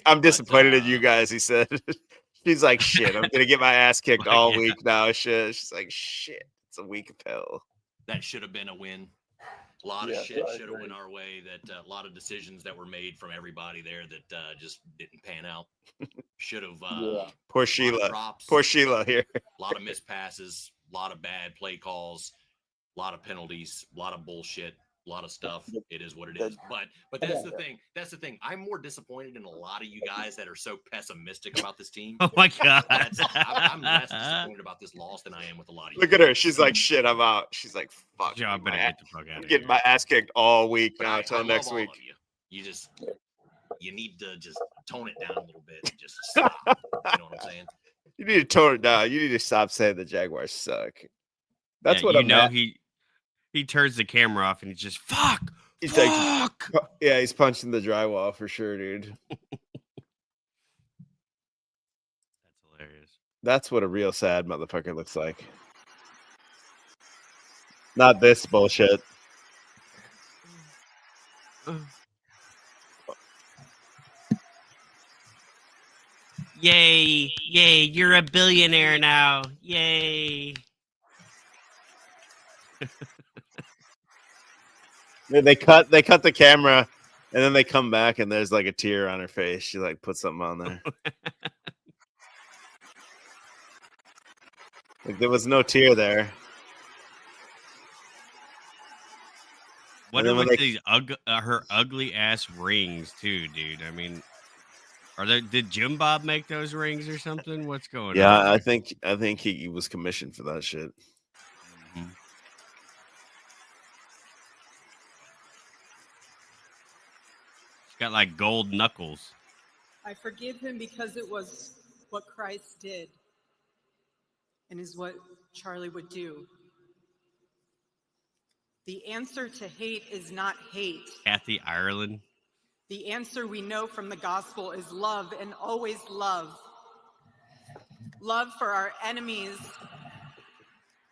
I'm disappointed in you guys, he said. She's like, shit, I'm gonna get my ass kicked all Yeah. week now. Shit. She's like, shit, it's a week of hell. That should have been a win. A lot of Yeah, shit I should have agree. went our way. That a lot of decisions that were made from everybody there that just didn't pan out. Should have. Yeah. Poor lot of Sheila. drops, Poor Sheila here. a lot of missed passes, a lot of bad play calls, a lot of penalties, a lot of bullshit, a lot of stuff. It is what it is. But that's the thing. That's the thing. I'm more disappointed in a lot of you guys that are so pessimistic about this team. Oh my god. I'm less disappointed about this loss than I am with a lot of you. Look at her. She's like, shit, I'm out. She's like, fuck. Joe, I better get the fuck out I'm of getting here. my ass kicked all week But now I until love next all week. of you. You need to just tone it down a little bit. And just stop. You know what I'm saying? You need to tone it down. You need to stop saying the Jaguars suck. That's Yeah, what you I'm know. at. He turns the camera off and he's just fuck. He's Fuck. like, yeah, he's punching the drywall for sure, dude. That's hilarious. That's what a real sad motherfucker looks like. Not this bullshit. Yay! You're a billionaire now. Yay! They cut the camera and then they come back and there's like a tear on her face. She like put something on there. Like there was no tear there. What And then when with they- these her ugly ass rings too, dude? I mean, did Jim Bob make those rings or something? What's going Yeah, on? I think he was commissioned for that shit. Mhm. She's got like gold knuckles. I forgive him because it was what Christ did and is what Charlie would do. The answer to hate is not hate. Kathy Ireland. The answer we know from the gospel is love and always love. Love for our enemies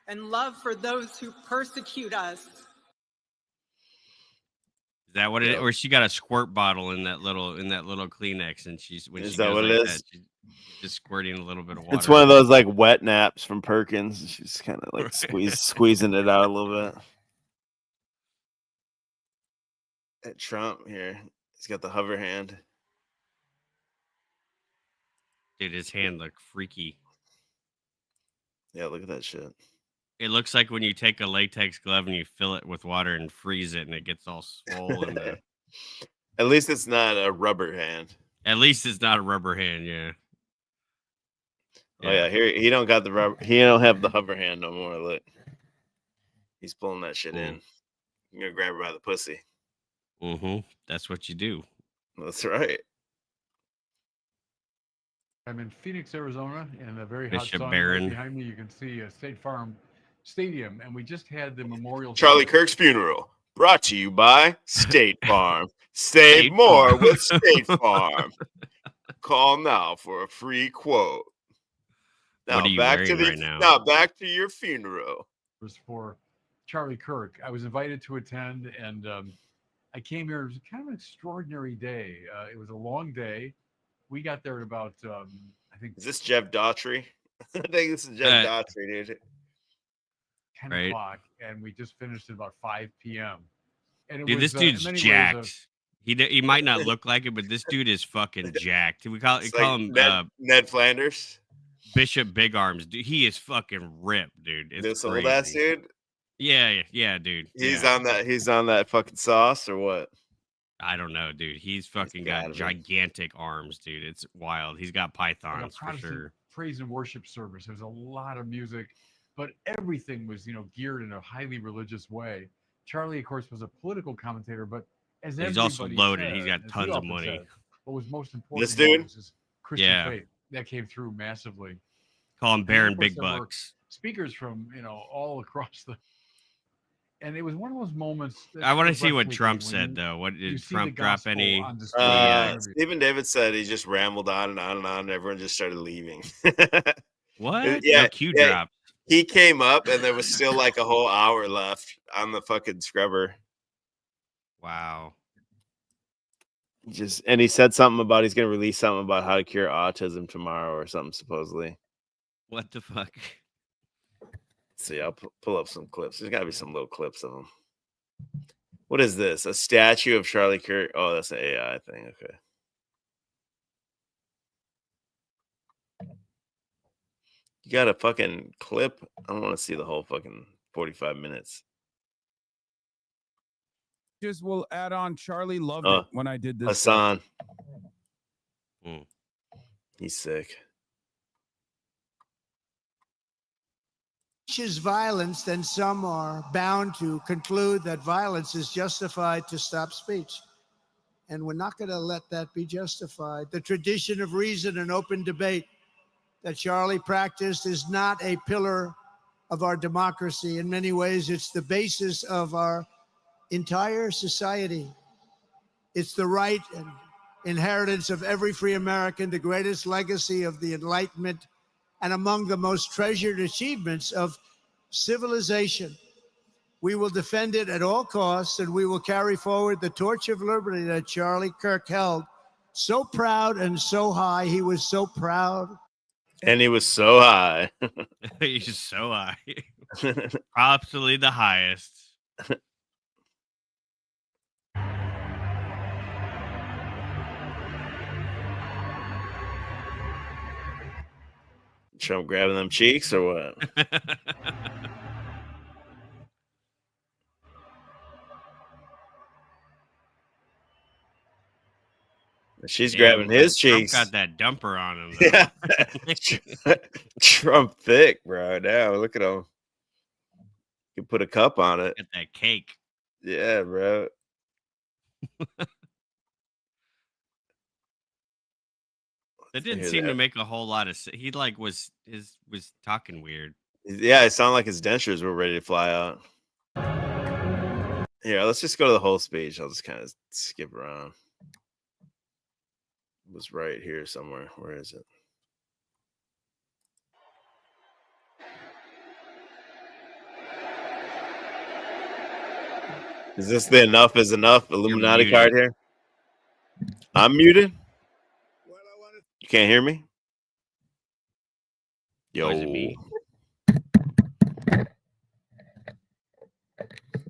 and love for those who persecute us. Is that what it? Yeah. Or she got a squirt bottle in that little Kleenex, and she's when Is she that goes what like it that, is? she's just squirting a little bit of water. It's one of those like wet naps from Perkins. She's kind of like Right. squeezing it out a little bit. At Trump here, he's got the hover hand. Dude, his hand looked freaky. Yeah, look at that shit. It looks like when you take a latex glove and you fill it with water and freeze it, and it gets all swollen. At least it's not a rubber hand. At least it's not a rubber hand. Yeah. Oh yeah, here he don't got the rubber. He don't have the hover hand no more. Look, he's pulling that shit in. You're gonna grab her by the pussy. That's what you do. That's right. I'm in Phoenix, Arizona, and a very Bishop hot sun. Barron. Right behind me, you can see State Farm Stadium, and we just had the memorial. Charlie service. Kirk's funeral, brought to you by State Farm. Save more with State Farm. Call now for a free quote. Now What are you back to wearing the right now? now back to your funeral. Was for Charlie Kirk. I was invited to attend, and I came here. It was kind of an extraordinary day. It was a long day. We got there at about, I think. Is this Jeff Daughtry? I think this is Jeff Daughtry, dude. 10 o'clock, and we just finished at about 5 p.m. And it Dude, was, this dude's in many ways, jacked. He might not look like it, but this dude is fucking jacked. We call him Ned Flanders, Bishop Big Arms. Dude, he is fucking ripped, dude. It's this crazy. old ass dude. Yeah, dude. He's on that. He's on that fucking sauce or what? I don't know, dude. He's fucking got gigantic arms, dude. It's wild. He's got pythons for sure. Praise and worship service. There's a lot of music, but everything was, geared in a highly religious way. Charlie, of course, was a political commentator, but as he's also everybody loaded. said, He's got as he tons of often money. said, what was most important This dude? was his Christian Yeah. faith. That came through massively. Call him And Baron of course, Big there were Bucks. Speakers from, all across the. And it was one of those moments. I want to see what breathtaking Trump when said, you- though. What you did see Trump the drop gospel any? on display. Stephen David said he just rambled on and on and on, and everyone just started leaving. What? Yeah, No Q drop. He came up, and there was still like a whole hour left on the fucking scrubber. Wow. And he said something about he's gonna release something about how to cure autism tomorrow or something supposedly. What the fuck? See, I'll pull up some clips. There's got to be some little clips of him. What is this? A statue of Charlie Kirk? Oh, that's an AI thing. Okay. You got a fucking clip? I don't want to see the whole fucking 45 minutes. Just will add on. Charlie loved it when I did this. Hassan. He's sick. Is violence, then some are bound to conclude that violence is justified to stop speech. And we're not going to let that be justified. The tradition of reason and open debate that Charlie practiced is not a pillar of our democracy. In many ways, it's the basis of our entire society. It's the right and inheritance of every free American, the greatest legacy of the Enlightenment, and among the most treasured achievements of civilization. We will defend it at all costs, and we will carry forward the torch of liberty that Charlie Kirk held so proud and so high. He was so proud. And he was so high. He's so high. Absolutely the highest. Trump grabbing them cheeks or what? She's grabbing his cheeks. Trump got that dumper on him. Though. Yeah. Trump thick, bro. Now look at him. You put a cup on it. Get that cake. Yeah, bro. That didn't seem to make a whole lot of sense. He like was talking weird. Yeah, it sounded like his dentures were ready to fly out. Here, let's just go to the whole speech. I'll just kind of skip around. It was right here somewhere. Where is it? Is this the enough is enough Illuminati card here? I'm muted. You can't hear me? Yo. Is it me?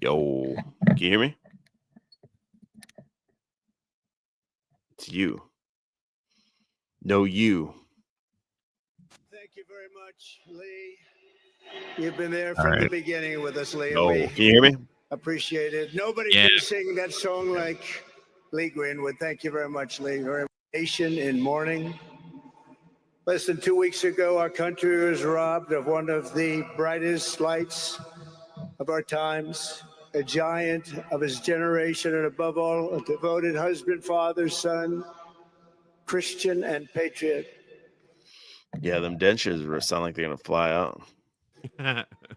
Yo. Can you hear me? It's you. No, you. Thank you very much, Lee. You've been there from the beginning with us, Lee. Oh, We can you hear me? appreciate it. Nobody Yeah. can sing that song like Lee Greenwood. Thank you very much, Lee. Very nation in mourning. Less than 2 weeks ago, our country was robbed of one of the brightest lights of our times, a giant of his generation, and above all, a devoted husband, father, son, Christian, and patriot. Yeah, them dentures sound like they're gonna fly out.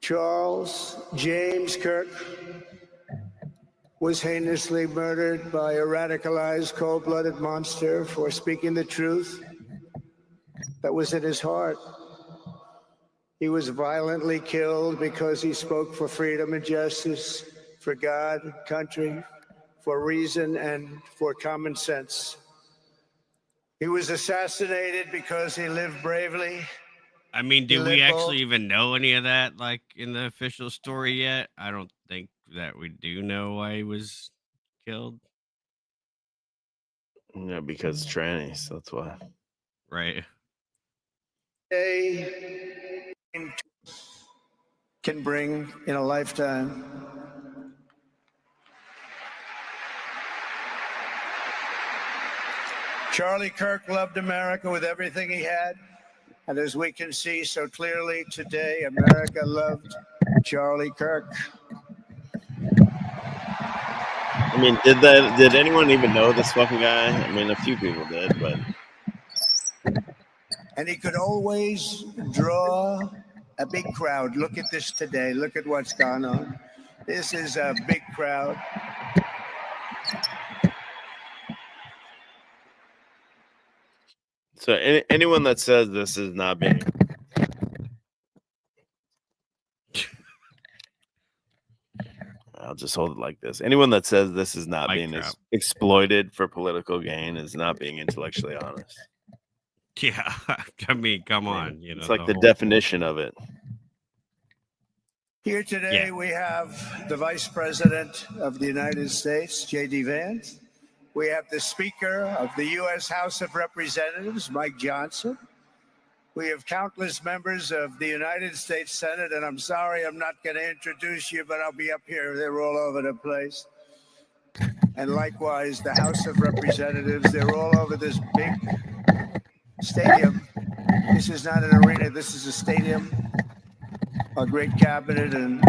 Charles James Kirk was heinously murdered by a radicalized, cold-blooded monster for speaking the truth that was in his heart. He was violently killed because he spoke for freedom and justice, for God, country, for reason, and for common sense. He was assassinated because he lived bravely. I mean, do He we lived actually bold. even know any of that, like in the official story yet? I don't think that we do know why he was killed. Yeah, because trannies. That's why. Right. Day can bring in a lifetime. Charlie Kirk loved America with everything he had. And as we can see so clearly today, America loved Charlie Kirk. I mean, did anyone even know this fucking guy? I mean, a few people did, but And he could always draw a big crowd. Look at this today. Look at what's gone on. This is a big crowd. so anyone that says this is not being I'll just hold it like this. Anyone that says this is not Mic being drop. exploited for political gain is not being intellectually honest. Yeah. I mean, come on. You know, It's like the whole- definition of it. Here today, we have the Vice President of the United States, J.D. Vance. We have the Speaker of the U.S. House of Representatives, Mike Johnson. We have countless members of the United States Senate, and I'm sorry I'm not going to introduce you, but I'll be up here. They're all over the place. And likewise, the House of Representatives, they're all over this big stadium. This is not an arena, this is a stadium. A great cabinet, and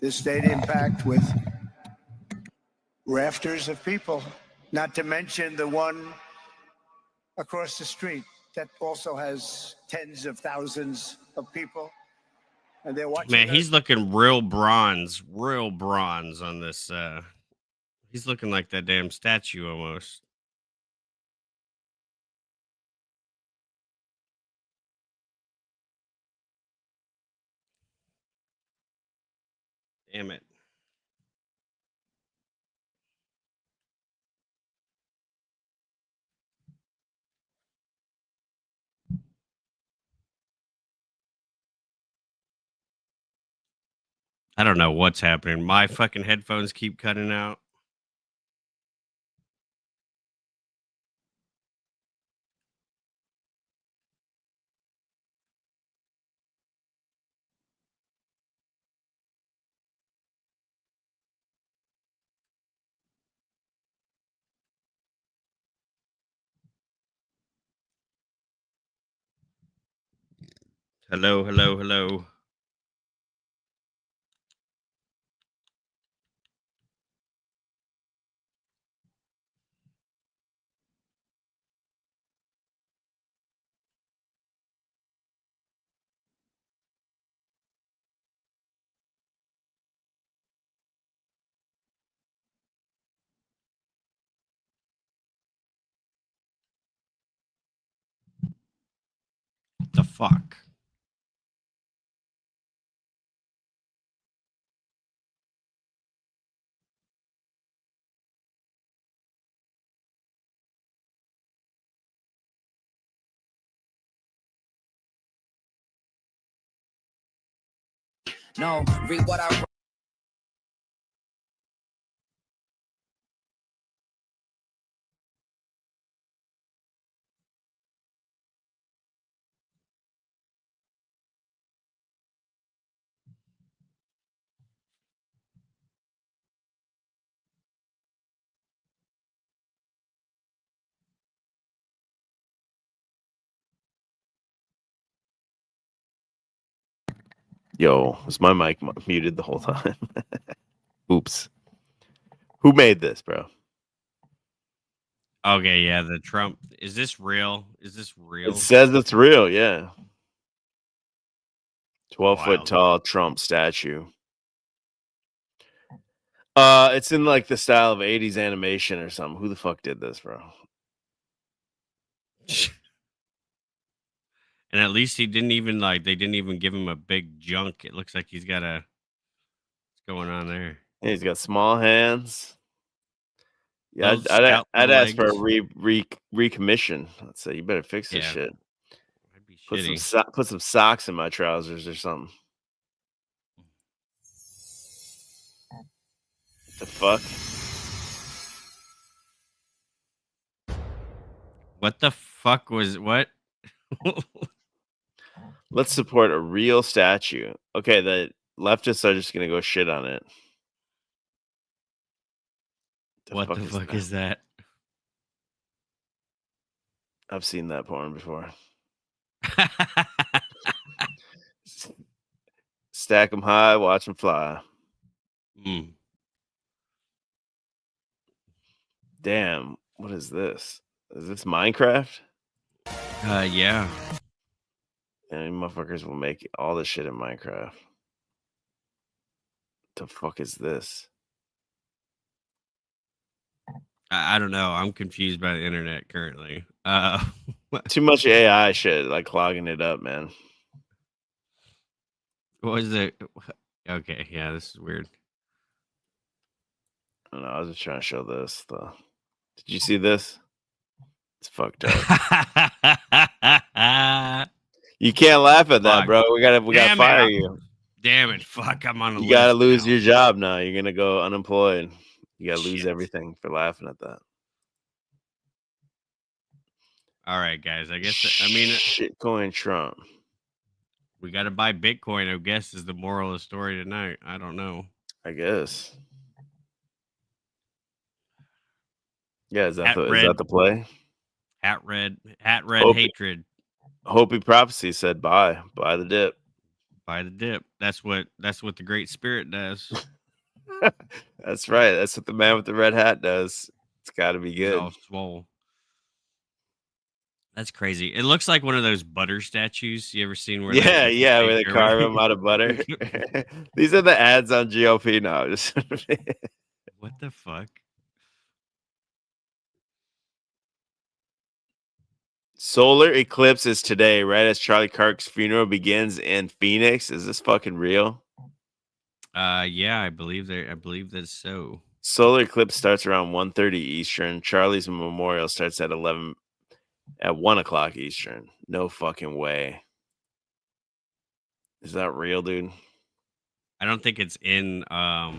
this stadium packed with rafters of people, not to mention the one across the street that also has tens of thousands of people. And they're watching. Man, he's looking real bronze on this. He's looking like that damn statue almost. Damn it. I don't know what's happening. My fucking headphones keep cutting out. Hello, hello, hello. The fuck? No, read what I wrote. Yo, was my mic muted the whole time? Oops. Who made this, bro? Okay, yeah, the Trump. Is this real? Is this real? It says it's real, yeah. 12-foot Wild. tall Trump statue. It's in like the style of 80s animation or something. Who the fuck did this, bro? And at least he didn't even they didn't even give him a big junk. It looks like he's got what's going on there? Yeah, he's got small hands. Yeah, Little stout I'd ask for a legs. recommission. Let's say you better fix this Yeah. shit. That'd be Put shitty. put some socks in my trousers or something. The fuck? What the fuck was what? Let's support a real statue. Okay, the leftists are just gonna go shit on it. What the fuck is that? I've seen that porn before. Stack them high, watch them fly. Mm. Damn, what is this? Is this Minecraft? Yeah. And motherfuckers will make all this shit in Minecraft. The fuck is this? I don't know. I'm confused by the internet currently. Too much AI shit, like clogging it up, man. What was it? Okay, yeah, this is weird. I don't know. I was just trying to show this. Did you see this? It's fucked up. You can't laugh at that, bro. We gotta fire you. Damn it! Fuck, I'm on a You list. gotta lose your job now. You're gonna go unemployed. You gotta lose Shit. everything for laughing at that. All right, guys. I guess shitcoin Trump. We got to buy Bitcoin. I guess is the moral of the story tonight. I don't know. I guess. Yeah, is that the play? Hat red hatred. Hopi prophecy said buy the dip. Buy the dip. That's what the Great Spirit does. That's right. That's what the man with the red hat does. It's got to be good. He's all swole. That's crazy. It looks like one of those butter statues. You ever seen where? Yeah, where they carve them out of butter. These are the ads on GOP now. What the fuck? Solar eclipse is today, right as Charlie Kirk's funeral begins in Phoenix. Is this fucking real? Yeah, I believe that's so. Solar eclipse starts around 1:30 Eastern. Charlie's memorial starts at 1 o'clock Eastern. No fucking way. Is that real, dude? I don't think it's in I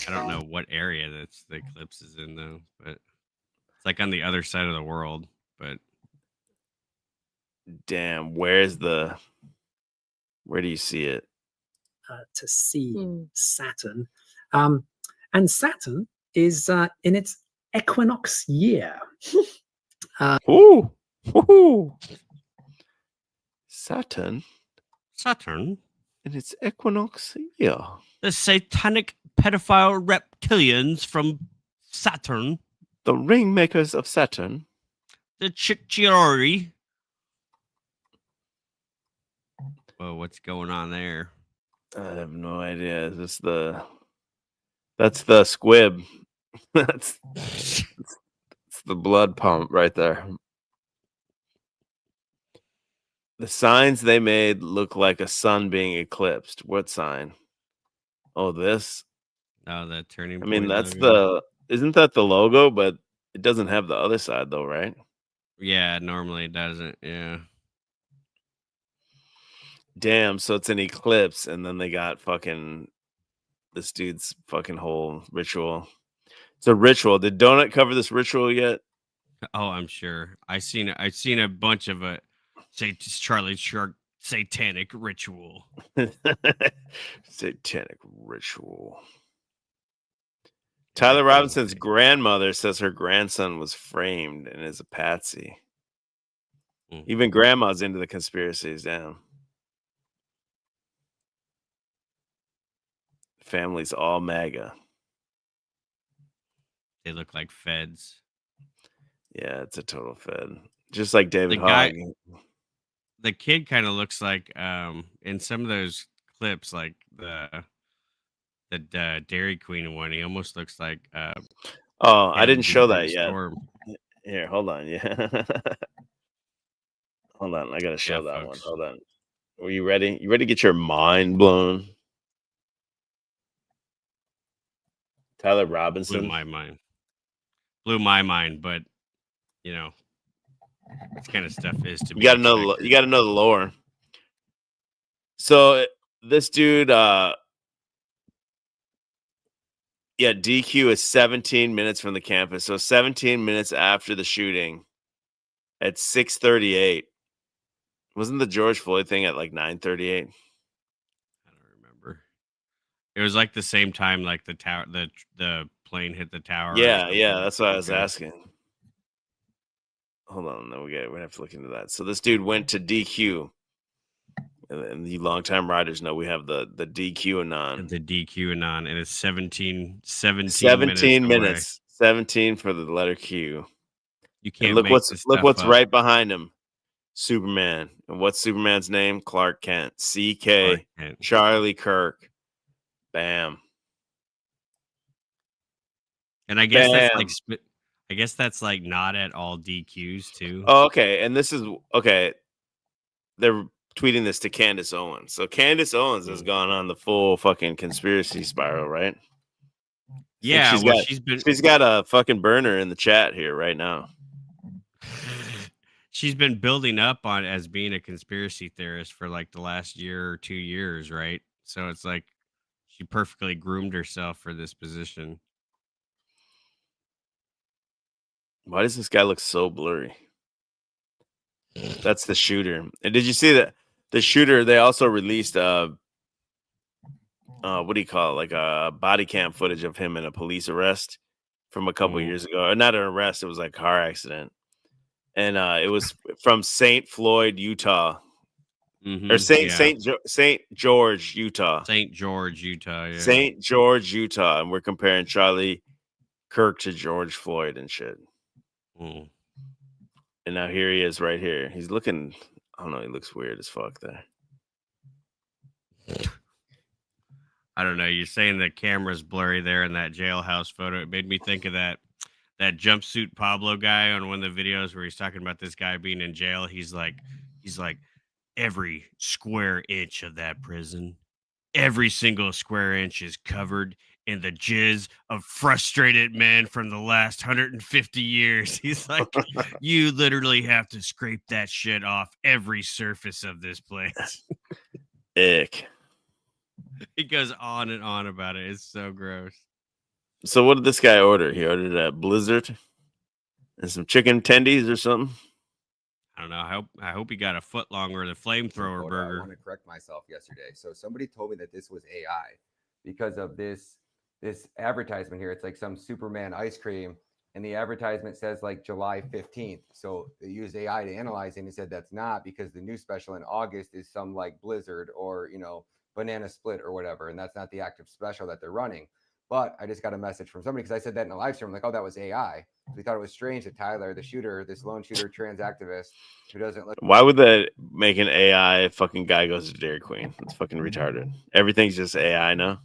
don't know what area the eclipse is in though, but it's like on the other side of the world, but damn, where do you see it? To see Saturn. And Saturn is in its equinox year. Ooh. Saturn in its equinox year. The satanic pedophile reptilians from Saturn. The ringmakers of Saturn. The Chicchiori. Whoa, what's going on there? I have no idea. Is this that's the squib. That's the blood pump right there. The signs they made look like a sun being eclipsed. What sign? Oh, this. Oh, the turning point. I mean, that's isn't that the logo? But it doesn't have the other side though, right? Yeah, normally it doesn't. Yeah. Damn, so it's an eclipse, and then they got fucking this dude's fucking whole ritual. It's a ritual. Did Donut cover this ritual yet? Oh, I'm sure. I've seen a bunch of it. Say Charlie Shark satanic ritual. Satanic ritual. Tyler Robinson's grandmother says her grandson was framed and is a patsy. Even grandma's into the conspiracies. Damn. Family's all MAGA. They look like feds. Yeah, it's a total fed. Just like David The guy, Hogg. the kid kind of looks like in some of those clips, like the Dairy Queen one. He almost looks like Oh, I him didn't show before that the yet. storm. Here, hold on. Yeah. Hold on. I gotta show Yeah, that one. folks. Hold on. Are you ready? You ready to get your mind blown? Tyler Blew Robinson. my mind. Blew my mind, but you know, this kind of stuff is to You be gotta know. You expected. gotta know the lore. So this dude, yeah, DQ is 17 minutes from the campus. So 17 minutes after the shooting, at 6:38. Wasn't the George Floyd thing at like 9:38? It was like the same time, like the tower, the plane hit the tower. or Yeah, something. yeah, that's what I was Okay. asking. Hold on, no, we have to look into that. So this dude went to DQ, and the longtime riders know we have the DQ anon. The DQ anon, and it's 17 17 minutes away. minutes, 17 for the letter Q. You And can't look make this look stuff what's up. right behind him. Superman. And what's Superman's name? Clark Kent. CK. Clark Kent. Charlie Kirk. Bam. And I guess that's Bam. like, I guess that's like not at all DQs too. Oh, okay. And this is okay. They're tweeting this to Candace Owens. So Candace Owens has gone on the full fucking conspiracy spiral, right? Yeah, well, she's got a fucking burner in the chat here right now. She's been building up on as being a conspiracy theorist for like the last year or 2 years, right? So it's like she perfectly groomed herself for this position. Why does this guy look so blurry? That's the shooter. And did you see that the shooter? They also released what do you call it? Like a body cam footage of him in a police arrest from a couple years ago. Or not an arrest, it was like a car accident. And it was from St. Floyd, Utah. Or St. George, Utah. St. George, Utah, yeah. St. George, Utah. And we're comparing Charlie Kirk to George Floyd and shit. Mm. And now here he is right here. He's looking, I don't know, he looks weird as fuck there. I don't know. You're saying the camera's blurry there in that jailhouse photo. It made me think of that jumpsuit Pablo guy on one of the videos where he's talking about this guy being in jail. He's like, every square inch of that prison, every single square inch is covered in the jizz of frustrated men from the last 150 years. He's like, you literally have to scrape that shit off every surface of this place. Ick. He goes on and on about it. It's so gross. So what did this guy order? He ordered a Blizzard and some chicken tendies or something. I don't know. I hope he got a foot long or the flamethrower burger. I want to correct myself yesterday. So somebody told me that this was AI because of this advertisement here. It's like some Superman ice cream, and the advertisement says like July 15th. So they used AI to analyze it, and he said that's not, because the new special in August is some like Blizzard or banana split or whatever, and that's not the active special that they're running. But I just got a message from somebody, because I said that in a live stream. I'm like, oh, that was AI. So we thought it was strange that Tyler, the shooter, this lone shooter trans activist who doesn't look. Why would that make an AI fucking guy goes to Dairy Queen? It's fucking retarded. Everything's just AI now.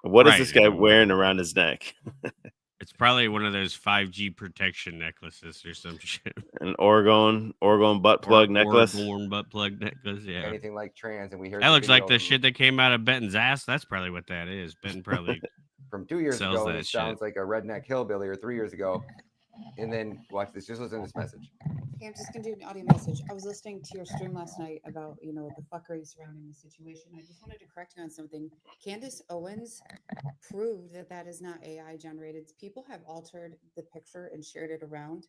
What is this guy wearing around his neck? It's probably one of those 5G protection necklaces or some shit. An Oregon butt plug necklace. Oregon butt plug necklace, yeah. Anything like trans, and we heard that looks like the shit that came out of Benton's ass. That's probably what that is. Benton probably from 2 years sells ago. That and it shit. Sounds like a redneck hillbilly, or 3 years ago. And then watch this. Just listen to this message. Okay, I'm just gonna do an audio message. I was listening to your stream last night about the fuckery surrounding the situation. I just wanted to correct you on something. Candace Owens proved that is not AI generated. People have altered the picture and shared it around.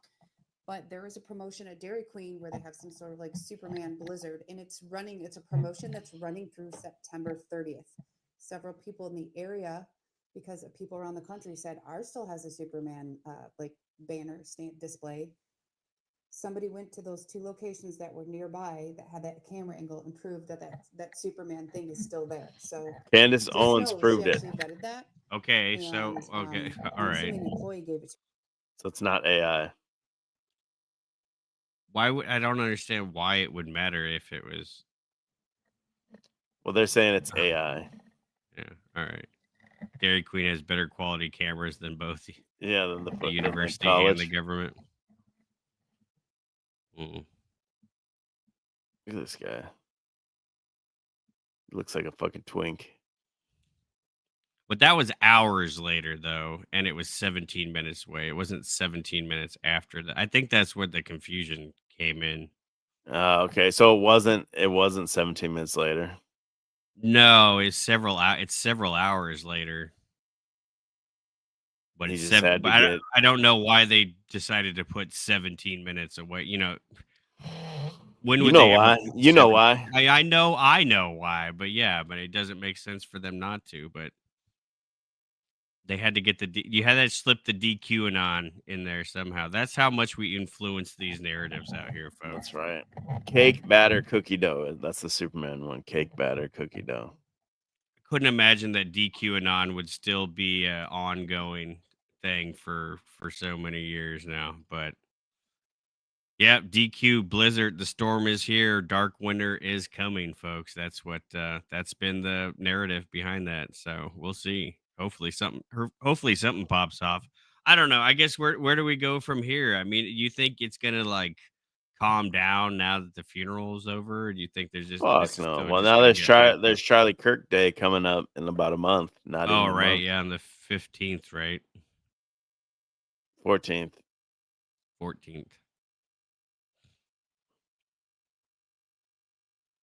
But there is a promotion at Dairy Queen where they have some sort of like Superman Blizzard, and it's a promotion that's running through September 30th. Several people in the area, because people around the country said ours still has a Superman banner display. somebody went to those 2 locations that were nearby that had that camera angle and proved that Superman thing is still there. So Candace just Owens know proved she it. actually vetted that. Okay, And, so okay, all I'm right. assuming the employee gave it to So it's not AI. Why would I don't understand why it would matter if it was. Well, they're saying it's AI. Yeah, all right. Dairy Queen has better quality cameras than both Yeah, than the the university college. and the government. Mm. Look at this guy. He looks like a fucking twink. But that was hours later, though, and it was 17 minutes away. It wasn't 17 minutes after that. I think that's where the confusion came in. Okay, so it wasn't 17 minutes later. No, it's several hours later. But He it's just had to get. I don't know why they decided to put 17 minutes away. You know, when You would know they ever why? put You know 17 why? I know why, but yeah, but it doesn't make sense for them not to. But they had to get you had to slip the DQAnon in there somehow. That's how much we influence these narratives out here, folks. That's right. Cake batter cookie dough. That's the Superman one. Cake batter cookie dough. Couldn't imagine that DQAnon would still be an ongoing thing for so many years now. But yeah, DQ Blizzard, the storm is here. Dark winter is coming, folks. That's what that's been the narrative behind that. So we'll see. Hopefully something pops off. I don't know. I guess where do we go from here? I mean, you think it's gonna like calm down now that the funeral is over? Or do you think there's just Fuck no. Well, now there's Charlie Kirk Day coming up in about a month. Not even a right, month. yeah, on the 15th, right? 14th. 14th.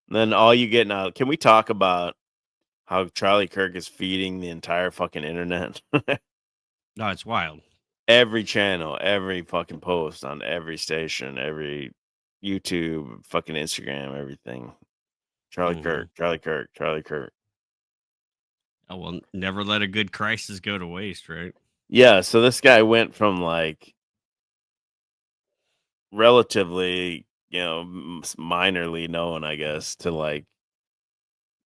Then all you get now. Can we talk about how Charlie Kirk is feeding the entire fucking internet? No, it's wild. Every channel, every fucking post on every station, every YouTube, fucking Instagram, everything. Charlie Kirk, Charlie Kirk, Charlie Kirk. Oh, well, never let a good crisis go to waste, right? Yeah, so this guy went from like relatively, minorly known, I guess, to like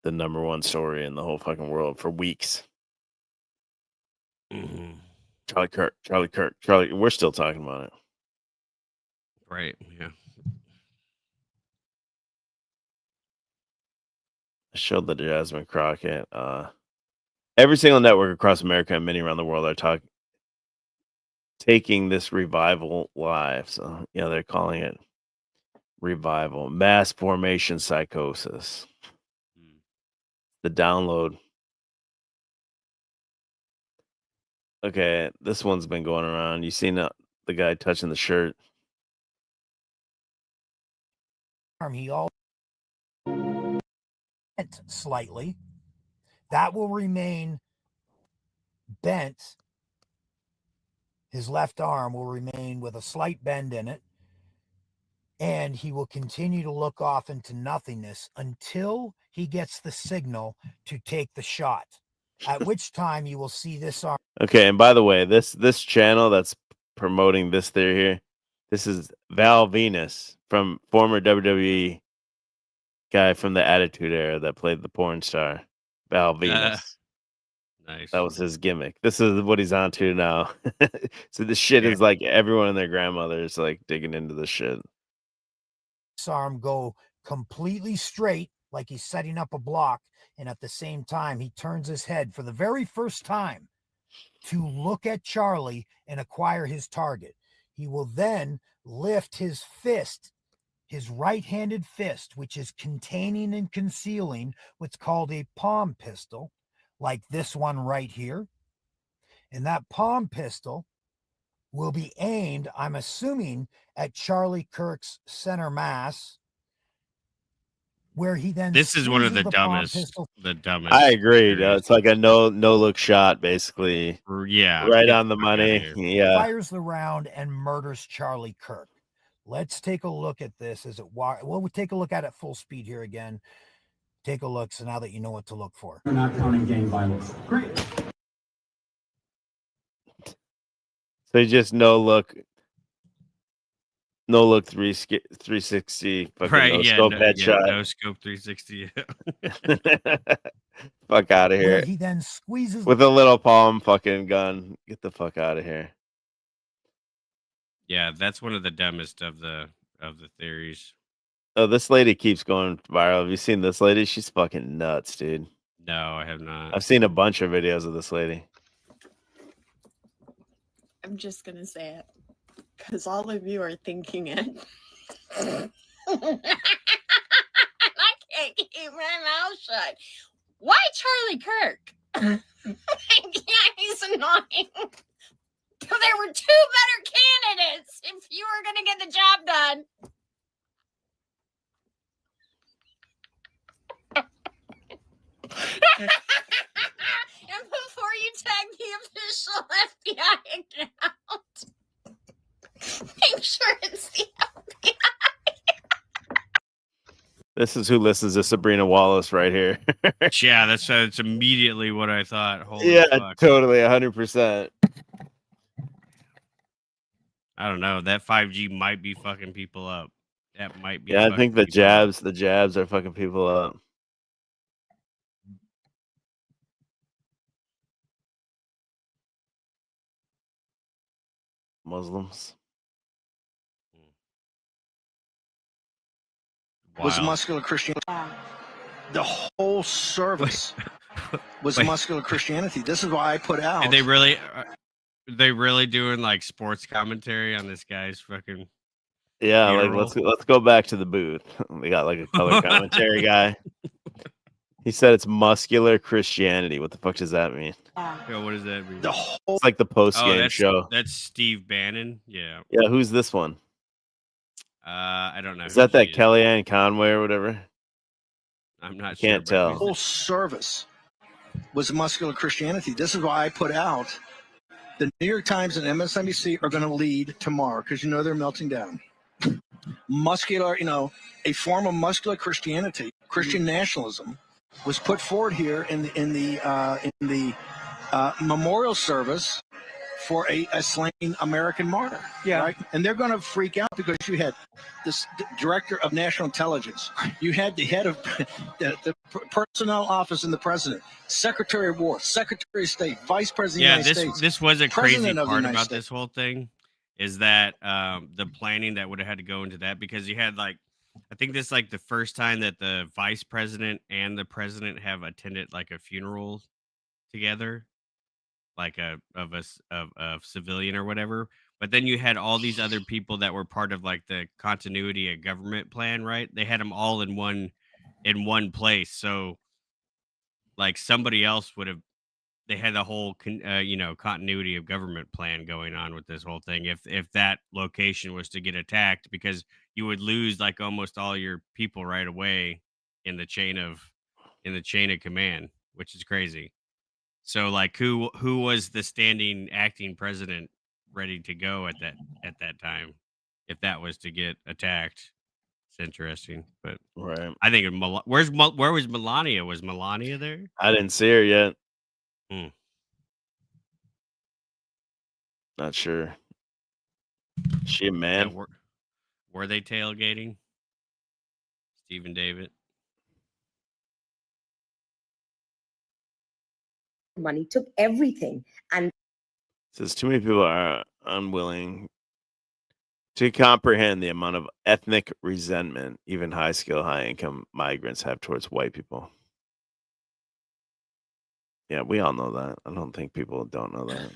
the #1 story in the whole fucking world for weeks. Mm-hmm. Charlie Kirk, Charlie Kirk, Charlie. We're still talking about it. Right, yeah. I showed the Jasmine Crockett. Every single network across America and many around the world are taking this revival live. So, they're calling it revival. Mass formation psychosis. The download. Okay, this one's been going around. You seen the guy touching the shirt? He all bent slightly. That will remain bent. His left arm will remain with a slight bend in it. And he will continue to look off into nothingness until he gets the signal to take the shot. At which time you will see this arm. Okay, and by the way, this channel that's promoting this theory here, this is Val Venus, from former WWE guy from the Attitude Era that played the porn star, Val Venus. Nice. That was his gimmick. This is what he's on to now. So this shit is like everyone and their grandmother is like digging into this shit. This arm go completely straight, like he's setting up a block, and at the same time he turns his head for the very first time to look at Charlie and acquire his target. He will then lift his fist, his right-handed fist, which is containing and concealing what's called a palm pistol, like this one right here. And that palm pistol will be aimed, I'm assuming, at Charlie Kirk's center mass, where he then this is one of the dumbest. I agree. It's like a no look shot, basically. Yeah, right on the money. Yeah, fires the round and murders Charlie Kirk. Let's take a look at this as it we'll take a look at it full speed here again. Take a look. So now that you know what to look for. We're not counting gang violence. Great. So just no look No look 360 fucking Right? no Yeah. scope No, headshot. no scope 360. Fuck out of Where here. he then squeezes With a little palm fucking gun. Get the fuck out of here. Yeah, that's one of the dumbest of the theories. Oh, this lady keeps going viral. Have you seen this lady? She's fucking nuts, dude. No, I have not. I've seen a bunch of videos of this lady. I'm just gonna say it because all of you are thinking it. I can't keep my mouth shut. Why Charlie Kirk? Yeah, he's annoying. There were two better candidates if you were gonna get the job done. And before you tag the official FBI account, make sure it's the FBI. This is who listens to Sabrina Wallace right here. Yeah, that's immediately what I thought. Holy Yeah, fuck. totally, 100%. I don't know. That 5G might be fucking people up. That might be. Yeah, I fucking think the people up. jabs are fucking people up. Muslims. Was Wow. muscular Christianity. The whole service was Wait. muscular Christianity. This is why I put out. Are they really doing like sports commentary on this guy's fucking? Yeah, like B-roll? let's go back to the booth. We got like a color commentary guy. He said it's muscular Christianity. What the fuck does that mean? Yo, what does that mean? It's like the post game show. That's Steve Bannon. Yeah. Yeah, who's this one? I don't know. Is who that he Kellyanne Conway or whatever? I'm not Can't sure. but tell. The whole service was muscular Christianity. This is why I put out the New York Times and MSNBC are going to lead tomorrow because they're melting down. Muscular, a form of muscular Christianity, Christian nationalism, was put forward here in the memorial service for a slain American martyr. Yeah, right? And they're going to freak out because you had this director of national intelligence, you had the head of the personnel office in the president, Secretary of War, Secretary of State, Vice President Yeah, of the United States. this was a crazy President of the part United about States. this whole thing is that the planning that would have had to go into that, because you had like, I think this is like the first time that the vice president and the president have attended like a funeral together, like of a civilian or whatever. But then you had all these other people that were part of like the continuity of government plan, right? They had them all in one place. So like somebody else would have, they had the whole continuity of government plan going on with this whole thing. If that location was to get attacked, because you would lose like almost all your people right away in the chain of command, which is crazy. So like who was the standing acting president ready to go at that time if that was to get attacked? It's interesting, but right. I think where was Melania? Was Melania there? I didn't see her yet. Not sure. Is she a man? Yeah, were they tailgating? Steve and David. Money took everything, and Says too many people are unwilling to comprehend the amount of ethnic resentment even high skill, high income migrants have towards white people. Yeah, we all know that. I don't think people don't know that.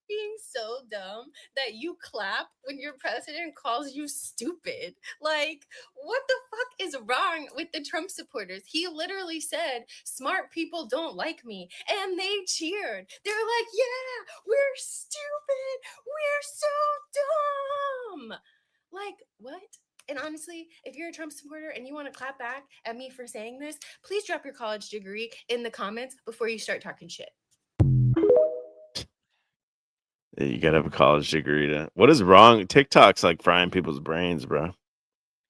Being so dumb that you clap when your president calls you stupid. Like, what the fuck is wrong with the Trump supporters? He literally said, smart people don't like me. And they cheered. They're like, yeah, we're stupid. We're so dumb. Like, what? And honestly, if you're a Trump supporter and you want to clap back at me for saying this, please drop your college degree in the comments before you start talking shit. You gotta have a college degree to. What is wrong? TikTok's like frying people's brains, bro.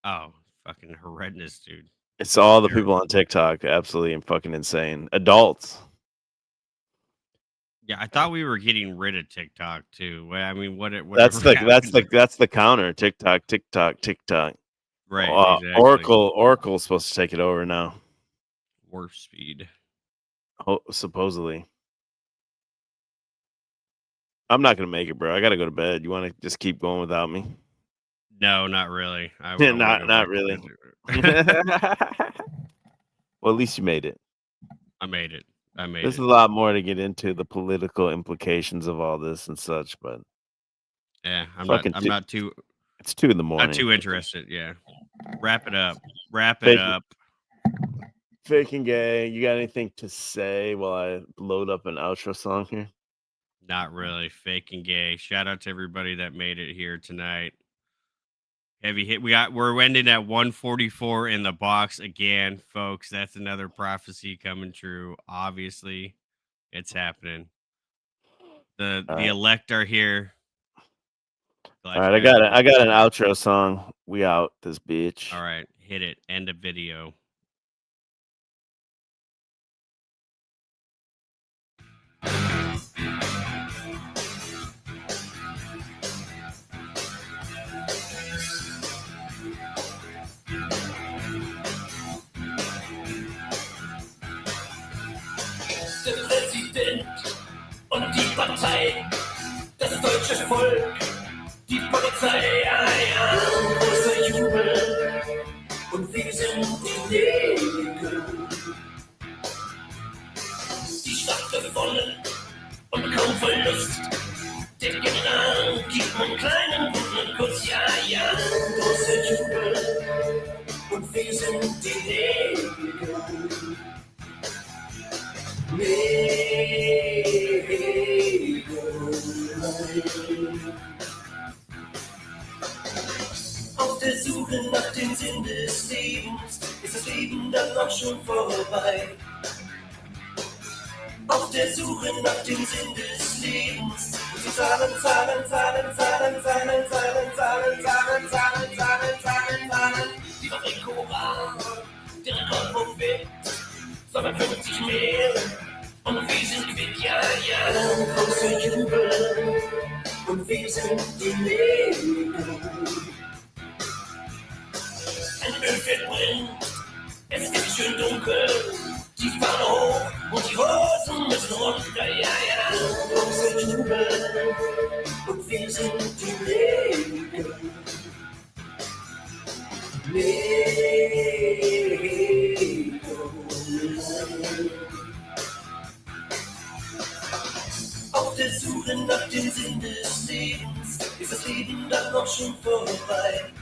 Oh, fucking horrendous, dude. It's all the people on TikTok, absolutely fucking insane. Adults. Yeah, I thought we were getting rid of TikTok too. I mean, That's whatever that's the counter. TikTok. Right, exactly. Oracle's supposed to take it over now. Warp speed. Oh, supposedly. I'm not gonna make it, bro. I gotta go to bed. You want to just keep going without me? No, not really. Not really. Well, at least you made it. I made it. There's a lot more to get into the political implications of all this and such, but yeah, I'm fucking not too. It's 2 a.m. Not too interested. Yeah, wrap it up. Fake and gay. You got anything to say while I load up an outro song here? Not really. Fake and gay. Shout out to everybody that made it here tonight. Heavy hit. We're ending at 144 in the box again, folks. That's another prophecy coming true. Obviously, it's happening. The elect are here. All right, I got an outro song. We out this bitch. All right, hit it. End of video. Der Präsident und die Partei, das deutsche Volk, die Polizei, ja, großer Jubel und wir sind die Nägel. Die Stadt gewonnen und kaum Verlust, der General gibt einen kleinen bunten Kuss, ja, großer Jubel und wir sind die Nägel. Auf der Suche nach dem Sinn des Lebens ist das Leben dann auch schon vorbei. Auf der Suche nach dem Sinn des Lebens und zu zahlen. Die Fabrik Koran, der Rekordpunkt wird 250 mehr. Und wir sind quitt, ja, großer Jubel. Und wir sind die Nägel. Ein Ölfeld brennt, es ist schön dunkel. Die Fahne hoch und die Hosen müssen runter, ja, großer Jubel. Und wir sind die Nägel. Auf der Suche nach dem Sinn des Lebens ist das Leben dann noch schon vorbei.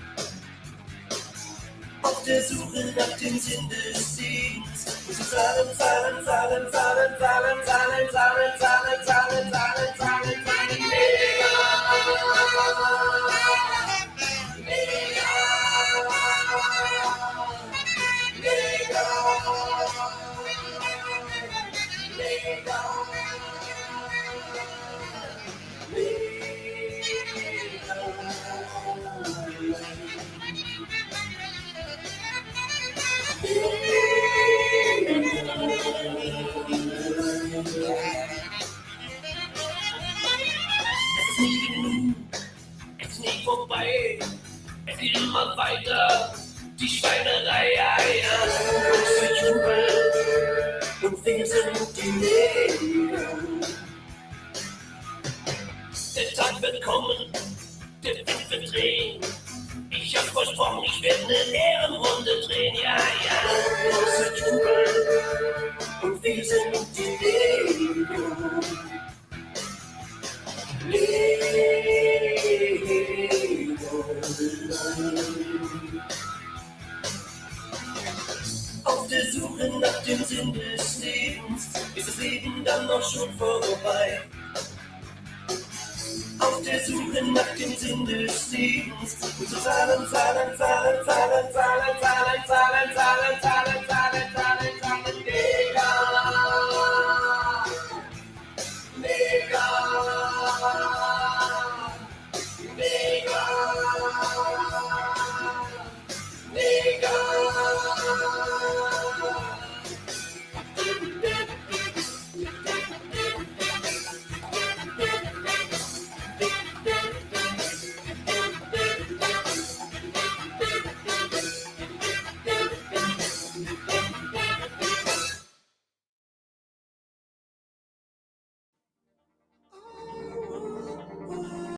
Auf der Suche nach dem Sinn des Lebens muss ich zahlen. Es ist nie vorbei, es geht immer weiter, die Schweinerei, großer Jubel und wir sind die Nägel. Der Tag wird kommen, der Wind wird drehen, ich hab versprochen, ich werde eine Ehrenrunde drehen, großer Jubel und wir sind die Nägel. Auf der Suche nach dem Sinn des Lebens ist das Leben dann noch schon vorbei. Auf der Suche nach dem Sinn des Lebens und zu zahlen.